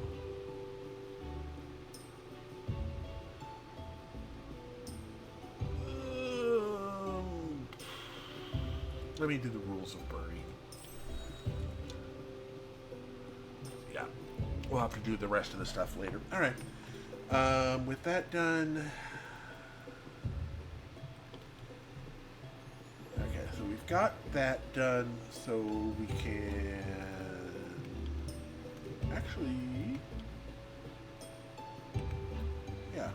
Let me do the rules of burning. Yeah, we'll have to do the rest of the stuff later. All right. With that done. Okay, so we've got that done, so we can actually, yeah.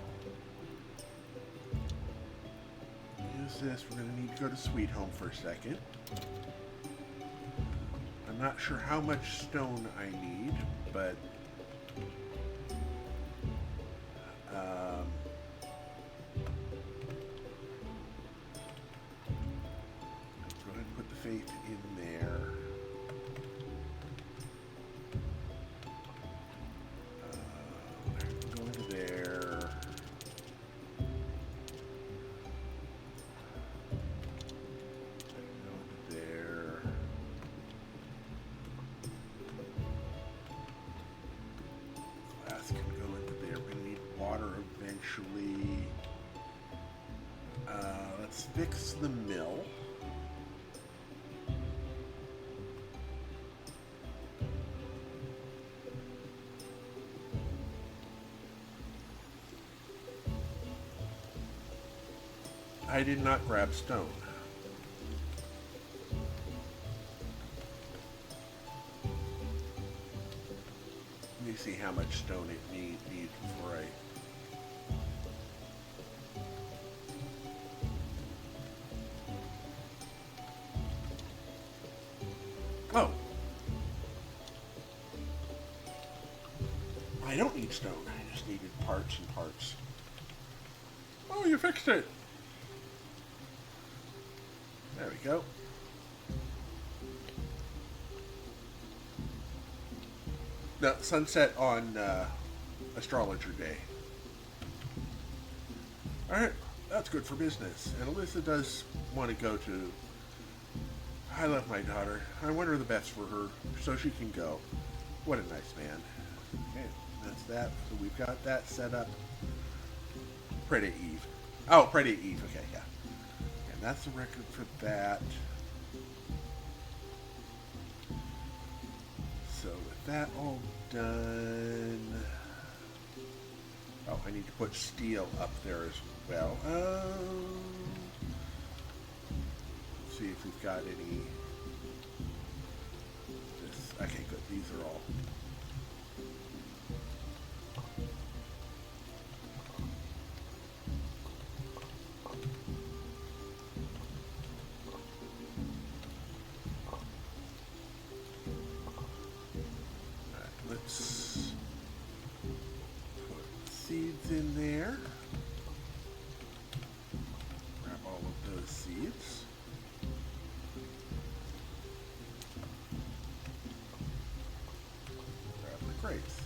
Use this. We're going to need to go to Sweet Home for a second. I'm not sure how much stone I need, but let's go ahead and put the faith in there. Go into there. Go fix the mill. I did not grab stone. Let me see how much stone it needs before I... Oh. I don't need stone. I just needed parts and parts. Oh, you fixed it. There we go. No, sunset on astrologer day. Alright, that's good for business. And Alyssa does want to go to... I love my daughter. I want her the best for her, so she can go. What a nice man. Okay, that's that. So we've got that set up. Pray to Eve. Oh, pray to Eve. Okay, yeah. And that's the record for that. So with that all done... Oh, I need to put steel up there as well. Let's see if we've got any... Okay, good. These are all... Let's put seeds in there. Grab all of those seeds. Grab the crates.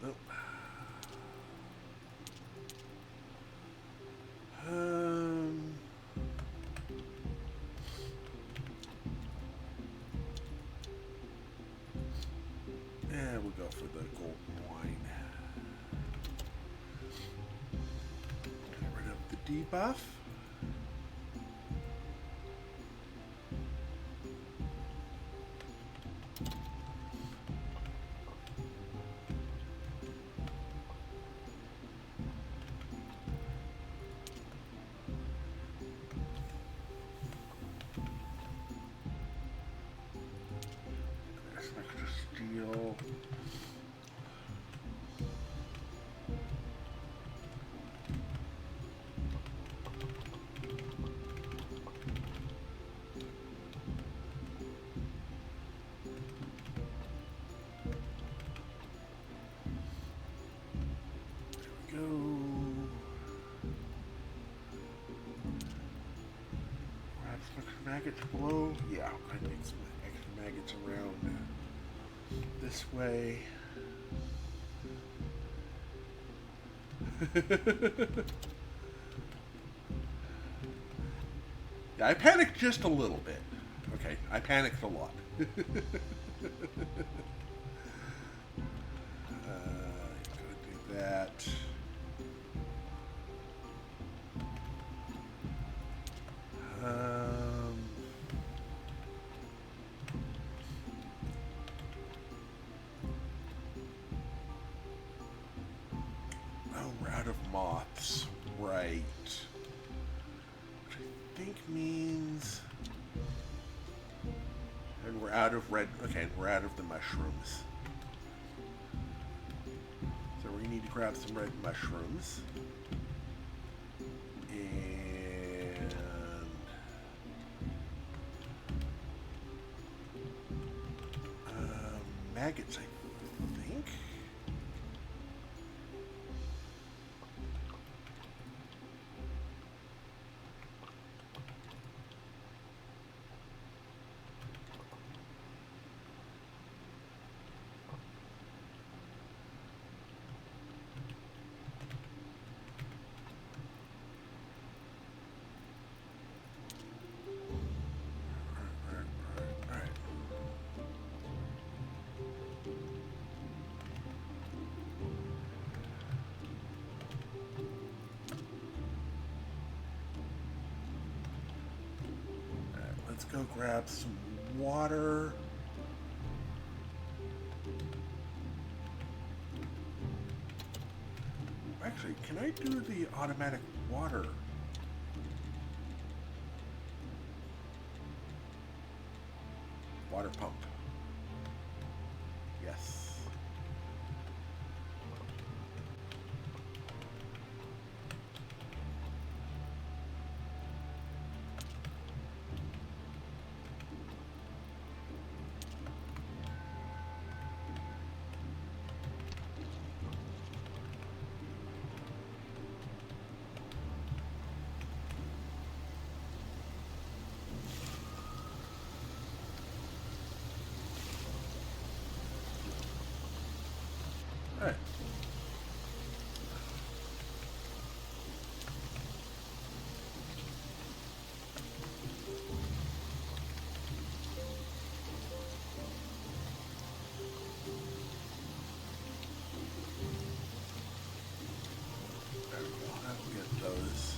Nope. Yeah, we'll go for the golden wine. Get rid of the debuff. Steel. There we go. Perhaps extra maggots below. Yeah, I need some extra maggots around this way. Yeah, I panicked just a little bit. Okay, I panicked a lot. Go do that. Oh, we're out of moths. Right. we're out of red. Okay, we're out of the mushrooms. So we need to grab some red mushrooms. And maggots, I think. Let's go grab some water. Actually, can I do the automatic water? Water pump. Yes. All right. There we go. I'll get those.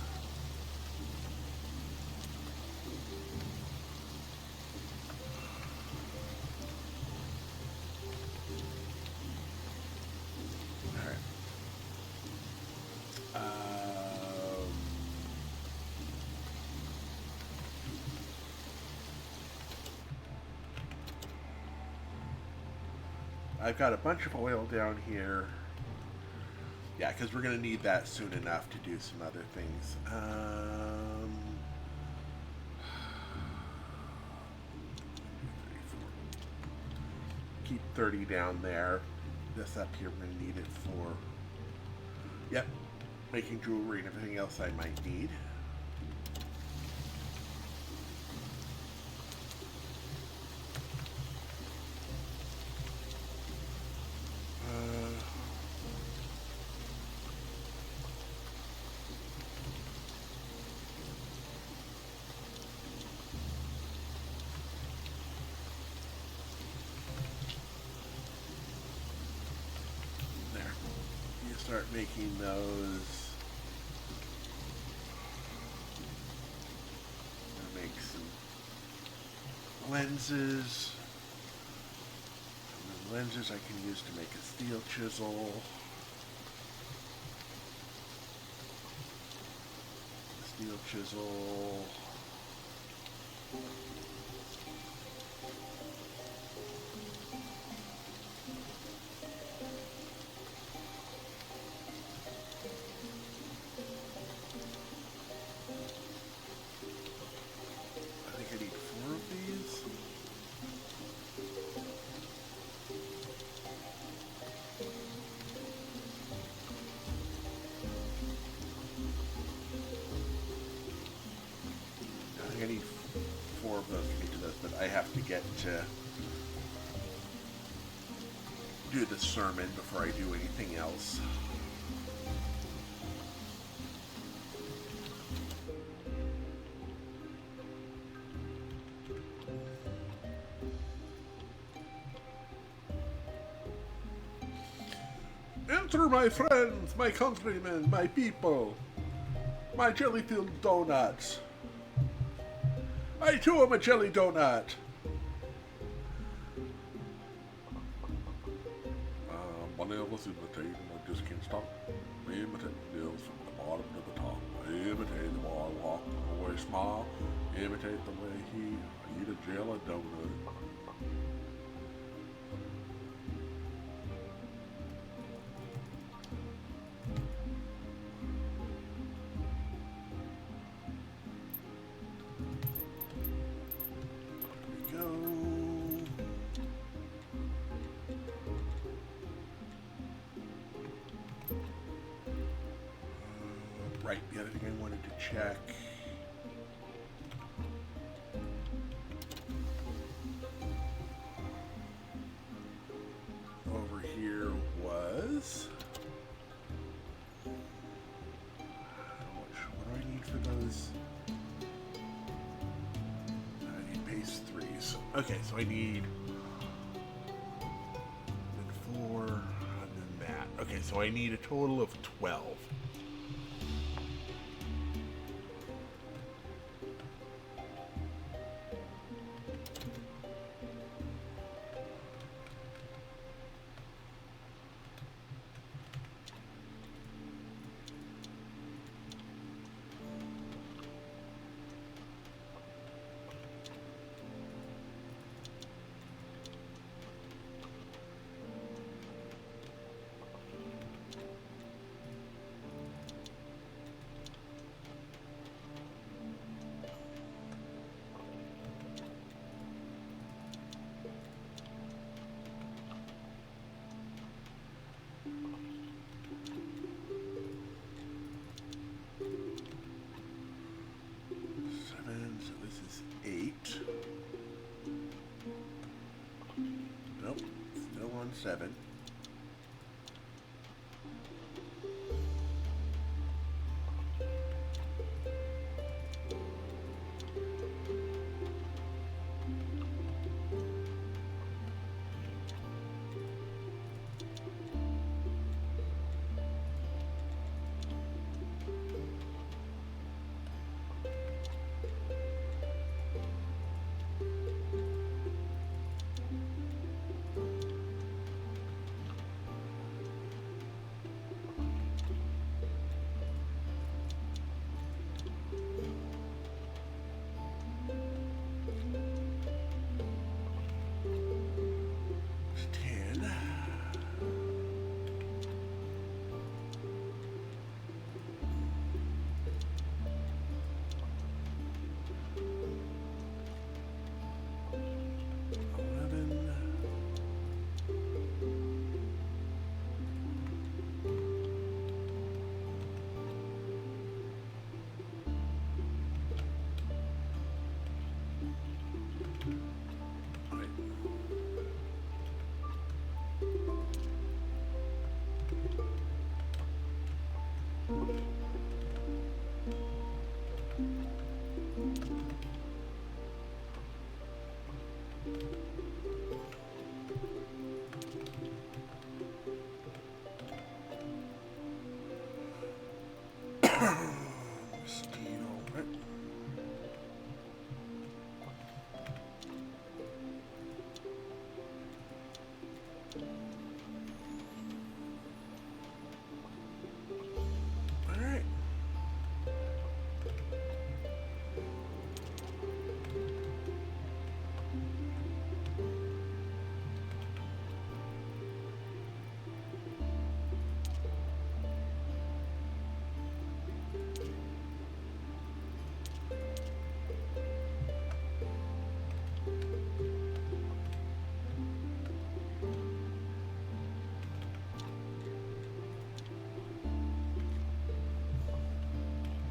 I've got a bunch of oil down here. Yeah, because we're going to need that soon enough to do some other things. Keep 30 down there. This up here, we're going to need it for, yep, making jewelry and everything else I might need. Start making those. I'm gonna make some lenses. And the lenses I can use to make a steel chisel. Steel chisel. I need 4 of those to get to those, but I have to get to do the sermon before I do anything else. Enter, my friends, my countrymen, my people, my jelly-filled donuts. I too am a jelly donut. My name is imitating. I just can't stop. I imitate deals from the bottom to the top. I imitate the way I walk, the way I smile. Imitate the way he eat a jelly donut. right, the other thing I wanted to check. Over here was. What do I need for those? I need base 3s. Okay, so I need. Then 4, and then that. Okay, so I need a total of 12. Nope, still on 7.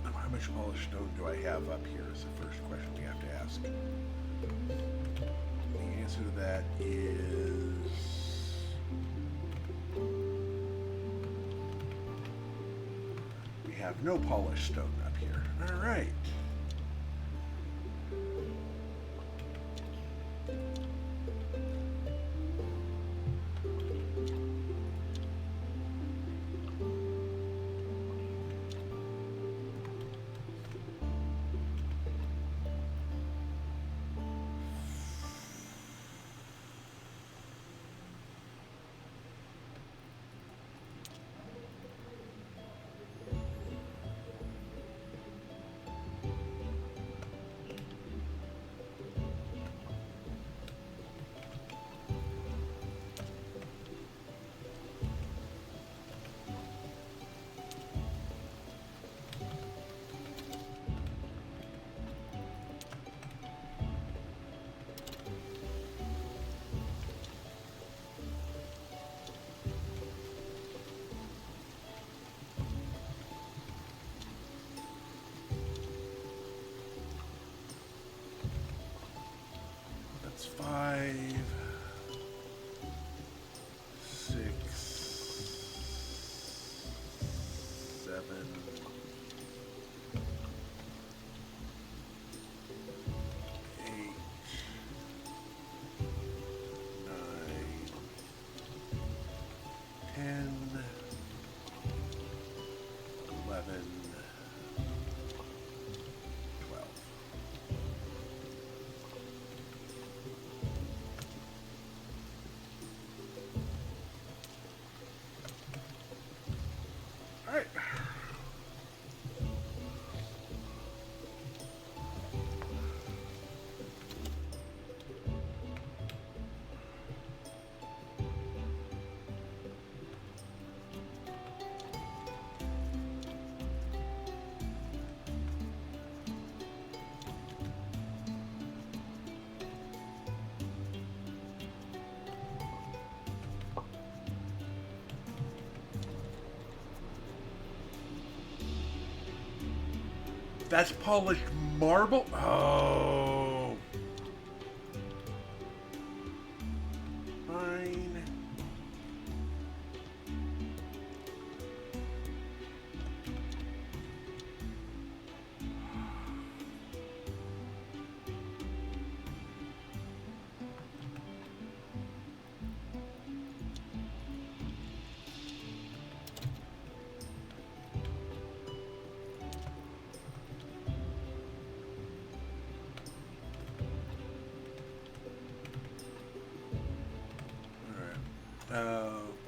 How much polished stone do I have up here is the first question we have to ask. The answer to that is... we have no polished stone up here. All right. 5, 6, 7, 8, 9, 10, 11, 12. All right. That's polished marble? Oh. Fine.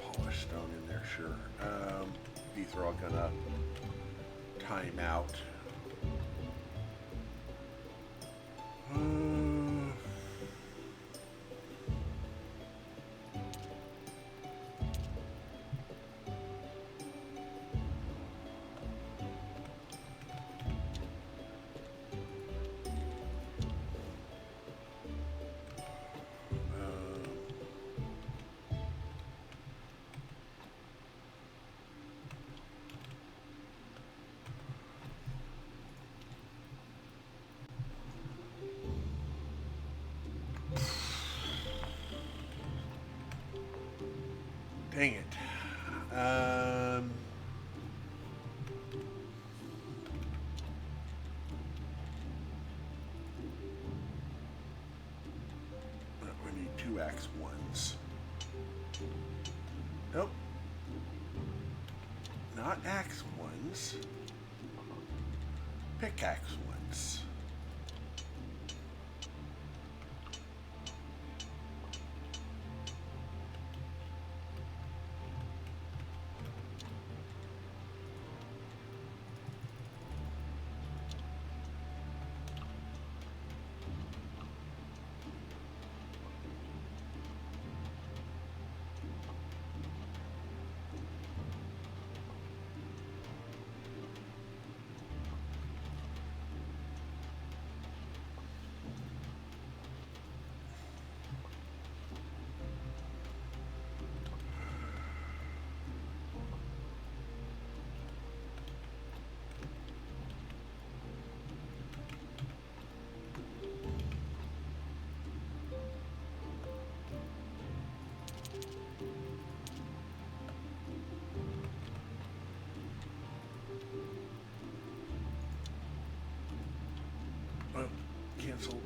Polished stone in there, sure. These are all gonna time out. Dang it. We need 2 axe ones. Nope. Not axe ones. Pickaxe ones. Cancel.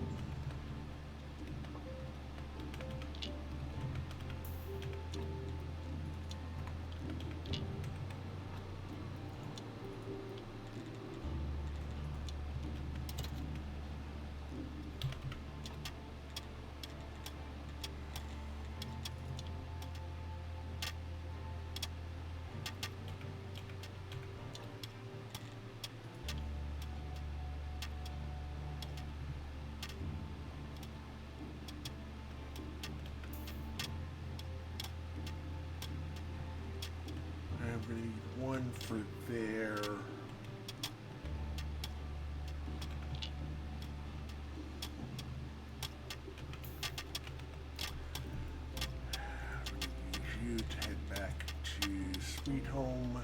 We need 1 for there. We need you to head back to Sweet Home.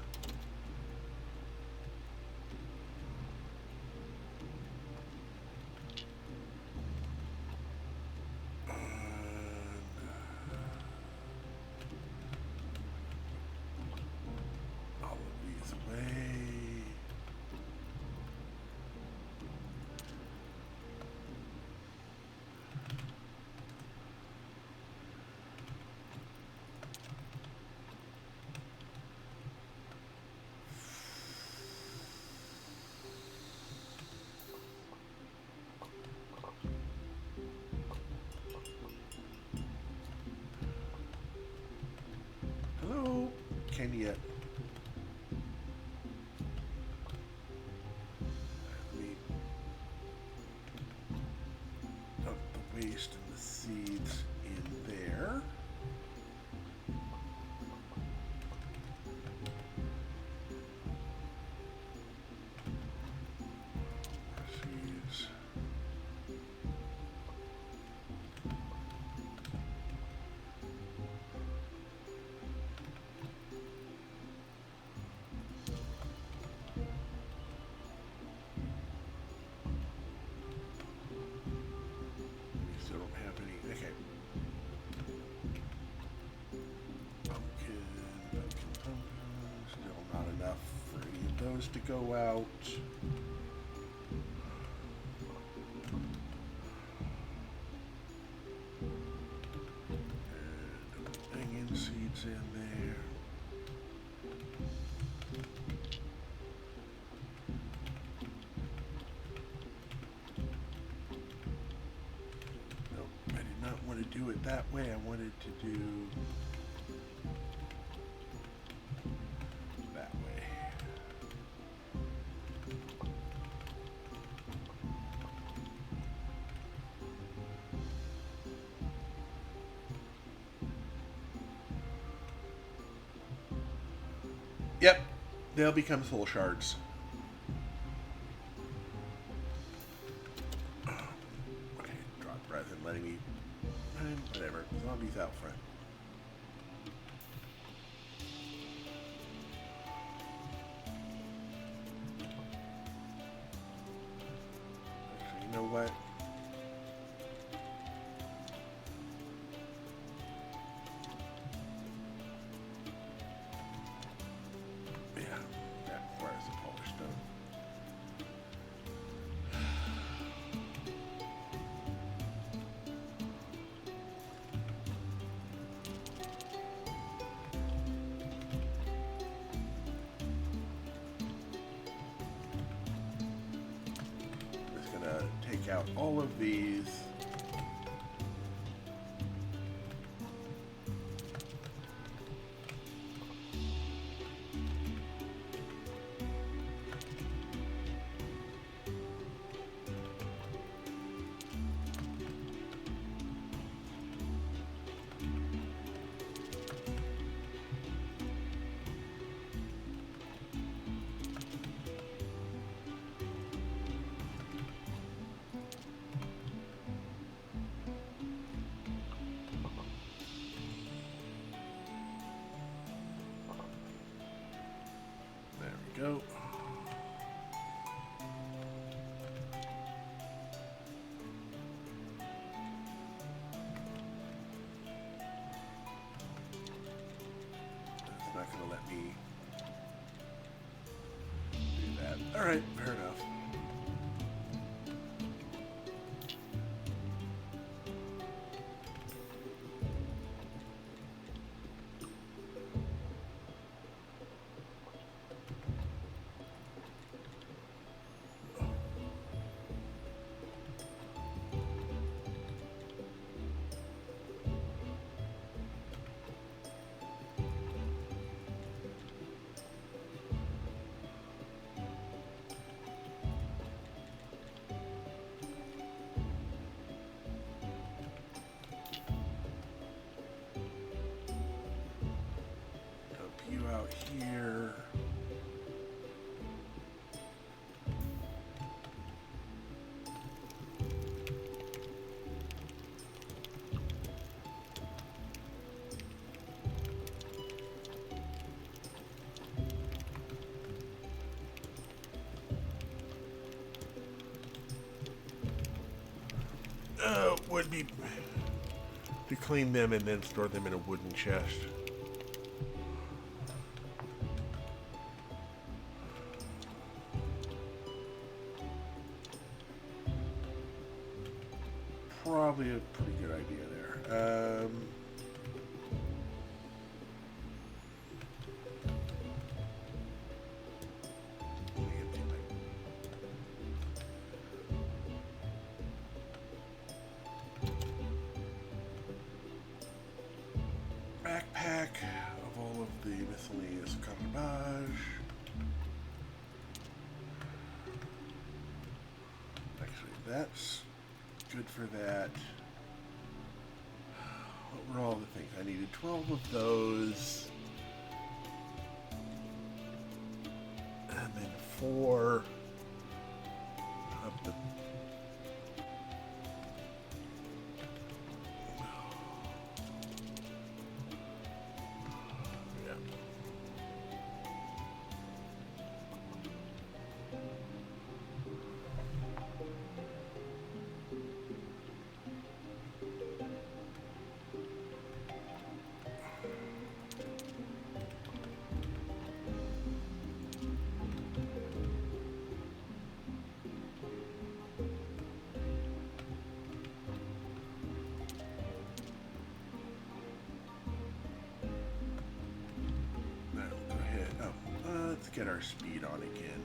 Although, can you? Let me dump the waste and the seeds in there. Seeds. Those to go out. And onion seeds in there. Nope, I did not want to do it that way. I wanted to do that way. Yep, they'll become soul shards. Okay, drop breath and letting me. Whatever, zombies out front. Actually, you know what? Take out all of these. Go. It's not going to let me do that. All right, fair enough. Out here. Would be to clean them and then store them in a wooden chest. Probably a pretty good idea there. Backpack of all of the miscellaneous Cabbage. Actually, that's good for that. What were all the things? I needed 12 of those. And then 4 of the... Let's get our speed on again.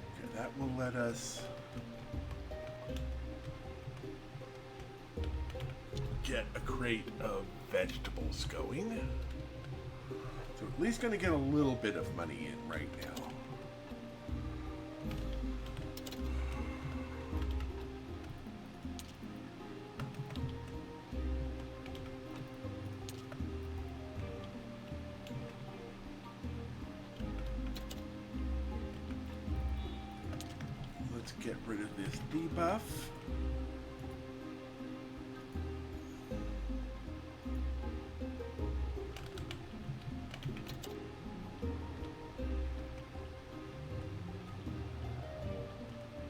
Okay, that will let us get a crate of vegetables going. So at least going to get a little bit of money in right now. Let's get rid of this debuff.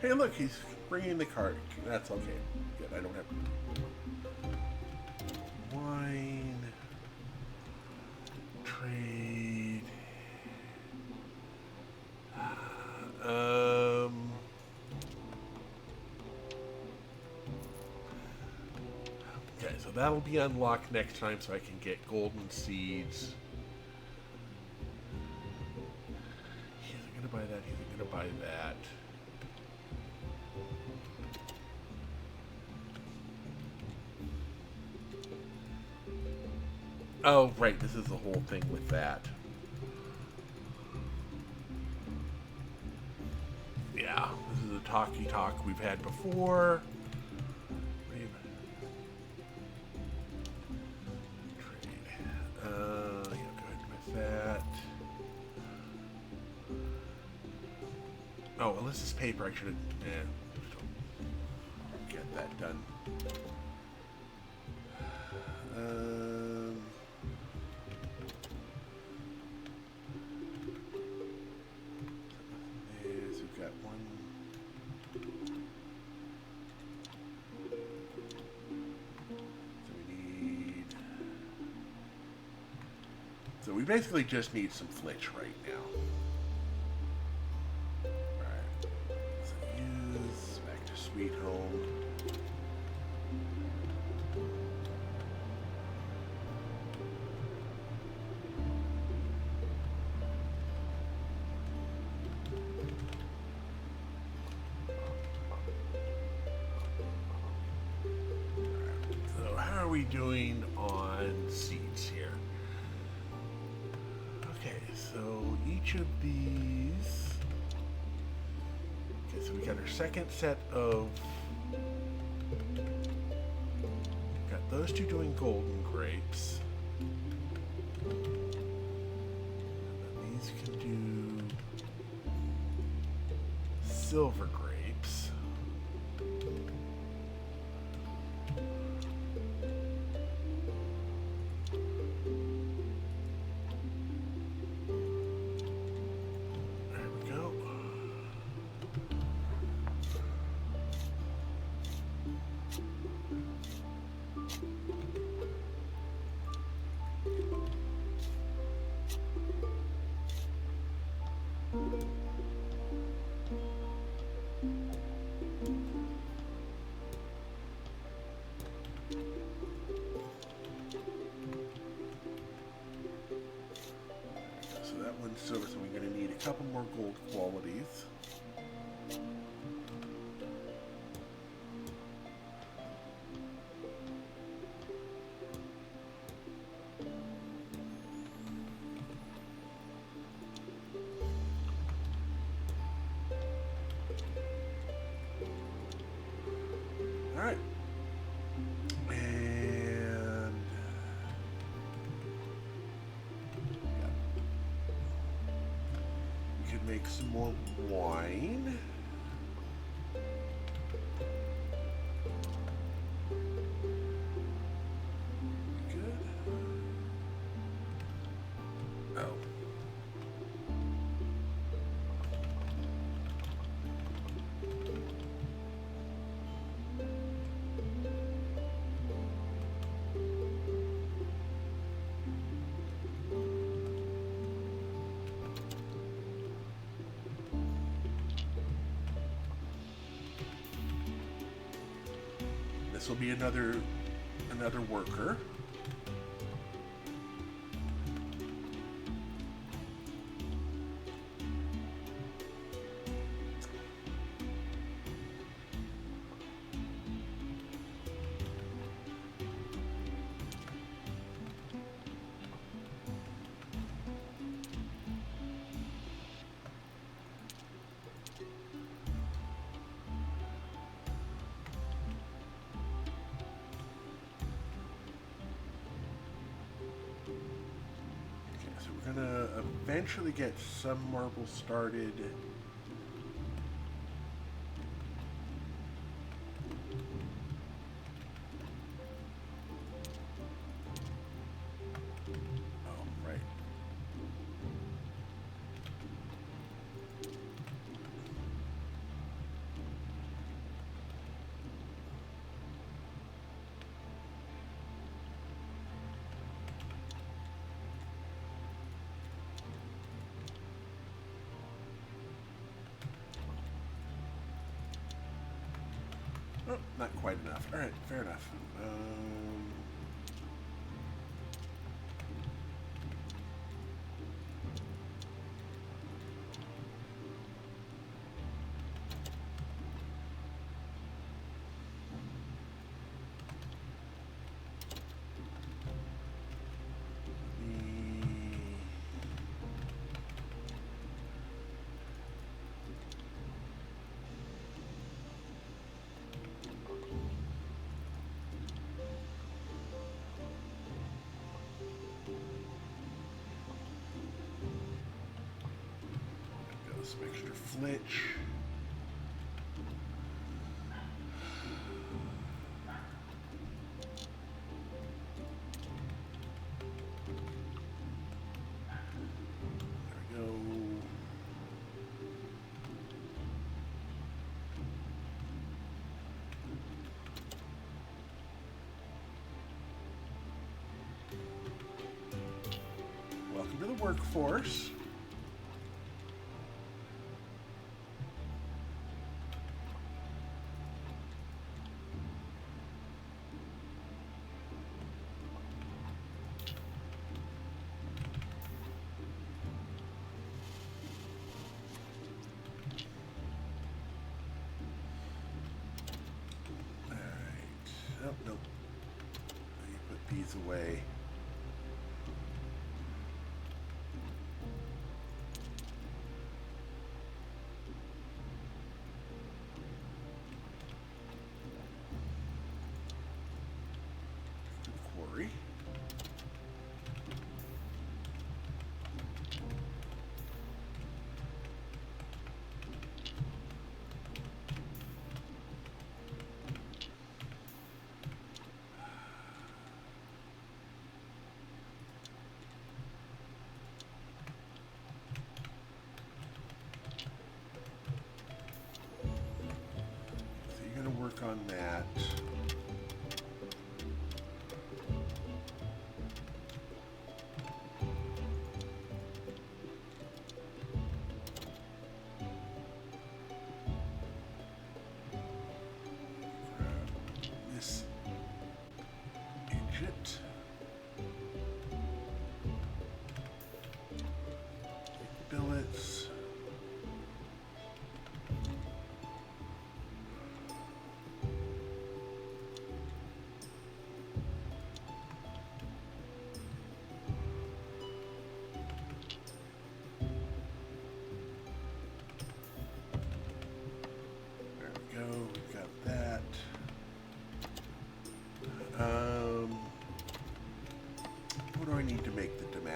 Hey, look, he's bringing the cart. That's okay. Good, I don't have wine, trade. Okay, so that'll be unlocked next time, so I can get golden seeds. He isn't gonna buy that. He isn't gonna buy that. Oh, right, this is the whole thing with that. Yeah, this is a talky talk we've had before. Trade. Yeah, go ahead with that. Oh, well, this is paper. I should have... get that done. So we basically just need some flitch right now. Alright. So use back to Sweet Home. Alright. So how are we doing on seeds here? So each of these, okay, so we got our second set of, got those two doing golden grapes. And then these can do silver grapes. and silver, so we're going to need a couple more gold qualities. Alright. And yeah. We could make some more wine. Good. Oh. This will be another worker. We're gonna eventually get some marble started. Oh, right. Oh, not quite enough. All right, fair enough. Some extra flitch. There we go. Welcome to the workforce. Oh, nope. You put these away. Quarry. Work on that.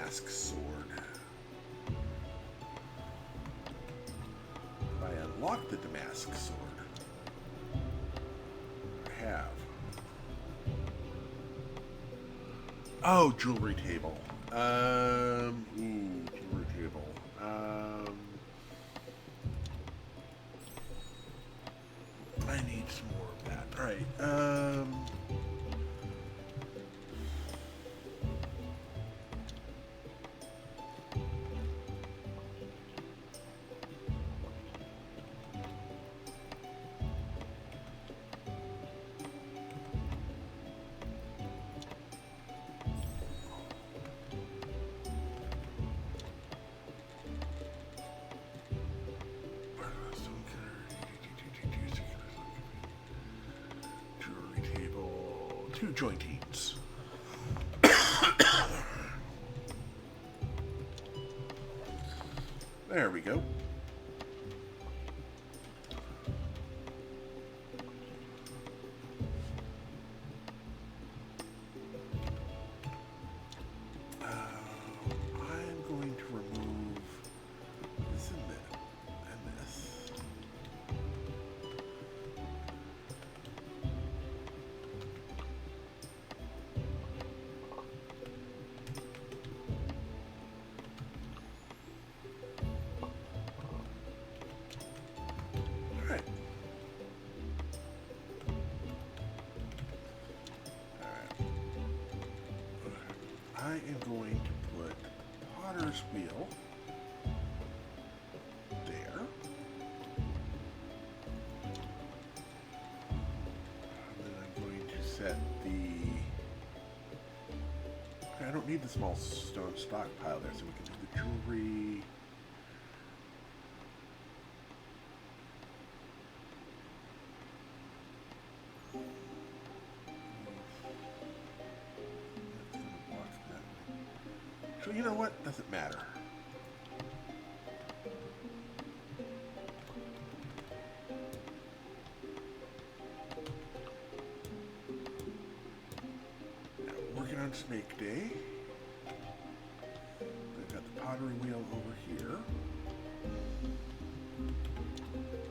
damask sword. I unlock the damask sword. I have. Oh, jewelry table. Jewelry table. I need some more of that. All right. Two jointines. There we go. I'm going to remove this and this. I am going to put Potter's Wheel there. And then I'm going to set the... I don't need the small stone stockpile there, so we can do the jewelry. So you know what? Doesn't matter. Now, working on Snake Day. I've got the pottery wheel over here.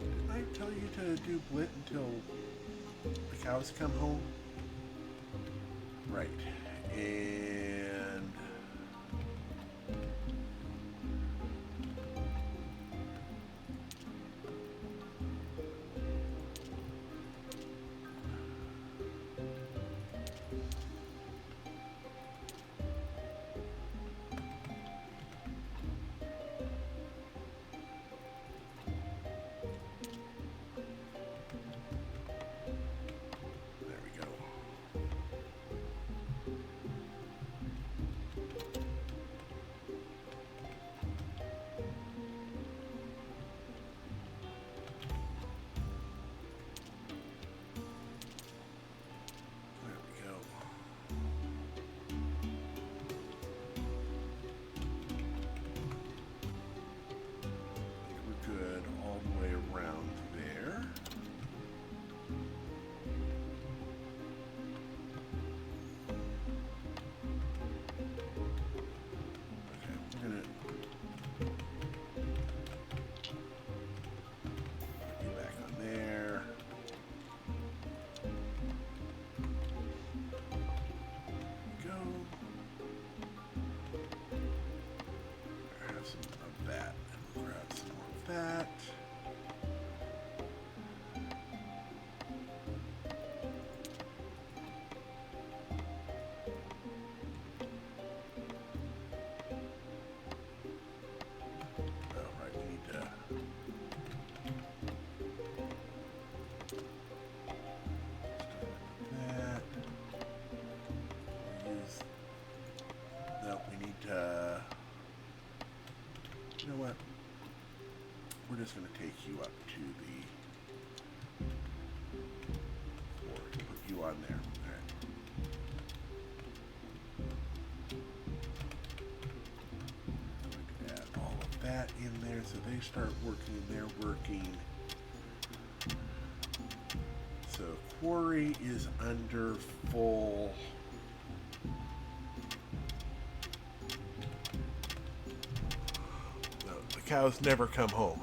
Didn't I tell you to do Blit until the cows come home? Right. And that. Alright, we need to start that. Use, no, we need to, you know what? We're just going to take you up to the floor. Put you on there. All right. Add all of that in there so they start working. They're working. So quarry is under full. cows never come home.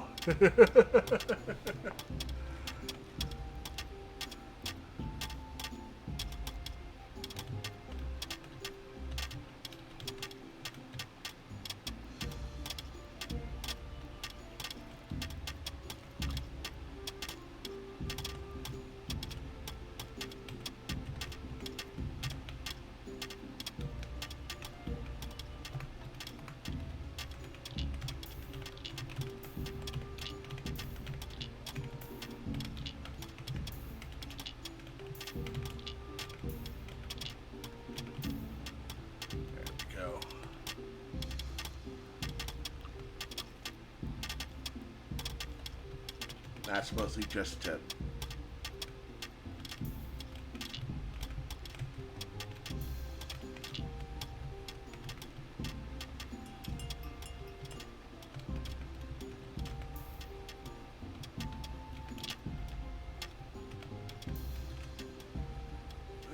That's mostly just to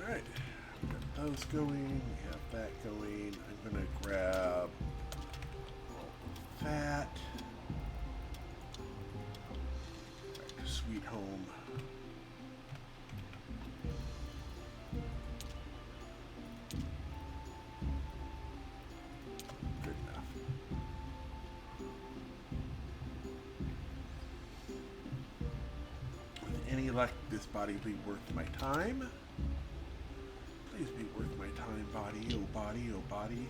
Alright, got those going, we have that going. I'm gonna grab all that. Sweet home. Good enough. With any luck, this body will be worth my time. Please be worth my time, body. Oh, body. Oh, body.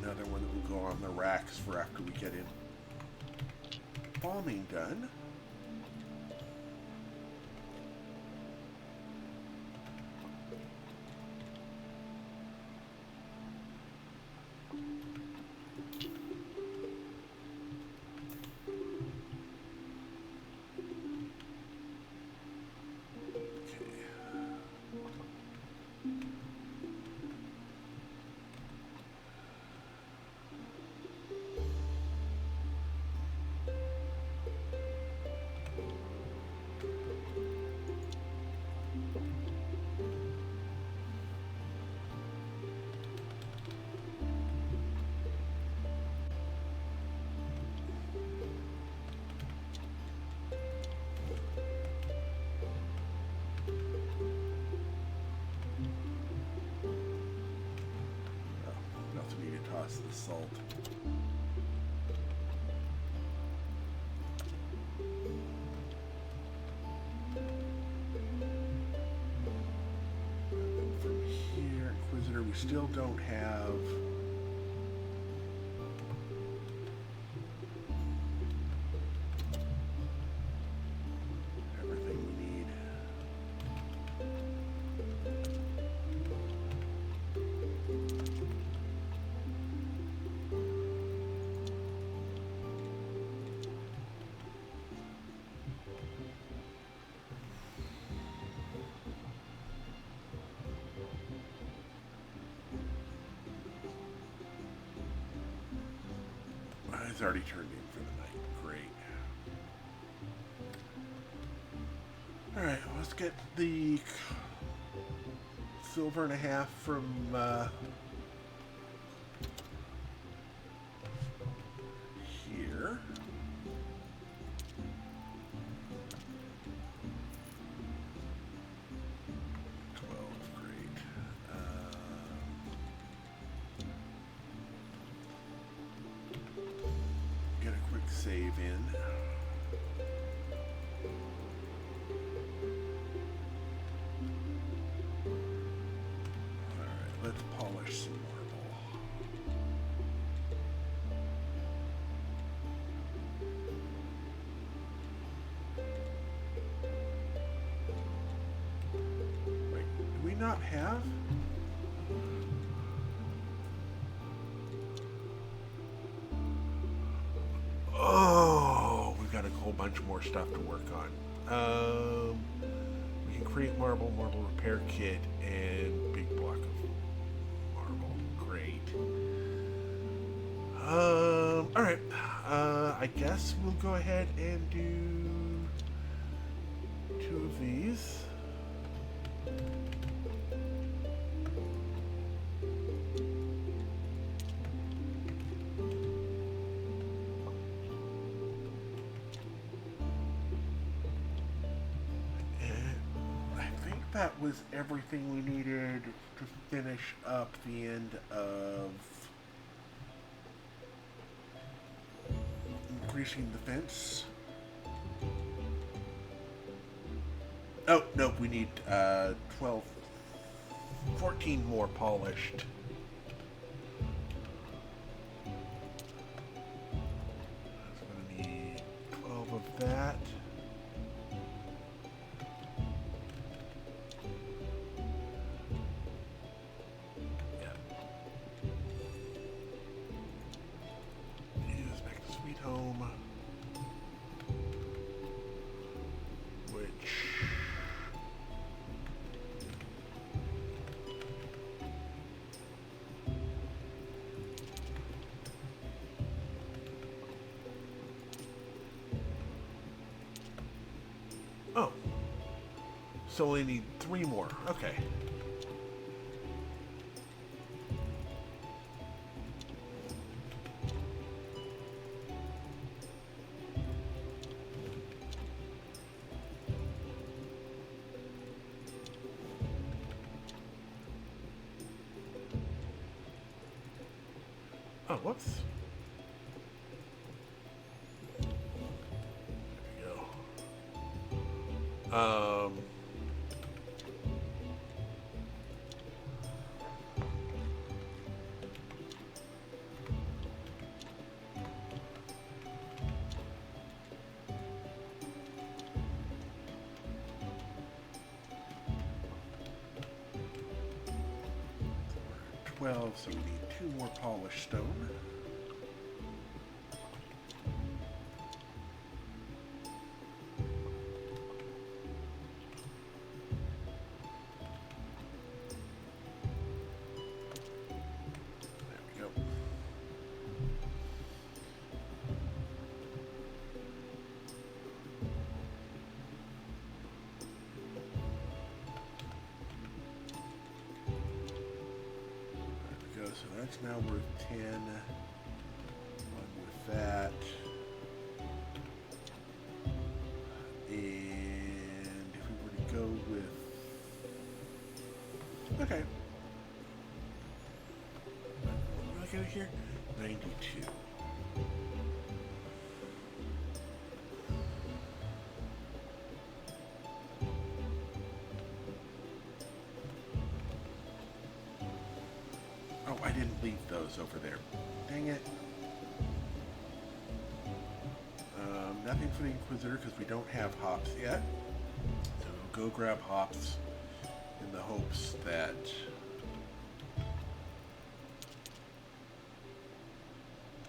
Another one that will go on the racks for after we get in. Bombing done. The salt. From here, Inquisitor, we still don't have everything we need. It's already turned in for the night. Great. Alright, let's get the silver and a half from here. Save in. Alright, let's polish some marble. Wait, do we not have? bunch more stuff to work on. We can create marble repair kit, and big block of marble. Great. Alright. I guess we'll go ahead and do 2 of these. That was everything we needed to finish up the end of increasing the fence. Oh, no, we need 14 more polished. So I'm going to need 12 of that. Home, which oh, so we need 3 more. Okay. Oh, whoops. There we go. 12, so we need 2 more polished stone. There we go. So that's now worth 10. One with that. And if we were to go with... Okay. What do I get here? 92. Oh, I didn't leave those over there. Dang it. Nothing for the Inquisitor because we don't have hops yet. So we'll go grab hops in the hopes that...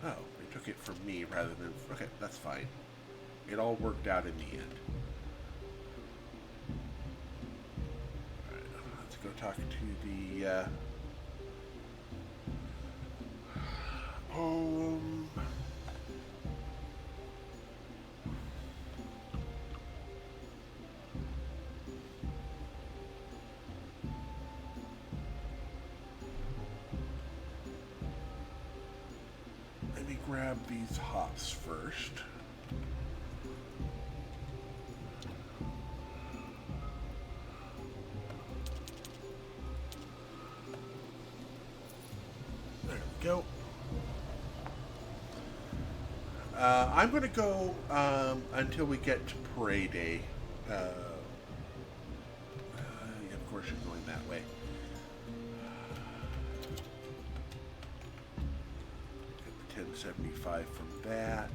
Oh, they took it from me rather than... Okay, that's fine. It all worked out in the end. Alright, let's go talk to the... Let me grab these hops first. There we go. I'm going to go until we get to Parade Day. Yeah, of course, you're going that way. Get the 1075 from that.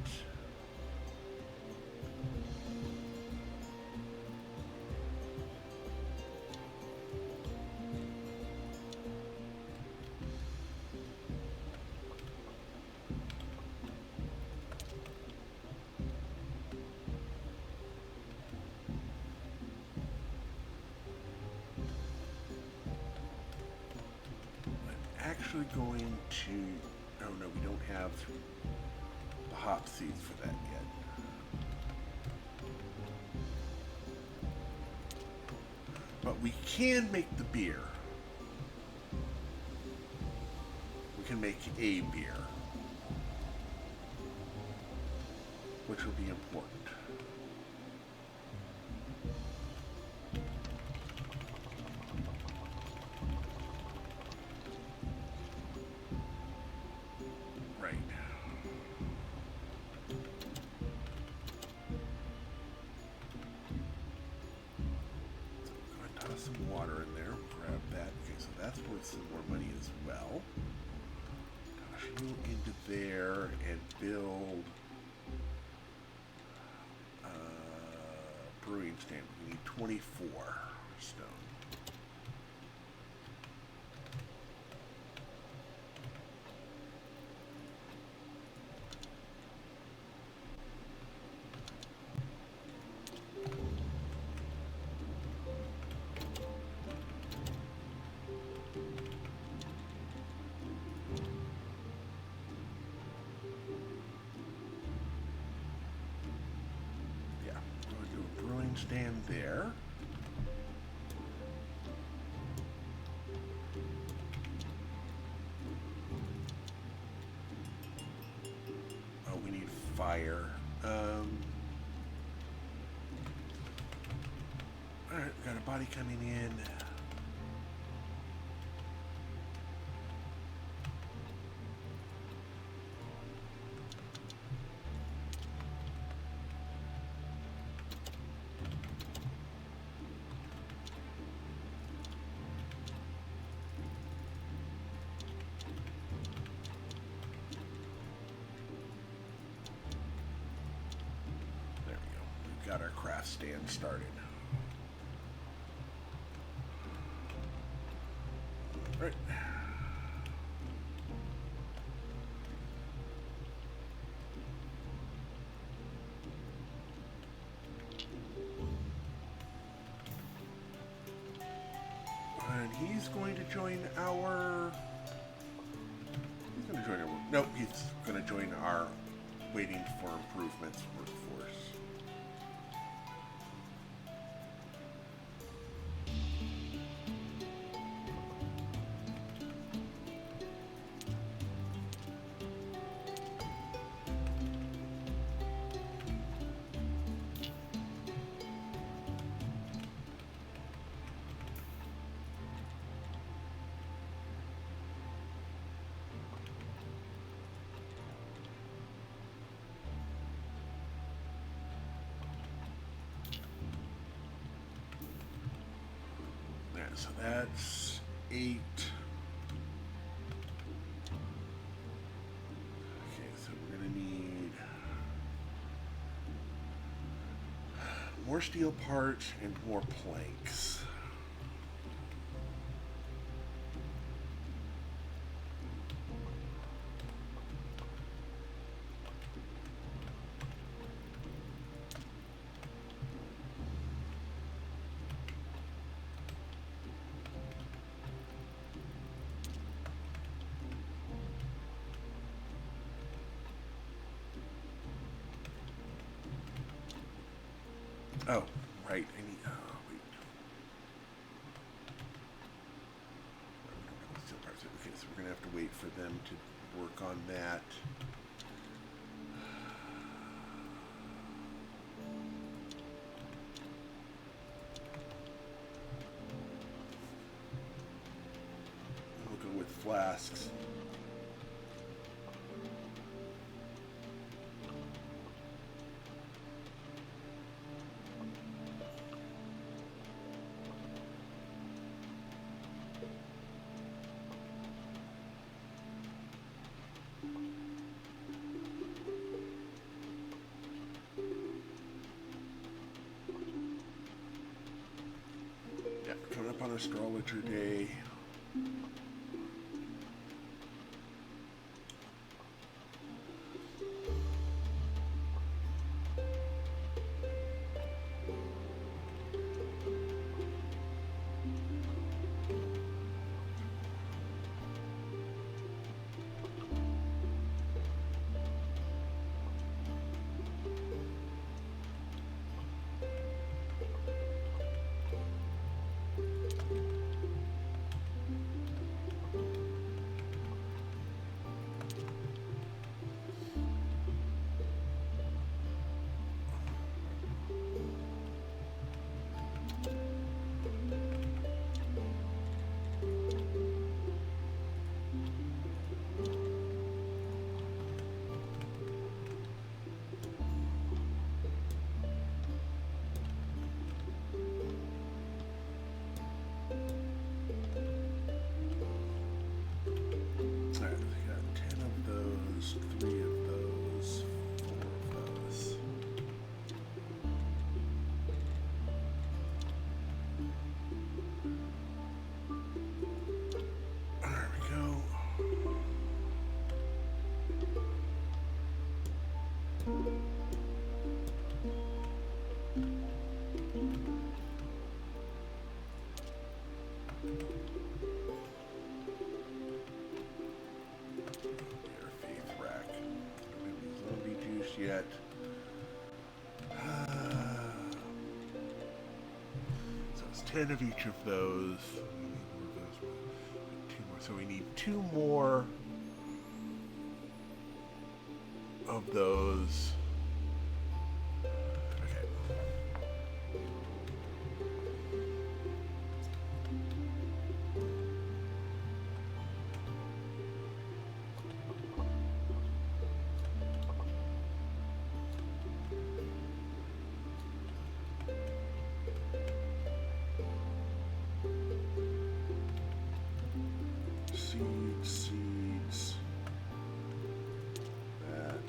actually going to... Oh no, we don't have the hop seeds for that yet. But we can make the beer. We can make a beer, which will be important. Right. So I'm going to toss some water in there. Grab that. Okay, so that's worth some more money as well. Toss you into there and build brewing stand. We need 24 stone. Stand there. Oh, we need fire. Alright, we got a body coming in. Got our craft stand started. Right. And he's going to join our... He's going to join our... Nope, he's going to join our waiting for improvements workforce. So that's 8. Okay, so we're going to need more steel parts and more planks. Oh, right. I need. Oh, wait. Okay, so we're gonna have to wait for them to work on that. We'll go with flasks. Coming up on Astrologer Day. yet. So it's 10 of each of those. Two more. So we need 2 more of those. Seeds. That.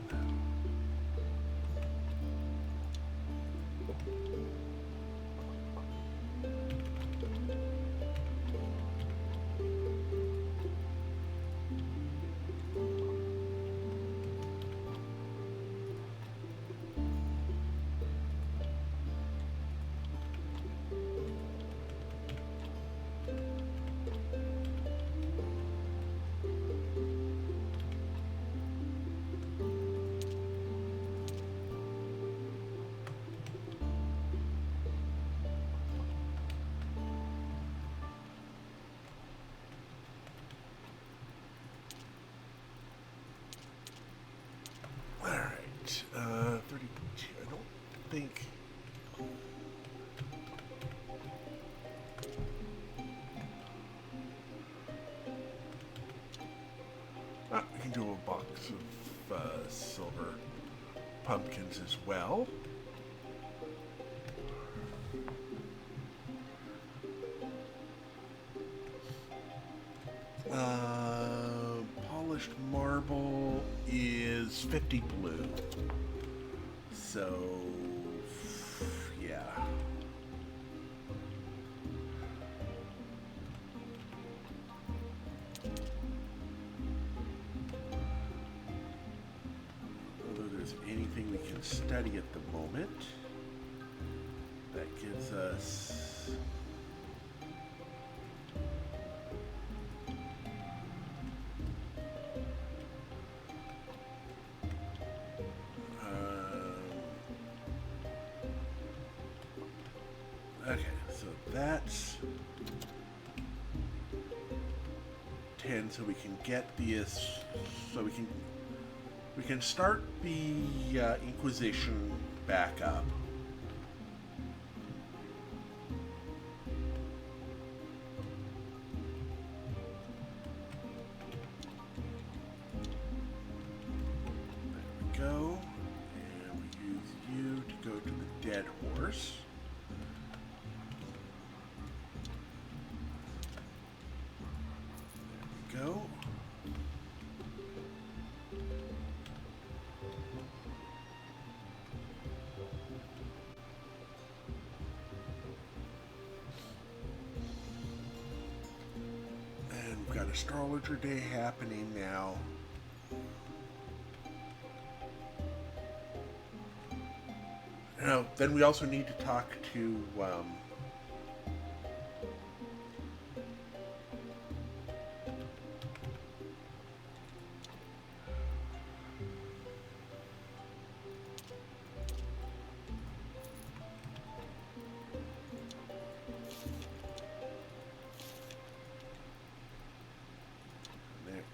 Alright, 32, I don't think... we can do a box of silver pumpkins as well. Polished marble is 50 blue. So, yeah. Although there's anything we can study at the moment, that gives us... Okay, so that's 10, so we can get this, so we can start the Inquisition back up. There we go, and we use you to go to the dead horse. Go. And we've got Astrologer Day happening now. Now, then we also need to talk to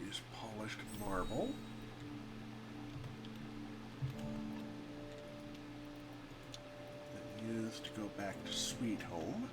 is polished marble. Then used to go back to Sweet Home.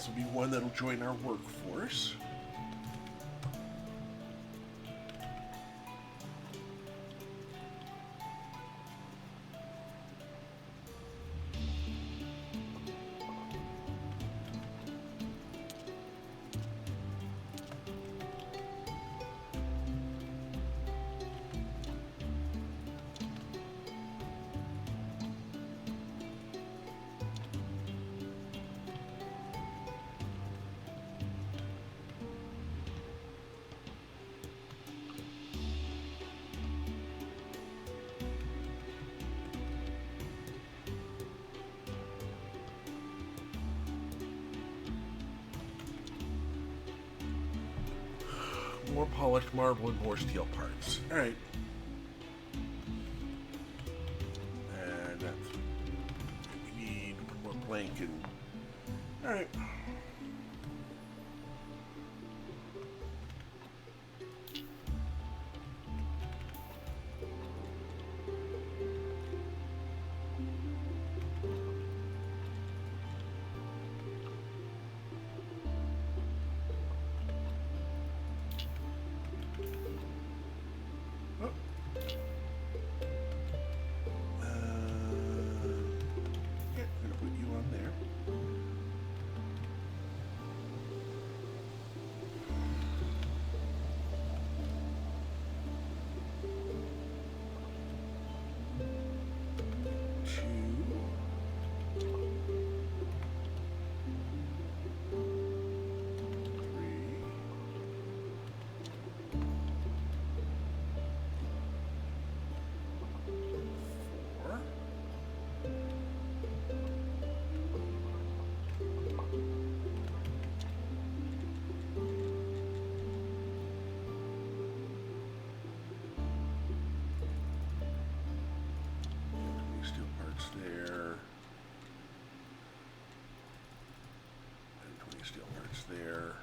will be one that'll join our workforce. More polished marble and more steel parts. Alright. And that's... we need more plank and... Alright. There and 20 steel parts there.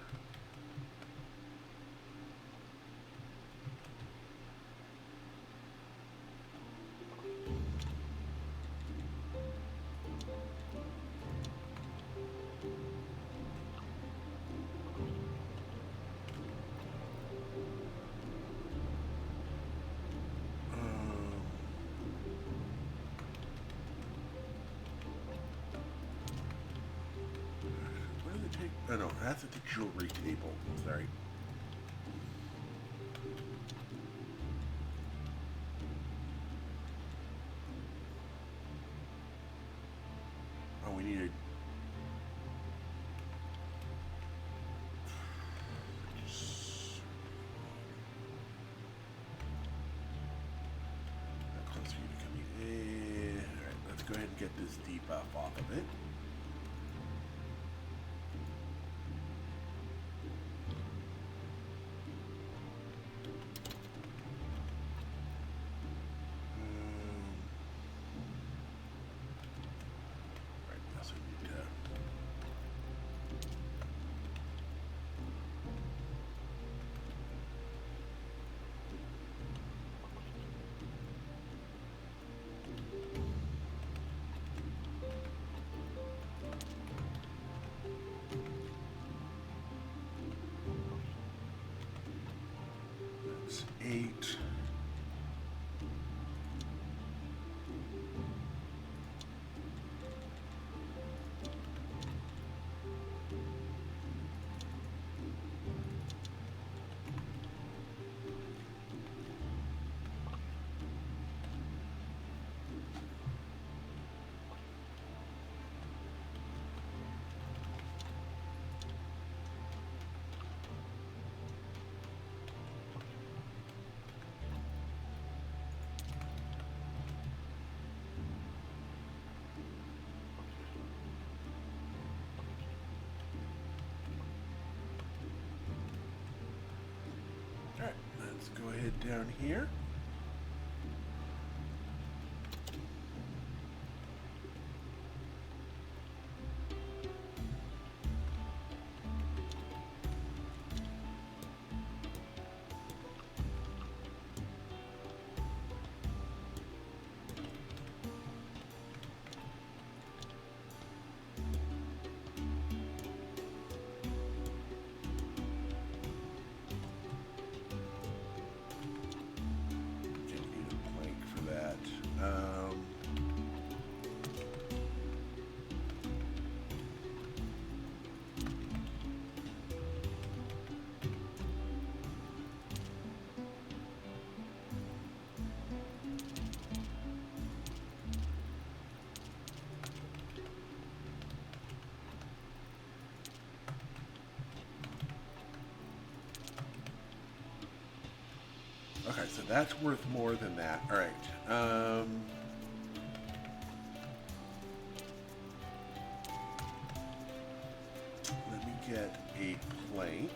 Oh no, that's at the jewelry table. Sorry. Oh, we need a... That close for you to come in. Alright, let's go ahead and get this debuff off of it. That's 8. Alright, let's go ahead down here. Okay, so that's worth more than that. All right. Let me get a plank.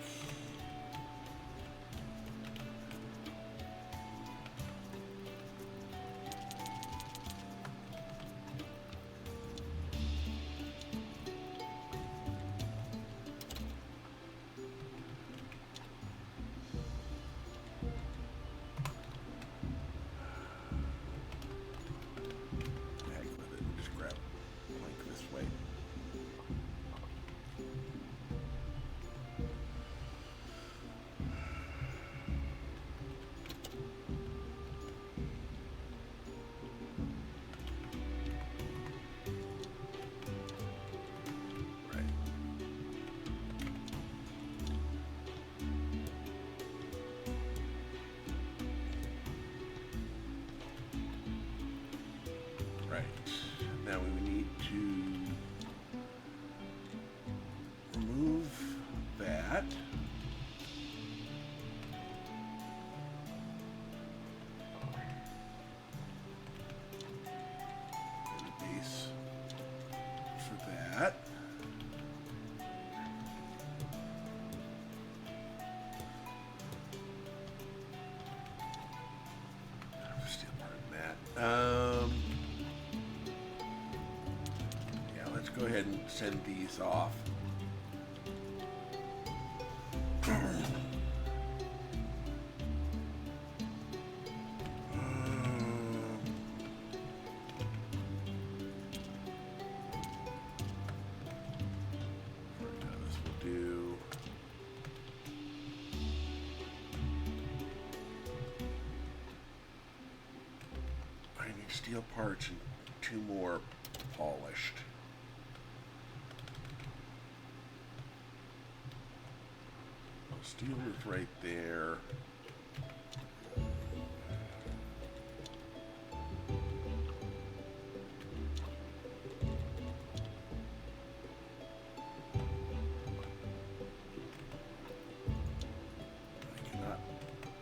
Right. Now we need to remove that. And a base for that. Steel part of that. Let's go ahead and send these off. This will do. I need steel parts and 2 more polished. Steel is right there. I cannot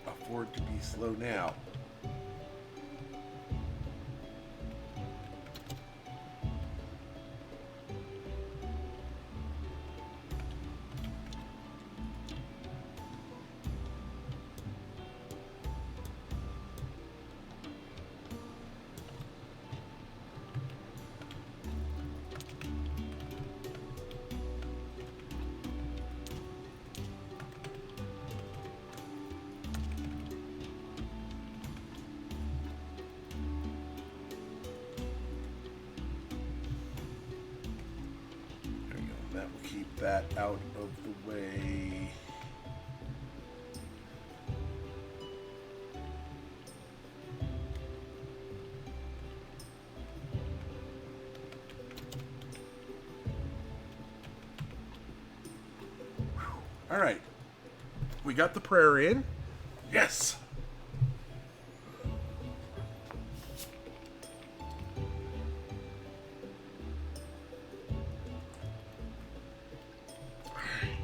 afford to be slow now. That will keep that out of the way. All right. We got the prayer in. Yes.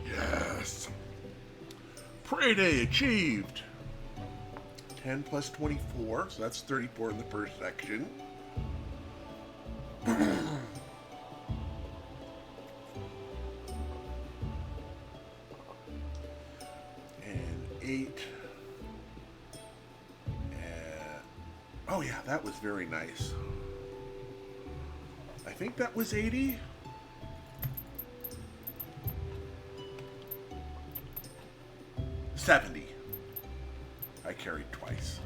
Yes. Pray day achieved. 10 plus 24, so that's 34 in the first section. And 8. Oh yeah, that was very nice. I think that was 80. $70. I carried twice.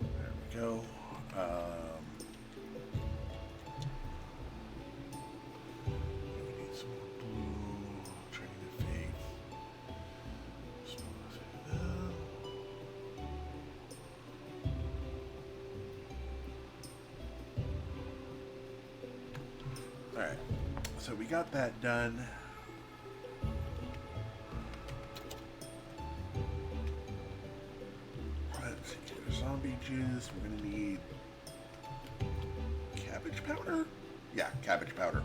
There we go. We need some more blue. Training of faith. All right. So we got that done. Zombie juice. We're going to need cabbage powder? Yeah, cabbage powder.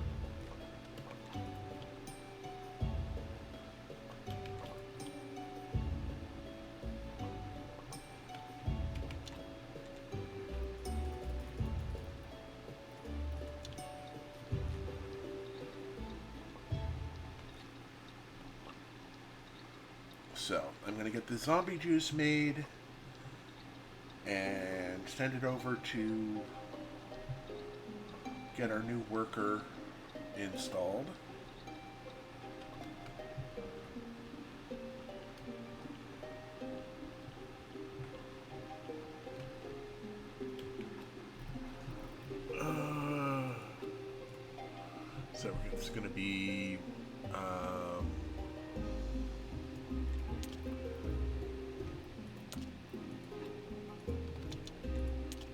So, I'm going to get the zombie juice made and send it over to get our new worker installed. So it's going to be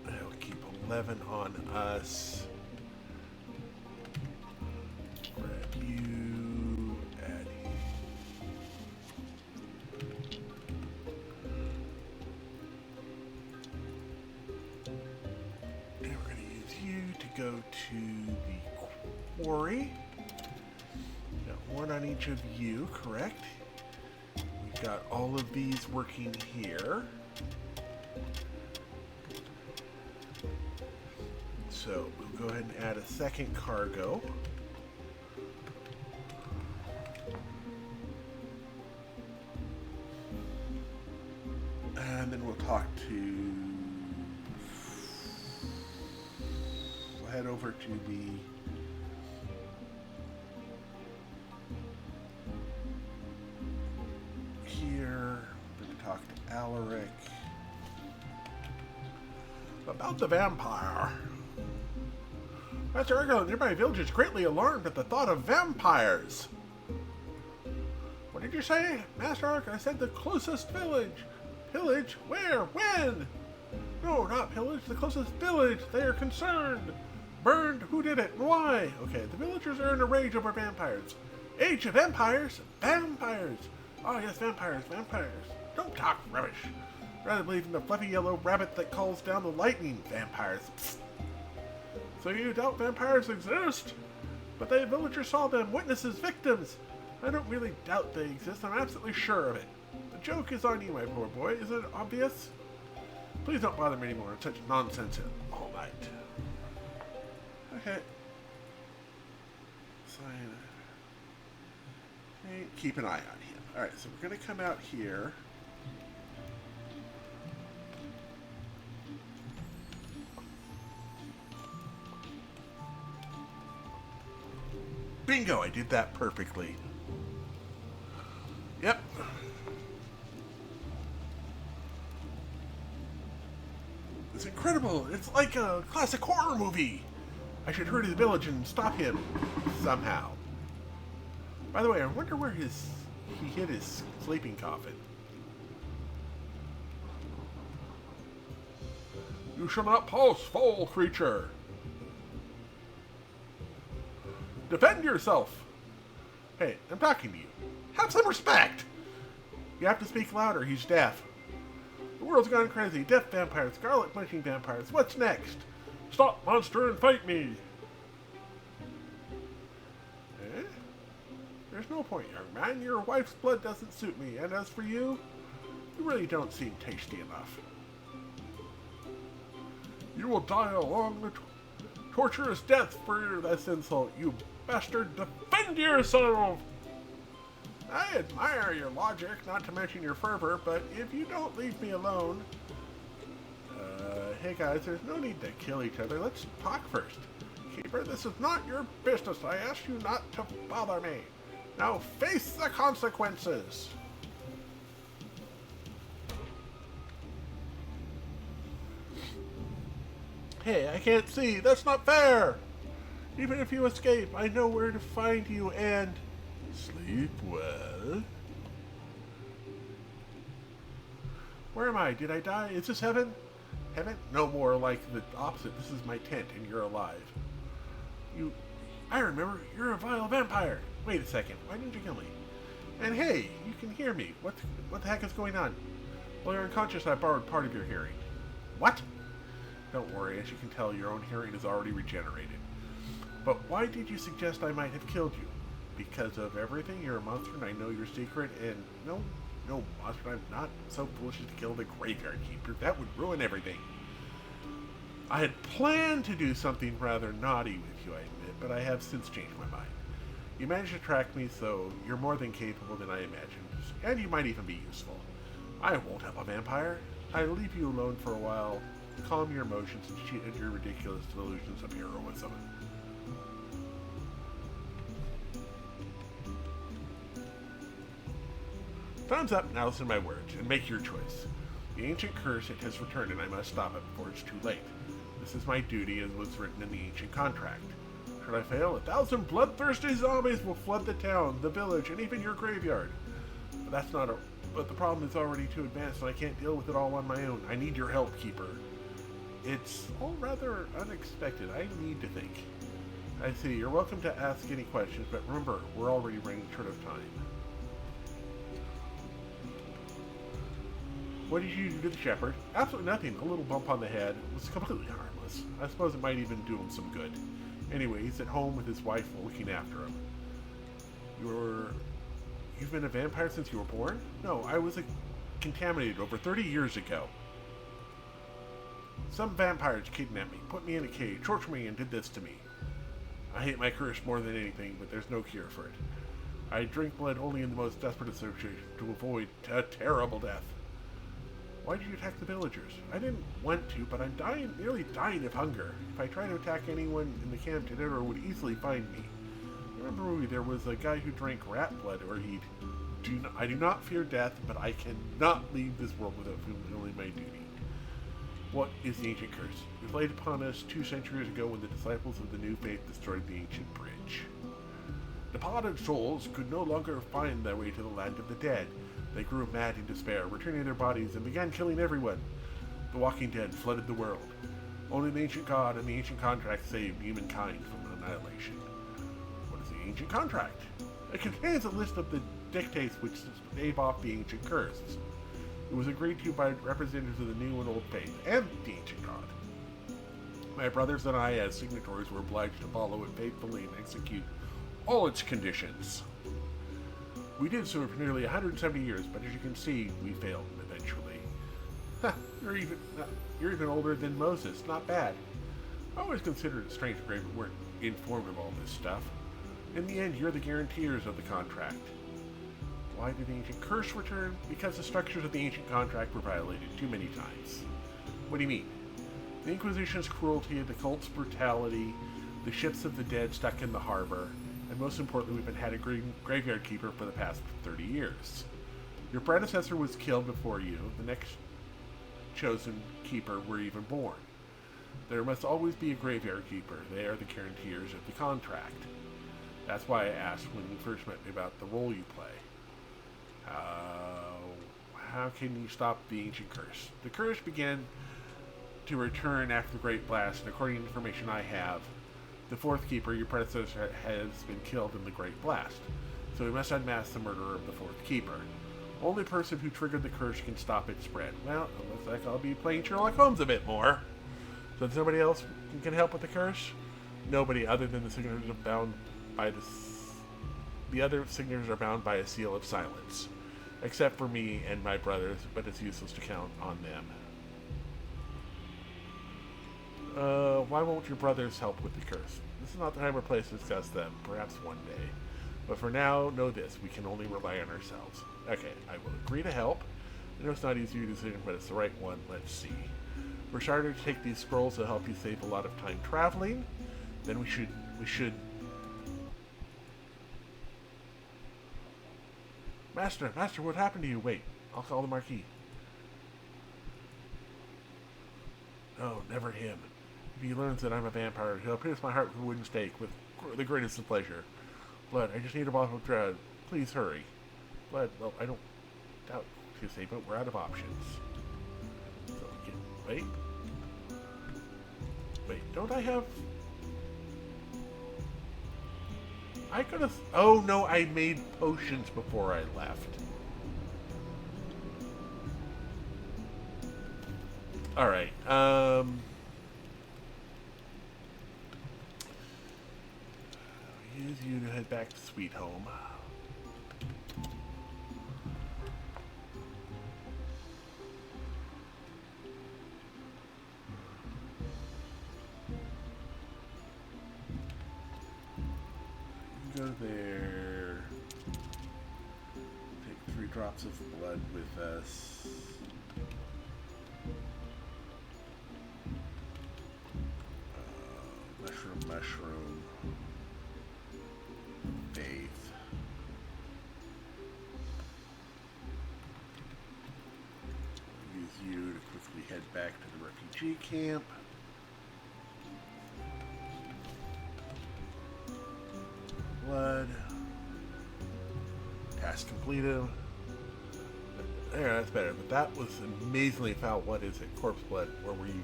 I'll keep 11 on us. Grab you, add and we're going to use you to go to the quarry. Got one on each of you, correct? We've got all of these working here. So we'll go ahead and add a second cargo. And then we'll talk to... We'll head over to the... Here. We're going to talk to Alaric. About the vampire. Master Ergo, the nearby village is greatly alarmed at the thought of vampires. What did you say? Master Ark, I said the closest village. Pillage? Where? When? No, not pillage. The closest village. They are concerned. Burned? Who did it? And why? Okay, the villagers are in a rage over vampires. Age of empires? Vampires. Oh, yes, vampires. Vampires. Don't talk rubbish. Rather believe in the fluffy yellow rabbit that calls down the lightning. Vampires. Psst. So you doubt vampires exist? But the villagers saw them, witnesses, victims. I don't really doubt they exist. I'm absolutely sure of it. The joke is on you, my poor boy. Is it obvious? Please don't bother me anymore. Such nonsense all night. Okay. Sign. Okay. Keep an eye on him. Alright, so we're going to come out here. Bingo! I did that perfectly. Yep. It's incredible. It's like a classic horror movie. I should hurry to the village and stop him somehow. By the way, I wonder where he hid his sleeping coffin. You shall not pulse, foul creature. Defend yourself! Hey, I'm talking to you. Have some respect! You have to speak louder, he's deaf. The world's gone crazy. Deaf vampires, garlic munching vampires. What's next? Stop, monster, and fight me! Eh? There's no point, young man. Your wife's blood doesn't suit me, and as for you, you really don't seem tasty enough. You will die a long, torturous death for this insult, you bastard. Defend yourself! I admire your logic, not to mention your fervor, but if you don't leave me alone... hey guys, there's no need to kill each other. Let's talk first. Keeper, this is not your business. I asked you not to bother me. Now face the consequences! Hey, I can't see. That's not fair! Even if you escape, I know where to find you and... Sleep well. Where am I? Did I die? Is this heaven? Heaven? No, more like the opposite. This is my tent and you're alive. I remember. You're a vile vampire. Wait a second. Why didn't you kill me? And hey, you can hear me. What the heck is going on? Well, you're unconscious. I borrowed part of your hearing. What? Don't worry. As you can tell, your own hearing is already regenerated. But why did you suggest I might have killed you? Because of everything? You're a monster and I know your secret, and no, monster, I'm not so foolish as to kill the graveyard keeper. That would ruin everything. I had planned to do something rather naughty with you, I admit, but I have since changed my mind. You managed to track me, so you're more than capable than I imagined. And you might even be useful. I won't help a vampire. I leave you alone for a while, calm your emotions, and cheat at your ridiculous delusions of heroism. Time's up, now listen to my words, and make your choice. The ancient curse, it has returned, and I must stop it before it's too late. This is my duty, as was written in the ancient contract. Should I fail, 1,000 bloodthirsty zombies will flood the town, the village, and even your graveyard. But the problem is already too advanced, and I can't deal with it all on my own. I need your help, Keeper. It's all rather unexpected. I need to think. I see. You're welcome to ask any questions, but remember, we're already running short of time. What did you do to the shepherd? Absolutely nothing. A little bump on the head. It was completely harmless. I suppose it might even do him some good. Anyway, he's at home with his wife looking after him. You've been a vampire since you were born? No, I was contaminated over 30 years ago. Some vampires kidnapped me, put me in a cage, tortured me, and did this to me. I hate my curse more than anything, but there's no cure for it. I drink blood only in the most desperate of situations to avoid a terrible death. Why did you attack the villagers? I didn't want to, but I'm nearly dying of hunger. If I try to attack anyone in the camp, Tenero would easily find me. Remember, there was a guy who drank rat blood, or I do not fear death, but I cannot leave this world without fulfilling my duty. What is the ancient curse? It was laid upon us 2 centuries ago when the disciples of the new faith destroyed the ancient bridge. Departed souls could no longer find their way to the land of the dead. They grew mad in despair, returning their bodies, and began killing everyone. The walking dead flooded the world. Only the ancient god and the ancient contract saved humankind from annihilation. What is the ancient contract? It contains a list of the dictates which stave off the ancient curse. It was agreed to by representatives of the new and old faith, and the ancient god. My brothers and I, as signatories, were obliged to follow it faithfully and execute all its conditions. We did so for nearly 170 years, but as you can see, we failed eventually. You're even older than Moses. Not bad. I always considered it strange that Graven weren't informed of all this stuff. In the end, you're the guaranteers of the contract. Why did the ancient curse return? Because the structures of the ancient contract were violated too many times. What do you mean? The Inquisition's cruelty, the cult's brutality, the ships of the dead stuck in the harbor, and most importantly, we've had a graveyard keeper for the past 30 years. Your predecessor was killed before you. The next chosen keeper were even born. There must always be a graveyard keeper. They are the guaranteers of the contract. That's why I asked when you first met me about the role you play. How can you stop the ancient curse? The curse began to return after the Great Blast, and according to information I have, the 4th keeper, your predecessor, has been killed in the Great Blast. So we must unmask the murderer of the 4th keeper. Only person who triggered the curse can stop its spread. Well, it looks like I'll be playing Sherlock Holmes a bit more. So does somebody else can help with the curse? Nobody other than the signatures are bound by the other signatures are bound by a seal of silence. Except for me and my brothers, but it's useless to count on them. Why won't your brothers help with the curse? This is not the time or place to discuss them, perhaps one day. But for now, know this, we can only rely on ourselves. Okay, I will agree to help. I know it's not easy decision, but it's the right one. Let's see. We're starting to take these scrolls to help you save a lot of time traveling. Then we should... Master, what happened to you? Wait, I'll call the Marquis. No, never him. If he learns that I'm a vampire, he'll pierce my heart with a wooden stake with the greatest of pleasure. Blood, I just need a bottle of drug. Please hurry. Blood, well, I don't doubt you say, but we're out of options. So we can... Wait, don't I have... I could have... Oh, no, I made potions before I left. Alright, use you to head back to Sweet Home. go there. Take 3 drops of blood with us. Mushroom. Faith. Use you to quickly head back to the refugee camp. Blood. Task completed. There, that's better. But that was amazingly foul. What is it? Corpse blood. Or were you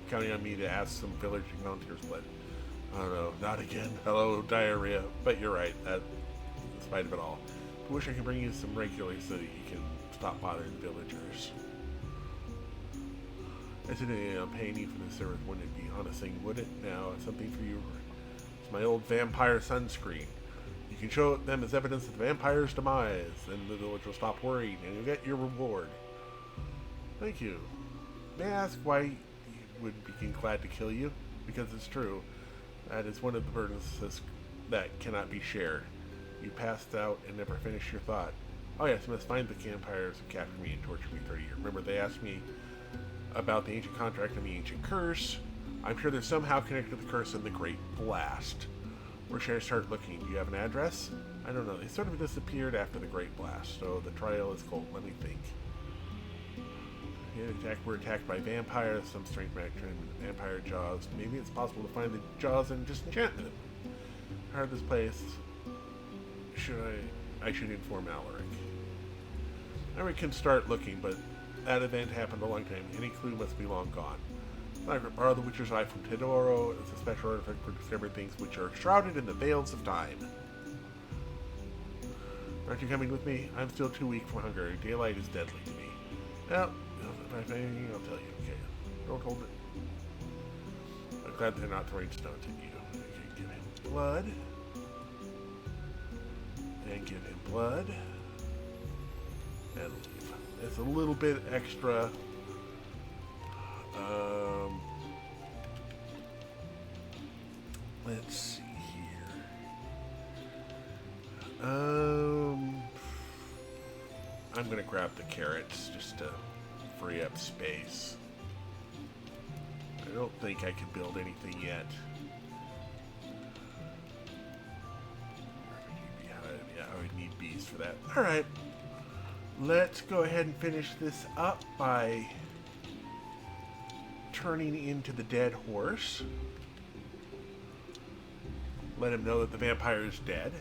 counting on me to ask some village volunteers blood? I don't know. Not again. Hello, diarrhea. But you're right. That, in spite of it all. I wish I could bring you some regularly so that you can stop bothering the villagers. Incidentally, I'm paying you for this service. Wouldn't it be honest thing? Would it? Now, it's something for you. It's my old vampire sunscreen. You can show them as evidence of the vampire's demise, then the village will stop worrying, and you'll get your reward. Thank you. May I ask why you would be glad to kill you? Because it's true. That is one of the burdens that cannot be shared. You passed out and never finished your thought. Oh yes, you must find the vampires who captured me and tortured me 30 years. Remember, they asked me about the ancient contract and the ancient curse. I'm sure they're somehow connected to the curse and the Great Blast. Where should I start looking? Do you have an address? I don't know. They sort of disappeared after the Great Blast, so the trial is cold. Let me think. We're attacked by vampires, some strength matching vampire jaws. Maybe it's possible to find the jaws and disenchant them. Hard this place. I should inform Alaric. Now we can start looking, but that event happened a long time. Any clue must be long gone. I borrow the Witcher's Eye from Tedoro. It's a special artifact for discovering things which are shrouded in the veils of time. Aren't you coming with me? I'm still too weak from hunger. Daylight is deadly to me. Well, if I have anything, I'll tell you. Okay, don't hold it. I'm glad they're not throwing stones at you. Okay, give him blood. And give him blood. And leave. It's a little bit extra. Let's see here. I'm gonna grab the carrots just to free up space. I don't think I can build anything yet. Yeah, I would need bees for that. Alright. Let's go ahead and finish this up by turning into the dead horse. Let him know that the vampire is dead.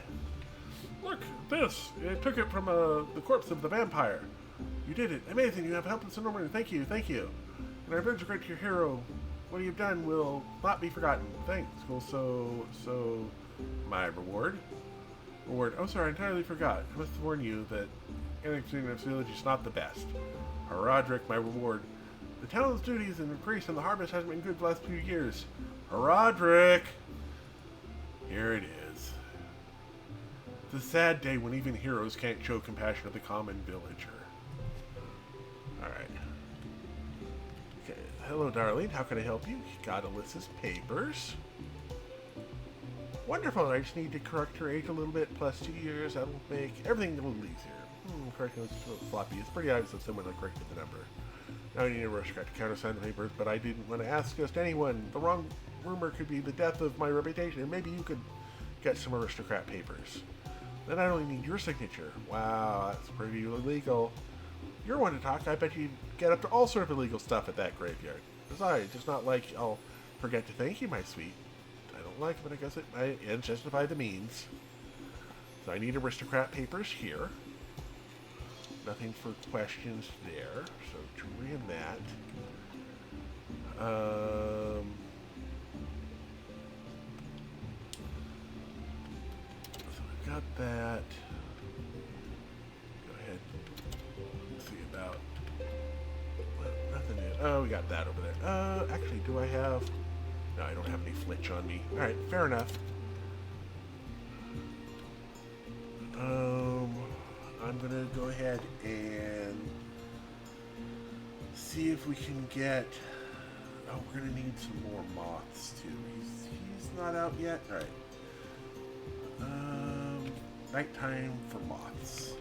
Look, this. It took it from the corpse of the vampire. You did it. Amazing. You have helped us enormously. Thank you. Thank you. And our revenge is great to your hero. What you've done will not be forgotten. Thanks. Well, so, my reward? Reward. Oh, sorry. I entirely forgot. I must warn you that entering this village is not the best. Roderick, my reward. The town's duties and increase and the harvest hasn't been good the last few years. Roderick! Here it is. It's a sad day when even heroes can't show compassion to the common villager. Alright. Okay. Hello, darling. How can I help you? You got Alyssa's papers. Wonderful. I just need to correct her age a little bit, plus 2 years. That'll make everything a little easier. Correcting was a little floppy. It's pretty obvious if someone corrected the number. Now I need a aristocrat to countersign the papers, but I didn't want to ask just anyone. The wrong rumor could be the death of my reputation, and maybe you could get some aristocrat papers. Then I only need your signature. Wow, that's pretty illegal. You're one to talk. I bet you get up to all sort of illegal stuff at that graveyard. Besides, it's not like I'll forget to thank you, my sweet. I don't like it, but I guess it might justify the means. So I need aristocrat papers here. Nothing for questions there, so jewelry and that. So we've got that. Go ahead. Let's see about. Well, nothing yet. Oh, we got that over there. Actually, do I have? No, I don't have any flitch on me. All right, fair enough. I'm gonna go ahead and see if we can get. Oh, we're gonna need some more moths too. He's not out yet. All Nighttime for moths.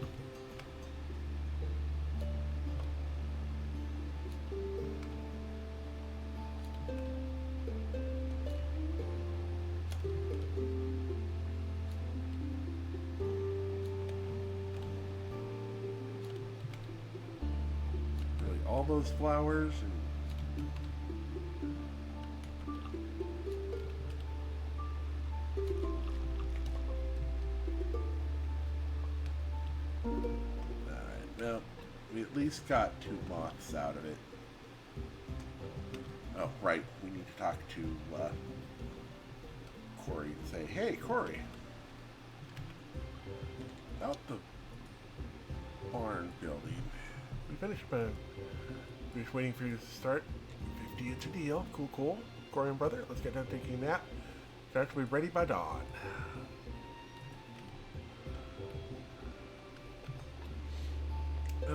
Really, all those flowers and well, we at least got 2 moths out of it. Oh, right. We need to talk to Corey and say, hey, Corey, about the barn building. We finished, but we're just waiting for you to start. 50, it's a deal. Cool, cool. Corey and brother, let's get done taking a nap. Start to be ready by dawn. I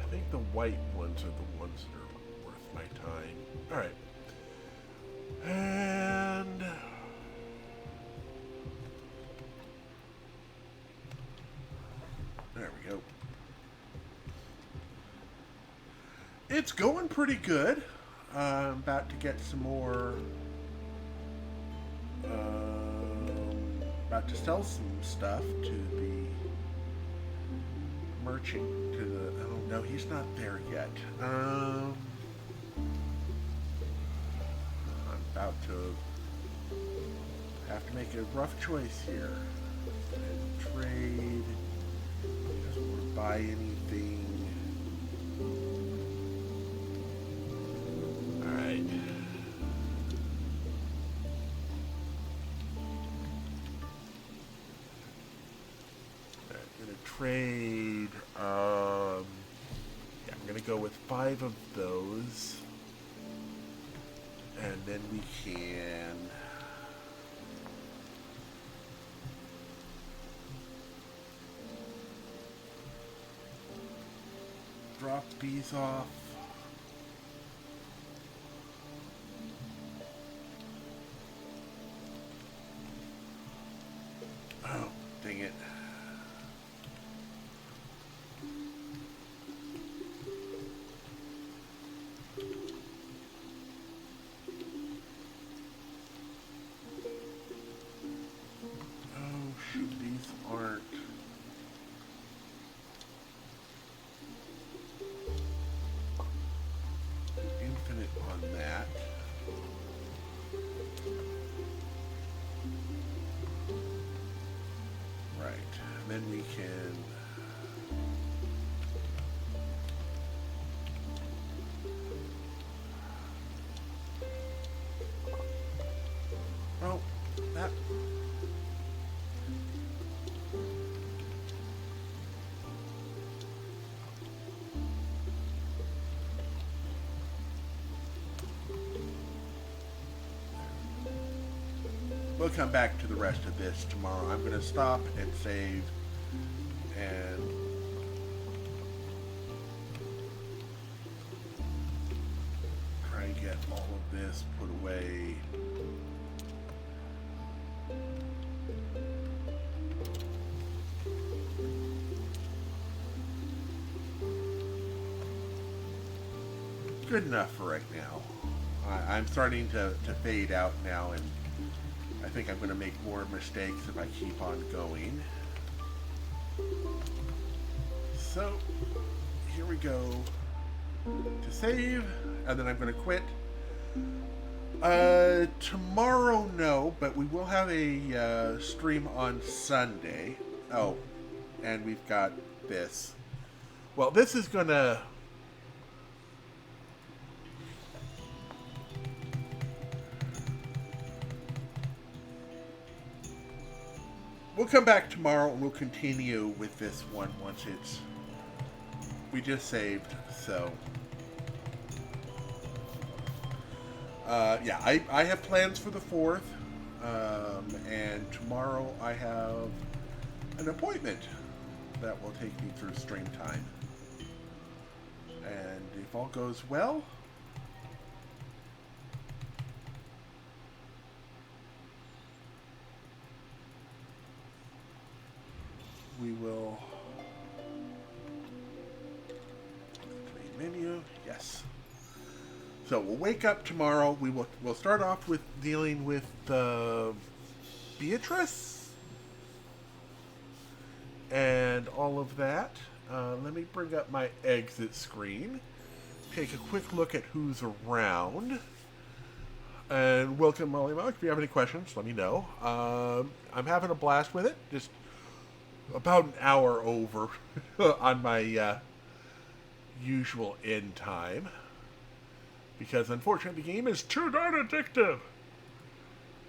think the white ones are the ones that are worth my time. All right. And there we go. It's going pretty good. I'm about to get some more. About to sell some stuff to the merchant. To the. Oh no, he's not there yet. I'm about to have to make a rough choice here. And trade. He doesn't want to buy anything. Alright. I'm gonna trade yeah, I'm gonna go with 5 of those. And then we can drop these off. Oh, dang it. Oh, shoot, these aren't. Infinite on that. Right. And then we can oh, that we'll come back to the rest of this tomorrow. I'm going to stop and save and try and get all of this put away. Good enough for right now. I'm starting to fade out now, and I think I'm going to make more mistakes if I keep on going. So, here we go. To save, and then I'm going to quit. Tomorrow, no, but we will have a stream on Sunday. Oh, and we've got this. well, this is gonna. We'll come back tomorrow and we'll continue with this one once it's. We just saved, so. Yeah, I have plans for the 4th, and tomorrow I have an appointment that will take me through stream time. if all goes well, we will main menu. Yes. So we'll wake up tomorrow. We'll start off with dealing with Beatrice and all of that. Let me bring up my exit screen. Take a quick look at who's around. And welcome, Molly Mock. If you have any questions, let me know. I'm having a blast with it. Just about an hour over on my usual end time. Because unfortunately, the game is too darn addictive.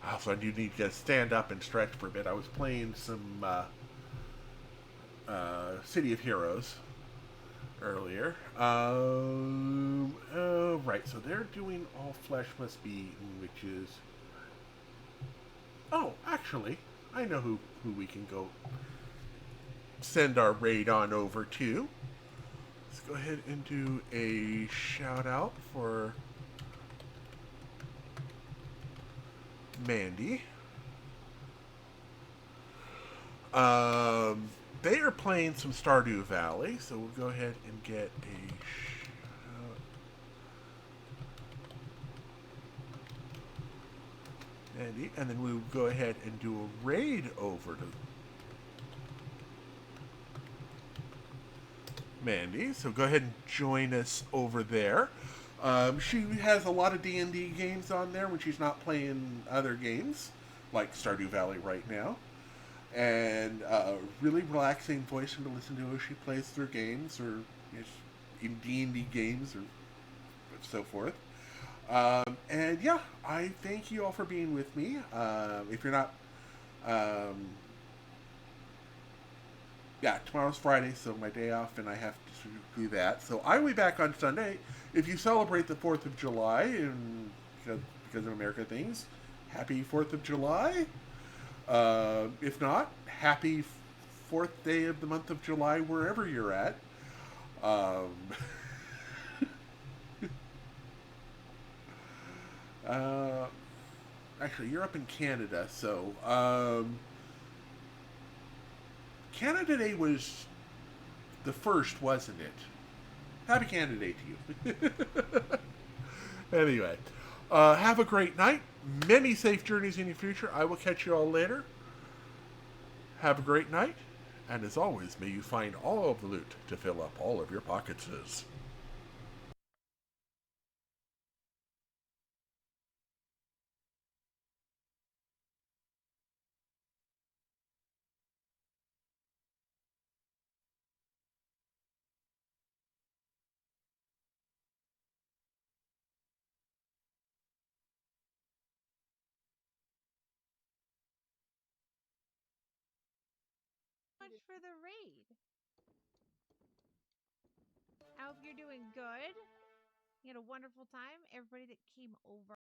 Also, I do need to stand up and stretch for a bit. I was playing some City of Heroes earlier. Right, so they're doing All Flesh Must Be Eaten, which is... Oh, actually, I know who we can go send our raid on over to. Let's go ahead and do a shout out for Mandy. They are playing some Stardew Valley, so we'll go ahead and get a shout out. Mandy, and then we'll go ahead and do a raid over to Mandy. So go ahead and join us over there. She has a lot of D&D games on there when she's not playing other games, like Stardew Valley right now. And really relaxing voice to listen to as she plays through games, or in D&D games, or so forth. And yeah, I thank you all for being with me. If you're not... yeah, tomorrow's Friday, so my day off, and I have to do that. So I will be back on Sunday. If you celebrate the 4th of July, and because of America things, happy 4th of July. If not, happy 4th day of the month of July, wherever you're at. Actually, you're up in Canada, so... Canada Day was the first, wasn't it? Happy Canada Day to you. Anyway, have a great night. Many safe journeys in your future. I will catch you all later. Have a great night. And as always, may you find all of the loot to fill up all of your pockets. Much for the raid. I hope you're doing good. You had a wonderful time. Everybody that came over.